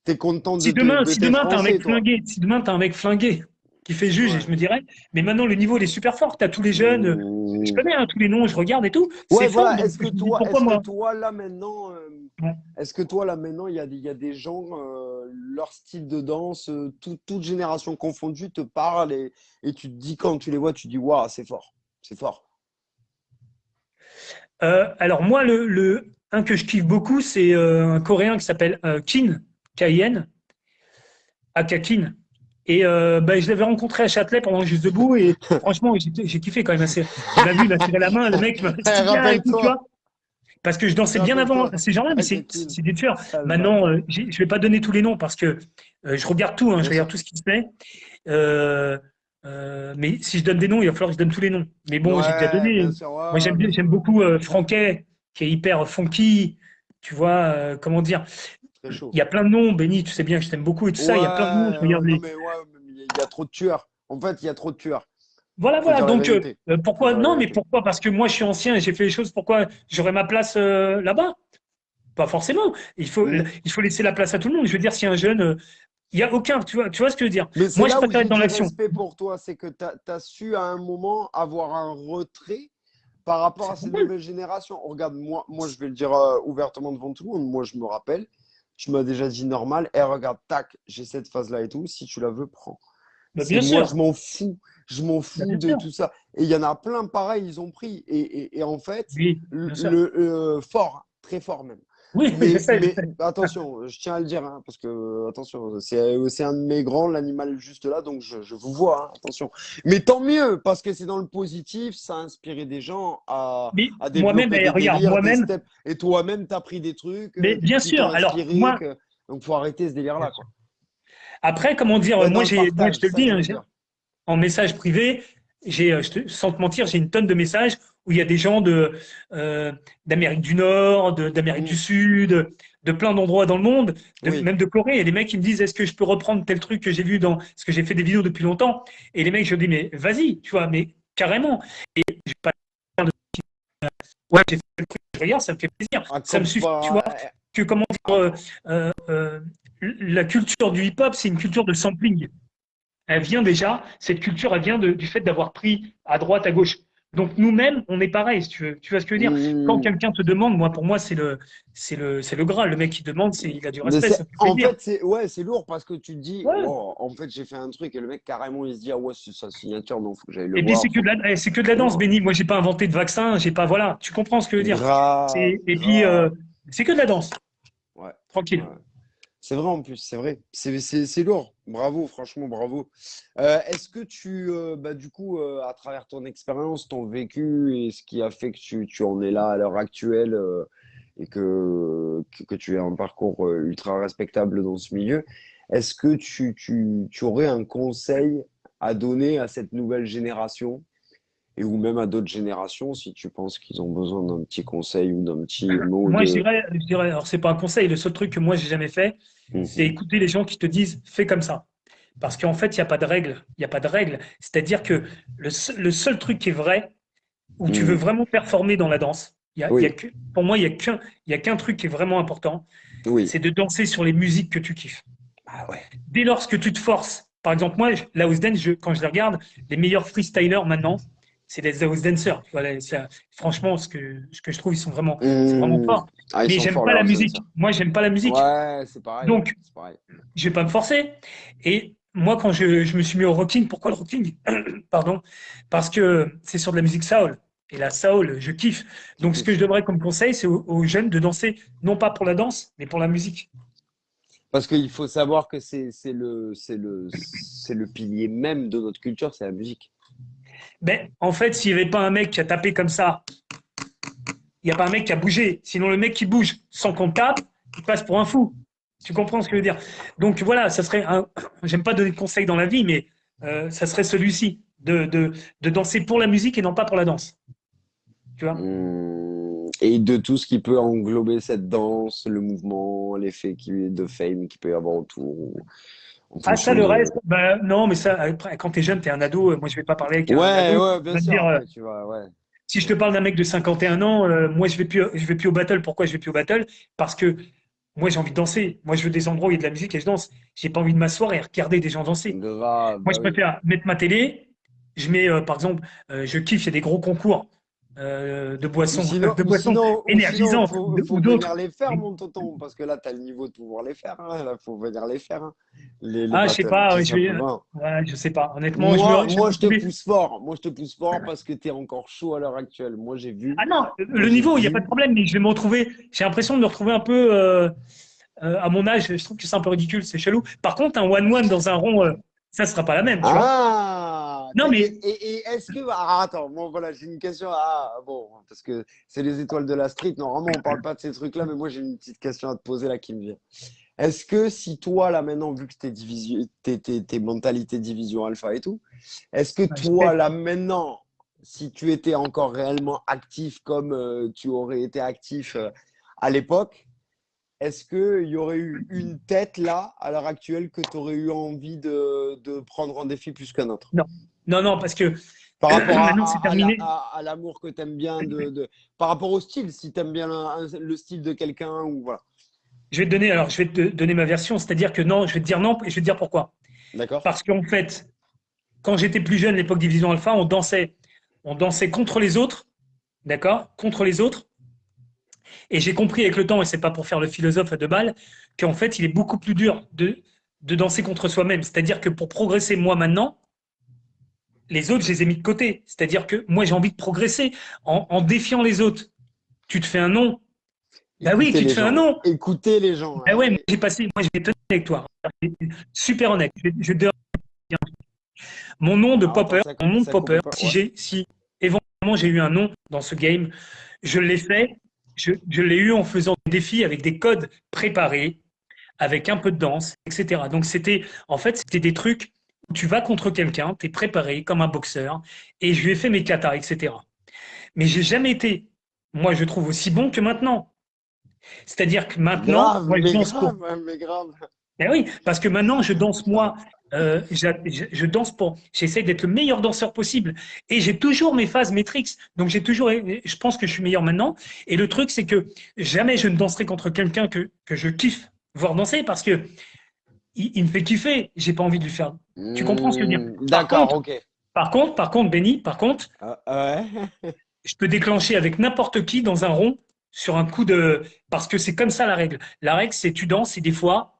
t'es content si demain, que si t'es demain t'as un français, mec toi. flingué, si demain t'as un mec flingué qui fait juge, et je Ouais. me dirais, mais maintenant le niveau il est super fort. T'as tous les jeunes, je Mmh. connais hein, tous les noms, je regarde et tout, c'est Ouais, fort. voilà. Donc je me dis pourquoi Est-ce que moi? toi, là, maintenant, Ouais. il y a des gens, leur style de danse, toute génération confondue, te parle et tu te dis, quand tu les vois, tu te dis, waouh, c'est fort. C'est fort. Alors moi, un que je kiffe beaucoup, c'est un Coréen qui s'appelle Kin, K-I-N, Akakin. Et bah, je l'avais rencontré à Châtelet pendant que Juste Debout et franchement, j'ai kiffé quand même assez. Il m'a vu, il m'a tiré la main, le mec, il m'a dit Eh, bien et tout, tu rappelle-toi, vois. Parce que je dansais bien avant rappelle-toi. ces gens-là, mais Akakin, c'est des tueurs. sale Maintenant, bâtard. je vais pas donner tous les noms parce que je regarde tout, hein, je Bien regarde sûr. tout ce qui se fait. Euh, mais si je donne des noms, il va falloir que je donne tous les noms. Mais bon, j'ai déjà Ouais, donné. bien sûr. Ouais, Moi, ouais, bien j'aime sûr. beaucoup Franquet, qui est hyper funky. Tu vois, comment dire. Très chaud. Il y a plein de noms, Benny, tu sais bien que je t'aime beaucoup et tout ça. Il y a plein de noms, je regarde Non, les. mais ouais, mais il y a trop de tueurs. En fait, il y a trop de tueurs. Voilà, Faut voilà. dire la Donc, vérité. Faut pourquoi? dire la Non, mais vérité. pourquoi? Parce que moi, je suis ancien et j'ai fait les choses. Pourquoi j'aurais ma place là-bas? Pas forcément. Hmm. Il faut laisser la place à tout le monde. Je veux dire, si un jeune, il y a aucun, tu vois ce que je veux dire. Mais c'est Moi, je là où préfère être j'ai dans du l'action. respect pour toi, c'est que tu as su à un moment avoir un retrait par rapport à C'est ces normal. nouvelles générations. Regarde, moi je vais le dire ouvertement devant tout le monde. Moi, je me rappelle, tu m'as déjà dit normal. Et regarde, tac, j'ai cette phase-là et tout. Si tu la veux, prends. Bah, C'est bien moi, sûr. je m'en fous. Je m'en Bah, fous bien de sûr. tout ça. Et il y en a plein pareil, ils ont pris. Et en fait, Oui, bien sûr. fort, très fort même. Oui, je sais, je Mais sais. attention, je tiens à le dire, hein, parce que attention, c'est un de mes grands, l'animal juste là, donc je vous vois, hein, attention. Mais tant mieux, parce que c'est dans le positif, ça a inspiré des gens Mais à moi-même, développer des regarde, délires, des moi-même, steps. Et toi-même, tu as pris des trucs mais bien qui t'ont sûr. Alors, inspiré. moi, Donc, faut arrêter ce délire-là, bien sûr. quoi. Après, comment dire, Faut être moi, dans le moi, je partage, te c'est le ça que dis, je hein, veux dire. en message privé, sans te mentir, j'ai une tonne de messages où il y a des gens d'Amérique du Nord, d'Amérique du Mm. Sud, de plein d'endroits dans le monde, Oui. même de Corée. Et les mecs, ils me disent, est-ce que je peux reprendre tel truc que j'ai vu parce que j'ai fait des vidéos depuis longtemps. Et les mecs, je dis, mais vas-y, tu vois, mais carrément. J'ai pas ouais, j'ai fait le truc, je regarde, ça me fait plaisir. Ah, Ça me comme suffit, tu vois, pas. que comment dire, Attends. la culture du hip-hop, c'est une culture de sampling. Elle vient déjà, cette culture, elle vient du fait d'avoir pris à droite, à gauche. Donc nous-mêmes, on est pareil, si tu veux. Tu vois ce que je veux dire? Quand Mm. quelqu'un te demande, moi, pour moi, c'est le Graal. Le mec qui demande, il a du Mais respect, ça me fait en plaisir. fait, c'est lourd parce que tu te dis, Ouais. wow, en fait, j'ai fait un truc et le mec, carrément, il se dit, ah ouais, c'est sa signature, donc faut que j'aille le Et puis voir. Faut... c'est que de la danse, Wow. Benny. Moi, j'ai pas inventé de vaccin, j'ai pas, voilà. Tu comprends ce que je veux dire? Grave, Et puis, grave. c'est que de la danse, Ouais, tranquille. ouais. C'est vrai en plus, c'est vrai. C'est lourd. Bravo, franchement, bravo. Est-ce que bah, du coup, à travers ton expérience, ton vécu et ce qui a fait que tu en es là à l'heure actuelle et que tu aies un parcours ultra respectable dans ce milieu, est-ce que tu aurais un conseil à donner à cette nouvelle génération et ou même à d'autres générations si tu penses qu'ils ont besoin d'un petit conseil ou d'un petit mot Moi, de... je dirais, alors c'est pas un conseil, le seul truc que moi j'ai jamais fait, c'est Mhm. écouter les gens qui te disent fais comme ça. Parce qu'en fait, il n'y a pas de règle. Il n'y a pas de règle. C'est-à-dire que le seul truc qui est vrai, où tu veux Mhm. vraiment performer dans la danse, Oui, pour moi, il y a qu'un truc qui est vraiment important, oui. c'est de danser sur les musiques que tu kiffes. Ah ouais. Dès lors que tu te forces, par exemple, moi, la house dance, quand je les regarde, les meilleurs freestylers maintenant, c'est des house dancers. Voilà, franchement, ce que je trouve, c'est vraiment Mmh. fort. Ah, ils Mais sont j'aime forts, pas les la house musique. dancers. Moi, j'aime pas la musique. Ouais, c'est pareil. Donc, C'est pareil. je vais pas me forcer. Et moi, quand je me suis mis au rocking, pourquoi le rocking? Pardon. Parce que c'est sur de la musique soul. Et la soul, je kiffe. Tu Donc, ce que je kiffes. donnerais comme conseil, c'est aux jeunes de danser, non pas pour la danse, mais pour la musique. Parce qu'il faut savoir que c'est le pilier même de notre culture, c'est la musique. Ben, en fait, s'il n'y avait pas un mec qui a tapé comme ça, il n'y a pas un mec qui a bougé. Sinon, le mec qui bouge sans qu'on tape, il passe pour un fou. Tu comprends ce que je veux dire? Donc voilà, ça serait un. J'aime pas donner de conseils dans la vie, mais ça serait celui-ci, de danser pour la musique et non pas pour la danse. Tu vois? Et de tout ce qui peut englober cette danse, le mouvement, l'effet de fame qu'il peut y avoir autour, en Ah, ça, fonction le de. reste, ben, non, mais ça, après, quand t'es jeune, t'es un ado. Moi, je vais pas parler avec un Ouais, ado. ouais, Il bien va te sûr. dire, Après, tu vois, ouais. si je te parle d'un mec de 51 ans, moi, je vais plus au battle. Pourquoi je vais plus au battle? Parce que moi, j'ai envie de danser. Moi, je veux des endroits où il y a de la musique et je danse. J'ai pas envie de m'asseoir et regarder des gens danser. Grave, Moi, bah je oui. préfère mettre ma télé. Je mets, par exemple, je kiffe, il y a des gros concours de Ou boissons sinon, énergisantes faut ou venir d'autres. les faire, mon tonton, parce que là, tu as le niveau de pouvoir les faire. Hein. Là, faut venir les faire, hein. Les Ah, je sais battles, pas, tout ouais, simplement. ouais, je sais pas. Honnêtement, je me Moi, je te retrouvais. pousse fort. Moi, je te pousse fort parce que tu es encore chaud à l'heure actuelle. Ah non, Moi, le j'ai niveau, il n'y a pas de vu. problème, mais je vais me retrouver. J'ai l'impression de me retrouver un peu à mon âge. Je trouve que c'est un peu ridicule, c'est chelou. Par contre, un one-one dans un rond, ça sera pas la même, tu vois. Ah! Non, mais Et est-ce que. Ah, attends, bon, voilà, j'ai une question. Ah, bon, parce que c'est les étoiles de la street. Normalement, on parle pas de ces trucs-là, mais moi, j'ai une petite question à te poser là qui me vient. Est-ce que si toi, là, maintenant, vu que t'es mentalité division alpha et tout, est-ce que je toi, sais. là, maintenant, si tu étais encore réellement actif comme tu aurais été actif à l'époque, est-ce qu'il y aurait eu une tête, là, à l'heure actuelle, que tu aurais eu envie de prendre en défi plus qu'un autre? Non, non, non, parce que Par rapport maintenant c'est terminé. à l'amour que tu aimes bien, par rapport au style, si tu aimes bien le style de quelqu'un, ou voilà. Je vais te donner ma version, c'est-à-dire que non, je vais te dire non et je vais te dire pourquoi. D'accord? Parce qu'en fait, quand j'étais plus jeune, l'époque Division Alpha, on dansait contre les autres, d'accord, contre les autres. Et j'ai compris avec le temps, et c'est pas pour faire le philosophe de balle, qu'en fait, il est beaucoup plus dur de danser contre soi-même. C'est-à-dire que pour progresser moi maintenant, les autres, je les ai mis de côté. C'est-à-dire que moi, j'ai envie de progresser en défiant les autres. Tu te fais un nom. Ben oui, Écoutez tu te les fais un gens. nom. Écoutez les gens. Ben ouais, moi je vais te dire avec toi. Super honnête. Je te dire, Alors attends, mon nom de ça coupe popper, un peu. Ouais. si éventuellement j'ai eu un nom dans ce game, je l'ai fait, je l'ai eu en faisant des défis avec des codes préparés, avec un peu de danse, etc. Donc c'était des trucs où tu vas contre quelqu'un, tu es préparé comme un boxeur, et je lui ai fait mes katas, etc. mais j'ai jamais été, moi, je trouve aussi bon que maintenant. C'est-à-dire que maintenant, Grave, moi, je mais danse pour. grave, hein, mais grave. Ben oui, parce que maintenant, je danse moi. Je danse pour. J'essaie d'être le meilleur danseur possible. Et j'ai toujours mes phases métriques. Donc, j'ai toujours. Je pense que je suis meilleur maintenant. Et le truc, c'est que jamais je ne danserai contre quelqu'un que je kiffe voir danser parce que il me fait kiffer. J'ai pas envie de lui faire. Tu comprends ce que je veux dire? Par D'accord, contre, ok. Benny, par contre, Ouais. je peux déclencher avec n'importe qui dans un rond sur un coup de. Parce que c'est comme ça la règle. La règle, c'est tu danses et des fois,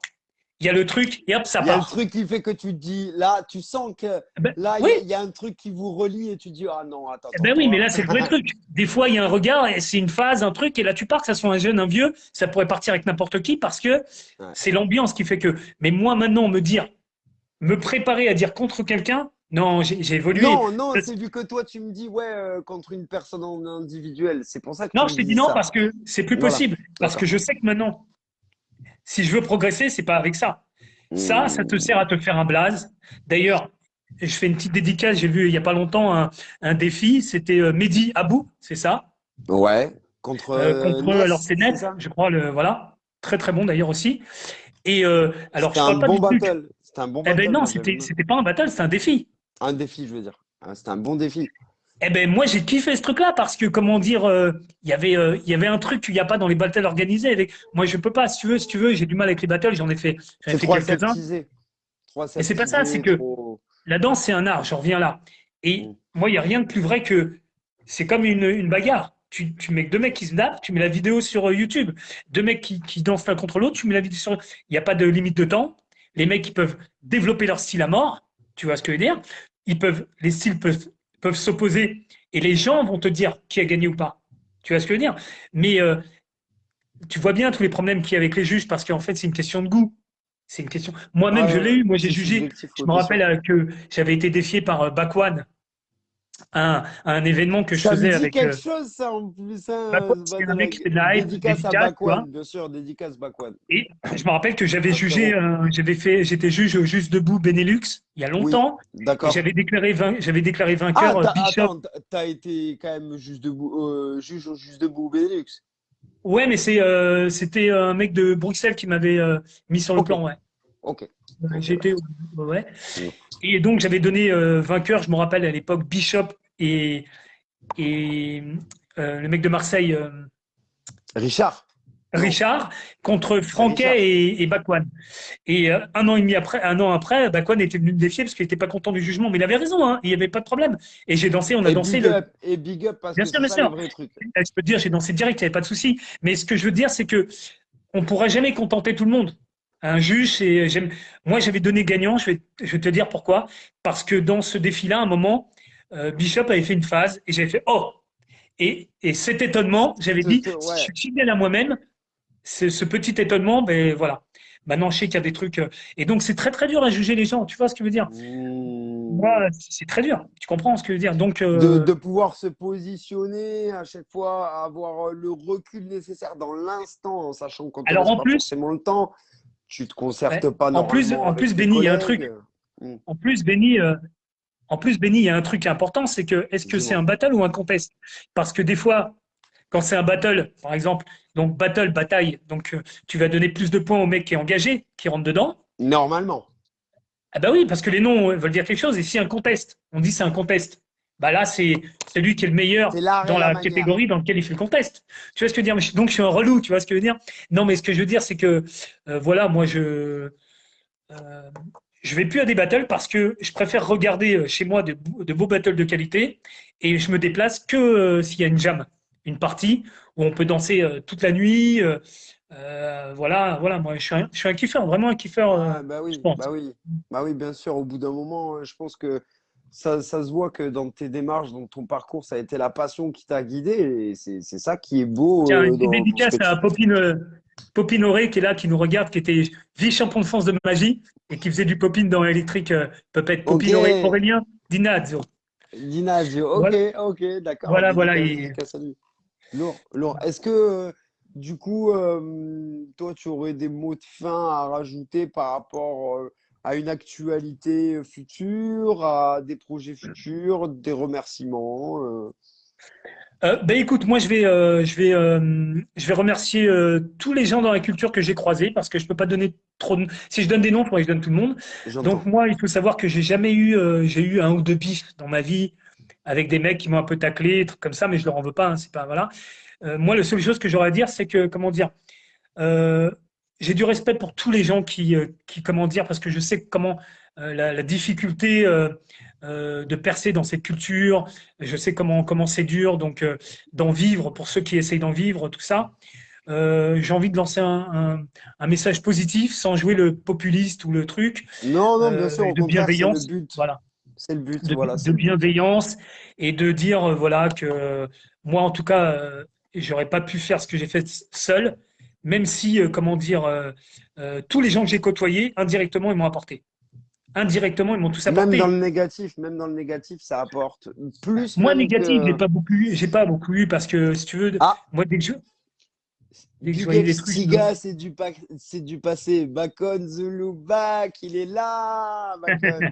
il y a le truc et hop, ça Il y a le part. truc qui fait que tu te dis, là, tu sens que Ben, là, oui, il y a un truc qui vous relie et tu te dis, ah non, attends, eh attends, ben oui, mais toi. là, c'est le vrai truc. Des fois, il y a un regard, et c'est une phase, un truc, et là, tu pars, que ça soit un jeune, un vieux, ça pourrait partir avec n'importe qui parce que Ouais. c'est l'ambiance qui fait que. Mais moi, maintenant, me préparer à dire contre quelqu'un, non, j'ai évolué. Non, non, c'est vu que toi, tu me dis, ouais, contre une personne en individuel. C'est pour ça que tu Non, me je t'ai dit dis non ça. parce que c'est plus Voilà. possible. Parce que D'accord. je sais que maintenant, si je veux progresser, c'est pas avec ça. Ça te Hmm. sert à te faire un blaze. D'ailleurs, je fais une petite dédicace. J'ai vu il y a pas longtemps un défi. C'était Mehdi Abou, c'est ça, Ouais. Contre contre alors Ness, c'est c'est net, ça? je crois. Voilà, très très bon d'ailleurs aussi. Et alors C'était je un parle pas bon du truc. battle. C'était un bon Eh ben battle, non, moi, j'avais aimé. c'était pas un battle, c'était un défi. Un défi, je veux dire. Ah, c'était un bon défi. Eh ben moi j'ai kiffé ce truc-là parce que comment dire, il y avait un truc qu'il n'y a pas dans les battles organisés. Avec moi je peux pas. Si tu veux, j'ai du mal avec les battles. J'en ai C'est fait trop quelques-uns. aseptisé. Trop Mais c'est pas ça. C'est aseptisé, que trop. la danse, c'est un art, j'en reviens là. Hmm. Et moi, il n'y a rien de plus vrai que c'est comme une bagarre. Tu mets deux mecs qui se tapent, tu mets la vidéo sur YouTube. Deux mecs qui dansent l'un contre l'autre, tu mets la vidéo sur. Il n'y a pas de limite de temps. Les mecs, ils peuvent développer leur style à mort. Tu vois ce que je veux dire? Les styles peuvent s'opposer et les gens vont te dire qui a gagné ou pas. Tu vois ce que je veux dire? Mais tu vois bien tous les problèmes qu'il y a avec les juges parce qu'en fait, c'est une question de goût. C'est une question. Moi-même, je Ouais, l'ai ouais, eu. Moi, j'ai c'est jugé. subjectif, Je ouais, me bien rappelle sûr. que j'avais été défié par Bakwan à un événement que je Ça me faisais dit avec quelque chose, ça, en plus, hein, Bakwan. ce C'est un battle mec qui fait de la hype, dédicace à dédicace, tu vois. Bakwan, bien sûr, dédicace Bakwan. Et je me rappelle que j'avais Un jugé, frérot. j'étais juge au Juste Debout Benelux il y a Oui, longtemps et d'accord. j'avais déclaré Ah, vainqueur Bishop. attends, t'as été quand même juste debout, juge au juste debout au Benelux. Ouais, mais c'était un mec de Bruxelles qui m'avait mis sur le Ok, plan, ouais. ok, ok, J'étais, d'accord. ouais. Mm. Et donc j'avais donné vainqueur, je me rappelle à l'époque Bishop et et le mec de Marseille. Richard? Non, Richard contre c'est Franquet Richard. et Bakwan. Et un an et demi après, un an après, Bakwan était venu me défier parce qu'il n'était pas content du jugement. Mais il avait raison, hein, il n'y avait pas de problème. Et j'ai dansé, on a dansé le. Et big up parce Bien que sûr, c'est bien ça le sûr. vrai truc. Je peux te dire, j'ai dansé direct, il n'y avait pas de souci. Mais ce que je veux dire, c'est que on ne pourra jamais contenter tout le monde. Un juge, moi, j'avais donné gagnant, je vais te dire pourquoi. Parce que dans ce défi-là, à un moment, Bishop avait fait une phase et j'avais fait Oh! Et cet étonnement, j'avais dit, si je Ouais. suis fidèle à moi-même, ce petit étonnement, ben voilà. Maintenant, je sais qu'il y a des trucs. Et donc, c'est très, très dur à juger les gens. Tu vois ce que je veux dire? Hmm. Moi, c'est très dur. Tu comprends ce que je veux dire? Donc, De pouvoir se positionner à chaque fois, avoir le recul nécessaire dans l'instant, en sachant qu'on te alors laisse pas forcément le temps, tu te concertes ouais, pas normalement en plus, avec tes Benny, il y a un truc. collègues. Hmm. En plus, Benny, il y a un truc important, c'est que est-ce que c'est un Dis-moi. battle ou un contest? Parce que des fois, quand c'est un battle, par exemple, donc battle, bataille, donc tu vas donner plus de points au mec qui est engagé, qui rentre dedans. Normalement, Ah bah oui, parce que les noms veulent dire quelque chose. Et si un contest, on dit c'est un contest, bah là c'est lui qui est le meilleur c'est l'art et dans la la manière. catégorie dans laquelle il fait le contest. Tu vois ce que je veux dire? Donc je suis un relou, tu vois ce que je veux dire? Non, mais ce que je veux dire, c'est que voilà, moi euh, je vais plus à des battles parce que je préfère regarder chez moi de beaux battles de qualité et je me déplace que s'il y a une jam, une partie où on peut danser toute la nuit. Voilà, moi je suis un kiffeur, vraiment un kiffeur, Ah, je pense. bah oui, bah oui, bien sûr. Au bout d'un moment, je pense que ça se voit que dans tes démarches, dans ton parcours, ça a été la passion qui t'a guidé et c'est ça qui est beau Tiens, une dans ce que dédicace à tu. Popine Auré qui est là, qui nous regarde, qui était vice-champion de France de magie et qui faisait du popine dans l'électrique. Peut être Ok, Popine Aurélien Dinazzo. Dinasio, ok, Voilà, ok, d'accord, voilà. dédicace à lui. Lourd, lourd. Est-ce que, du coup, toi, tu aurais des mots de fin à rajouter par rapport à une actualité future, à des projets futurs, des remerciements Ben écoute, moi je vais remercier tous les gens dans la culture que j'ai croisés parce que je peux pas donner trop de... Si je donne des noms, je donne tout le monde. Donc J'entends. moi, il faut savoir que j'ai jamais eu, j'ai eu un ou deux bifs dans ma vie avec des mecs qui m'ont un peu taclé, des trucs comme ça, mais je leur en veux pas, hein, c'est pas, voilà. Moi, la seule chose que j'aurais à dire, c'est que, comment dire, euh, j'ai du respect pour tous les gens comment dire, parce que je sais comment la difficulté de percer dans cette culture, je sais comment c'est dur, donc d'en vivre pour ceux qui essayent d'en vivre, tout ça. J'ai envie de lancer un message positif sans jouer le populiste ou le truc, Non, non, bien sûr, au de contraire, c'est le bienveillance, but. voilà, C'est le but, voilà, c'est de le but. bienveillance et de dire voilà que moi en tout cas j'aurais pas pu faire ce que j'ai fait seul, même si comment dire tous les gens que j'ai côtoyés indirectement ils m'ont apporté. Indirectement ils m'ont tous apporté. Même dans le négatif, ça apporte plus Moi même négatif que. j'ai pas beaucoup eu parce que si tu veux Ah, moi dès que je big voyais up des trucs Stiga, c'est du passé. Bacon Zulu back, il est là, Bacon.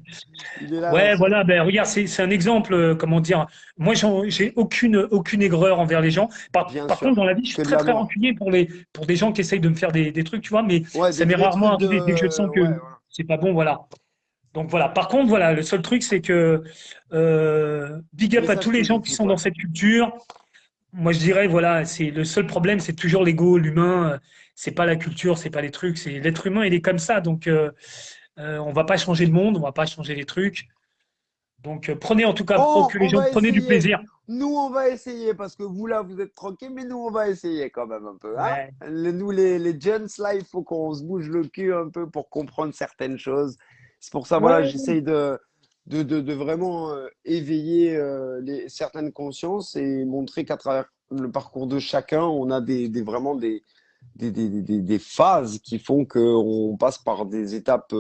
Il est là, ouais, l'ancien. voilà, ben regarde, c'est un exemple, comment dire. Moi, j'ai aucune aigreur envers les gens. Bien Par contre, dans sûr, la vie, je suis que de très l'amour. rancunier pour des gens qui essayent de me faire des trucs, tu vois, mais Ouais, ça des m'est vrais rarement trucs de. arrivé dès que je sens Ouais, que voilà. c'est pas bon, voilà. Donc voilà. Par contre, voilà, le seul truc, c'est que big up à tous Message les gens qui positif, sont ouais. dans cette culture. Moi, je dirais, voilà, c'est le seul problème, c'est toujours l'ego, l'humain. C'est pas la culture, c'est pas les trucs, c'est l'être humain, il est comme ça. Donc, on va pas changer le monde, on va pas changer les trucs. Donc, prenez en tout cas, Oh, que les on gens va prenez du essayer. plaisir. Nous, on va essayer parce que vous, là, vous êtes tranquille, mais nous, on va essayer quand même un peu. Hein. Ouais, Nous, les jeunes, là, il faut qu'on se bouge le cul un peu pour comprendre certaines choses. C'est pour ça, voilà, ouais, j'essaye de vraiment éveiller certaines consciences et montrer qu'à travers le parcours de chacun, on a vraiment des phases qui font qu'on passe par des étapes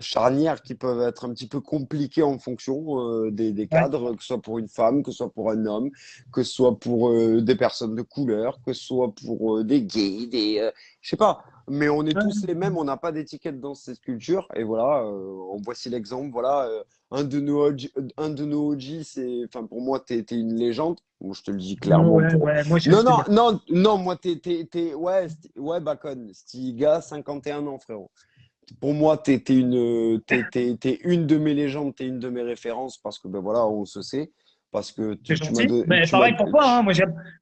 charnières qui peuvent être un petit peu compliquées en fonction des ouais. cadres, que ce soit pour une femme, que ce soit pour un homme, que ce soit pour des personnes de couleur, que ce soit pour des gays, je sais pas. Mais on est tous les mêmes, on n'a pas d'étiquette dans cette culture. Et voilà, en voici l'exemple. Voilà, un de nos OG, enfin, pour moi, t'es une légende. Moi, je te le dis clairement Ouais, pour. ouais, moi je Non, sais non, bien. non, non, moi, ouais, ouais, Bacon, Stiga, 51 ans, frérot. Pour moi, t'es une de mes légendes, t'es une de mes références parce que, ben voilà, on se sait. Parce que C'est tu m'as gentil. de- Mais tu m'as, pareil pour toi, hein, moi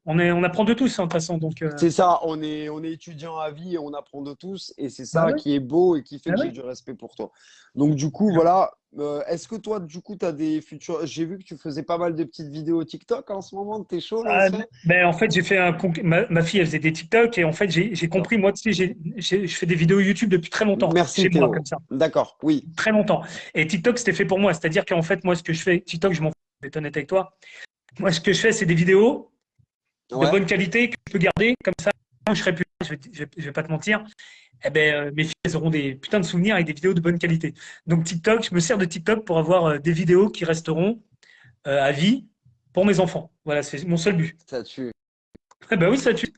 on apprend de tous, hein, de toute façon. Donc, c'est ça, on est étudiant à vie et on apprend de tous. Et c'est bah ça ouais, qui est beau et qui fait bah que j'ai ouais. du respect pour toi. Donc, du coup, voilà. Est-ce que toi, du coup, tu as des futurs. J'ai vu que tu faisais pas mal de petites vidéos TikTok en ce moment. T'es chaud, l'ancien? Ben, en fait, j'ai fait ma fille, elle faisait des TikTok et en fait, j'ai Top. compris, moi, tu sais, je fais des vidéos YouTube depuis très longtemps, Merci, chez moi, comme Théo. ça, D'accord, oui. très longtemps. Et TikTok, c'était fait pour moi. C'est-à-dire qu'en fait, moi, ce que je fais, TikTok, je m'en fous, je vais être honnête avec toi. Moi, ce que je fais, c'est des vidéos de Ouais. bonne qualité que je peux garder, comme ça, quand je serai plus là, je vais pas te mentir, eh ben, mes filles, elles auront des putains de souvenirs avec des vidéos de bonne qualité. Donc, TikTok, je me sers de TikTok pour avoir des vidéos qui resteront à vie pour mes enfants. Voilà, c'est mon seul but. Ça tue. Eh ben oui, ça tue.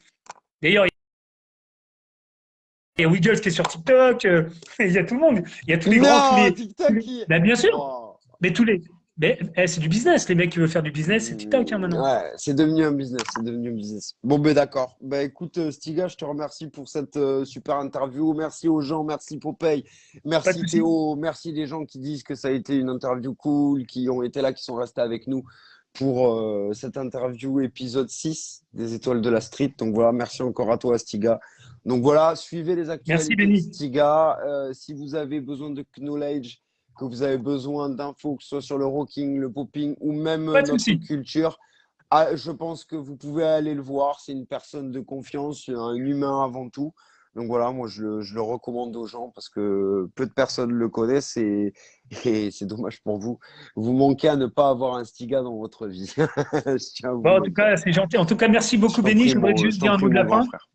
D'ailleurs, il y a Wiggles qui est sur TikTok, il y a tout le monde, il y a tous les grands, Non, TikTok, ben, bien sûr, Wow. mais c'est du business, les mecs qui veulent faire du business, c'est TikTok hein, maintenant. Ouais, c'est devenu un business, c'est devenu un business. Bon, ben d'accord. Ben écoute, Stiga, je te remercie pour cette super interview. Merci aux gens, merci Popeye, Pas de merci souci. Théo, merci les gens qui disent que ça a été une interview cool, qui ont été là, qui sont restés avec nous pour cette interview épisode 6 des Étoiles de la Street. Donc voilà, merci encore à toi, Stiga. Donc voilà, suivez les Merci, actualités de Benny. Stiga. Si vous avez besoin de knowledge, que vous avez besoin d'infos, que ce soit sur le rocking, le popping ou même Pas de notre souci. culture, je pense que vous pouvez aller le voir. C'est une personne de confiance, un humain avant tout. Donc voilà, moi je le recommande aux gens parce que peu de personnes le connaissent et c'est dommage pour vous. Vous manquez à ne pas avoir un Stiga dans votre vie. Je tiens à vous Bon, en le tout dire. cas, c'est gentil. En tout cas, merci beaucoup, Benny. Je voudrais Je juste t'en dire un prie, mot de mon la grand fin. frère.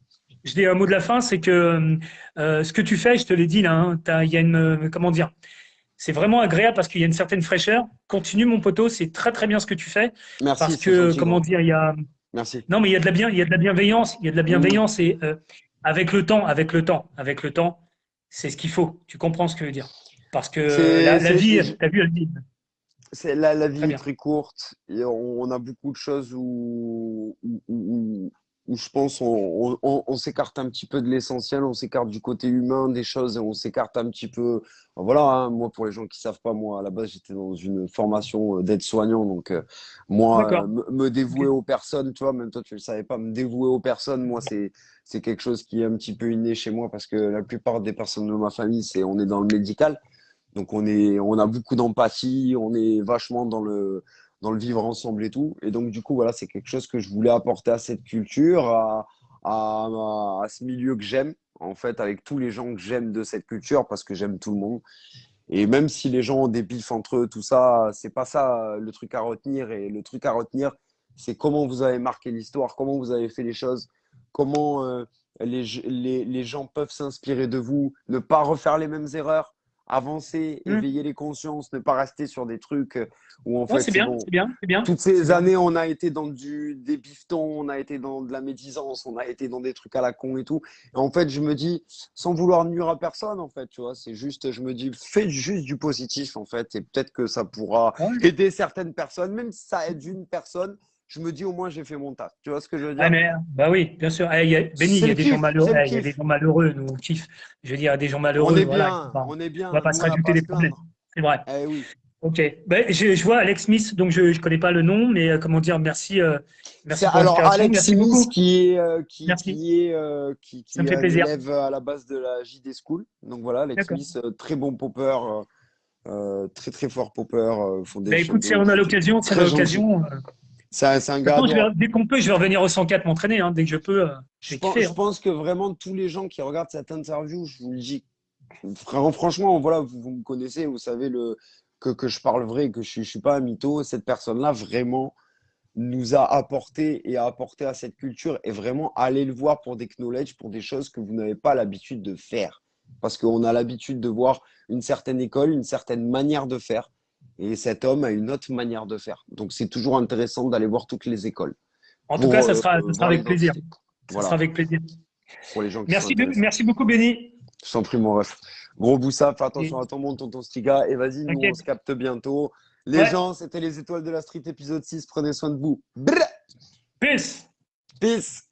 Je dis un mot de la fin, c'est que ce que tu fais, je te l'ai dit là, hein, il y a comment dire, c'est vraiment agréable parce qu'il y a une certaine fraîcheur. Continue, mon poteau, c'est très très bien ce que tu fais Merci, parce c'est que, gentil, comment grand. dire, Merci. non, mais il y a de la bienveillance, il y a de la Mm. bienveillance et avec le temps, c'est ce qu'il faut. Tu comprends ce que je veux dire? Parce que C'est, la c'est, vie, je- t'as vu, elle dit. La Très vie est bien. très courte et on a beaucoup de choses où je pense on s'écarte un petit peu de l'essentiel, on s'écarte du côté humain des choses et on s'écarte un petit peu. Voilà, hein, moi, pour les gens qui savent pas, moi, à la base, j'étais dans une formation d'aide-soignant. Donc, moi, D'accord. me Ok. dévouer aux personnes, tu vois, même toi, tu le savais pas, me dévouer aux personnes, moi, c'est quelque chose qui est un petit peu inné chez moi parce que la plupart des personnes de ma famille, on est dans le médical. Donc on a beaucoup d'empathie, on est vachement dans le vivre ensemble et tout. Et donc du coup, voilà, c'est quelque chose que je voulais apporter à cette culture, à ce milieu que j'aime, en fait, avec tous les gens que j'aime de cette culture, parce que j'aime tout le monde. Et même si les gens ont des bifs entre eux, tout ça, c'est pas ça le truc à retenir. Et le truc à retenir, c'est comment vous avez marqué l'histoire, comment vous avez fait les choses, comment les gens peuvent s'inspirer de vous, ne pas refaire les mêmes erreurs, avancer, Hmm. éveiller les consciences, ne pas rester sur des trucs où en Ouais, fait c'est c'est bien, bon. c'est bien, c'est bien, Toutes c'est ces bien. années, on a été dans des bifetons, on a été dans de la médisance, on a été dans des trucs à la con et tout. Et en fait, je me dis, sans vouloir nuire à personne, en fait, tu vois, c'est juste, je me dis, fais juste du positif, en fait, et peut-être que ça pourra Ouais. aider certaines personnes, même si ça aide une personne, je me dis, au moins, j'ai fait mon taf. Tu vois ce que je veux Ah, dire? mais, bah oui, bien sûr. Benny, il C'est y le a des gens kiff, malheureux, c'est le il y a des kiff. gens malheureux, nous, on kiffe. Je veux dire, des gens malheureux, voilà. On est On va bien, pas nous, se on n'a rajouter pas à des se problèmes. plaindre. C'est vrai. Eh oui. Ok. Ben, je vois Alex Smith, donc je connais pas le nom, mais comment dire, merci, C'est merci pour alors l'inspiration. Alex Merci Simis beaucoup. qui est Merci. Ça me qui est fait un plaisir. élève à la base de la JD School. Donc voilà, Alex D'accord. Smith, très bon popper, très très fort popper, Ben, foundation, écoute, donc si on a très gentil. l'occasion, C'est un de toute gars façon, adorable. dès qu'on peut, je vais revenir au 104 m'entraîner, hein, dès que je peux, je vais kiffer, Je hein. pense que vraiment tous les gens qui regardent cette interview, je vous le dis, vraiment, franchement, voilà, vous me connaissez, vous savez que je parle vrai, que je suis pas un mytho. Cette personne-là, vraiment, nous a apporté et a apporté à cette culture et vraiment allez le voir pour des knowledge, pour des choses que vous n'avez pas l'habitude de faire. Parce qu'on a l'habitude de voir une certaine école, une certaine manière de faire. Et cet homme a une autre manière de faire. Donc c'est toujours intéressant d'aller voir toutes les écoles En tout cas, pour ça sera voir avec plaisir. l'identité. Ça sera Voilà, avec plaisir. pour les gens qui sont intéressés. Merci beaucoup, Benny. Je t'en prie, mon ref. Gros Boussa, fais Et attention à ton monde, tonton Stiga. Et vas-y, nous, on t'inquiète. se capte bientôt. Les Ouais. gens, c'était les étoiles de la street épisode 6. Prenez soin de vous. Brrr. Peace. Peace.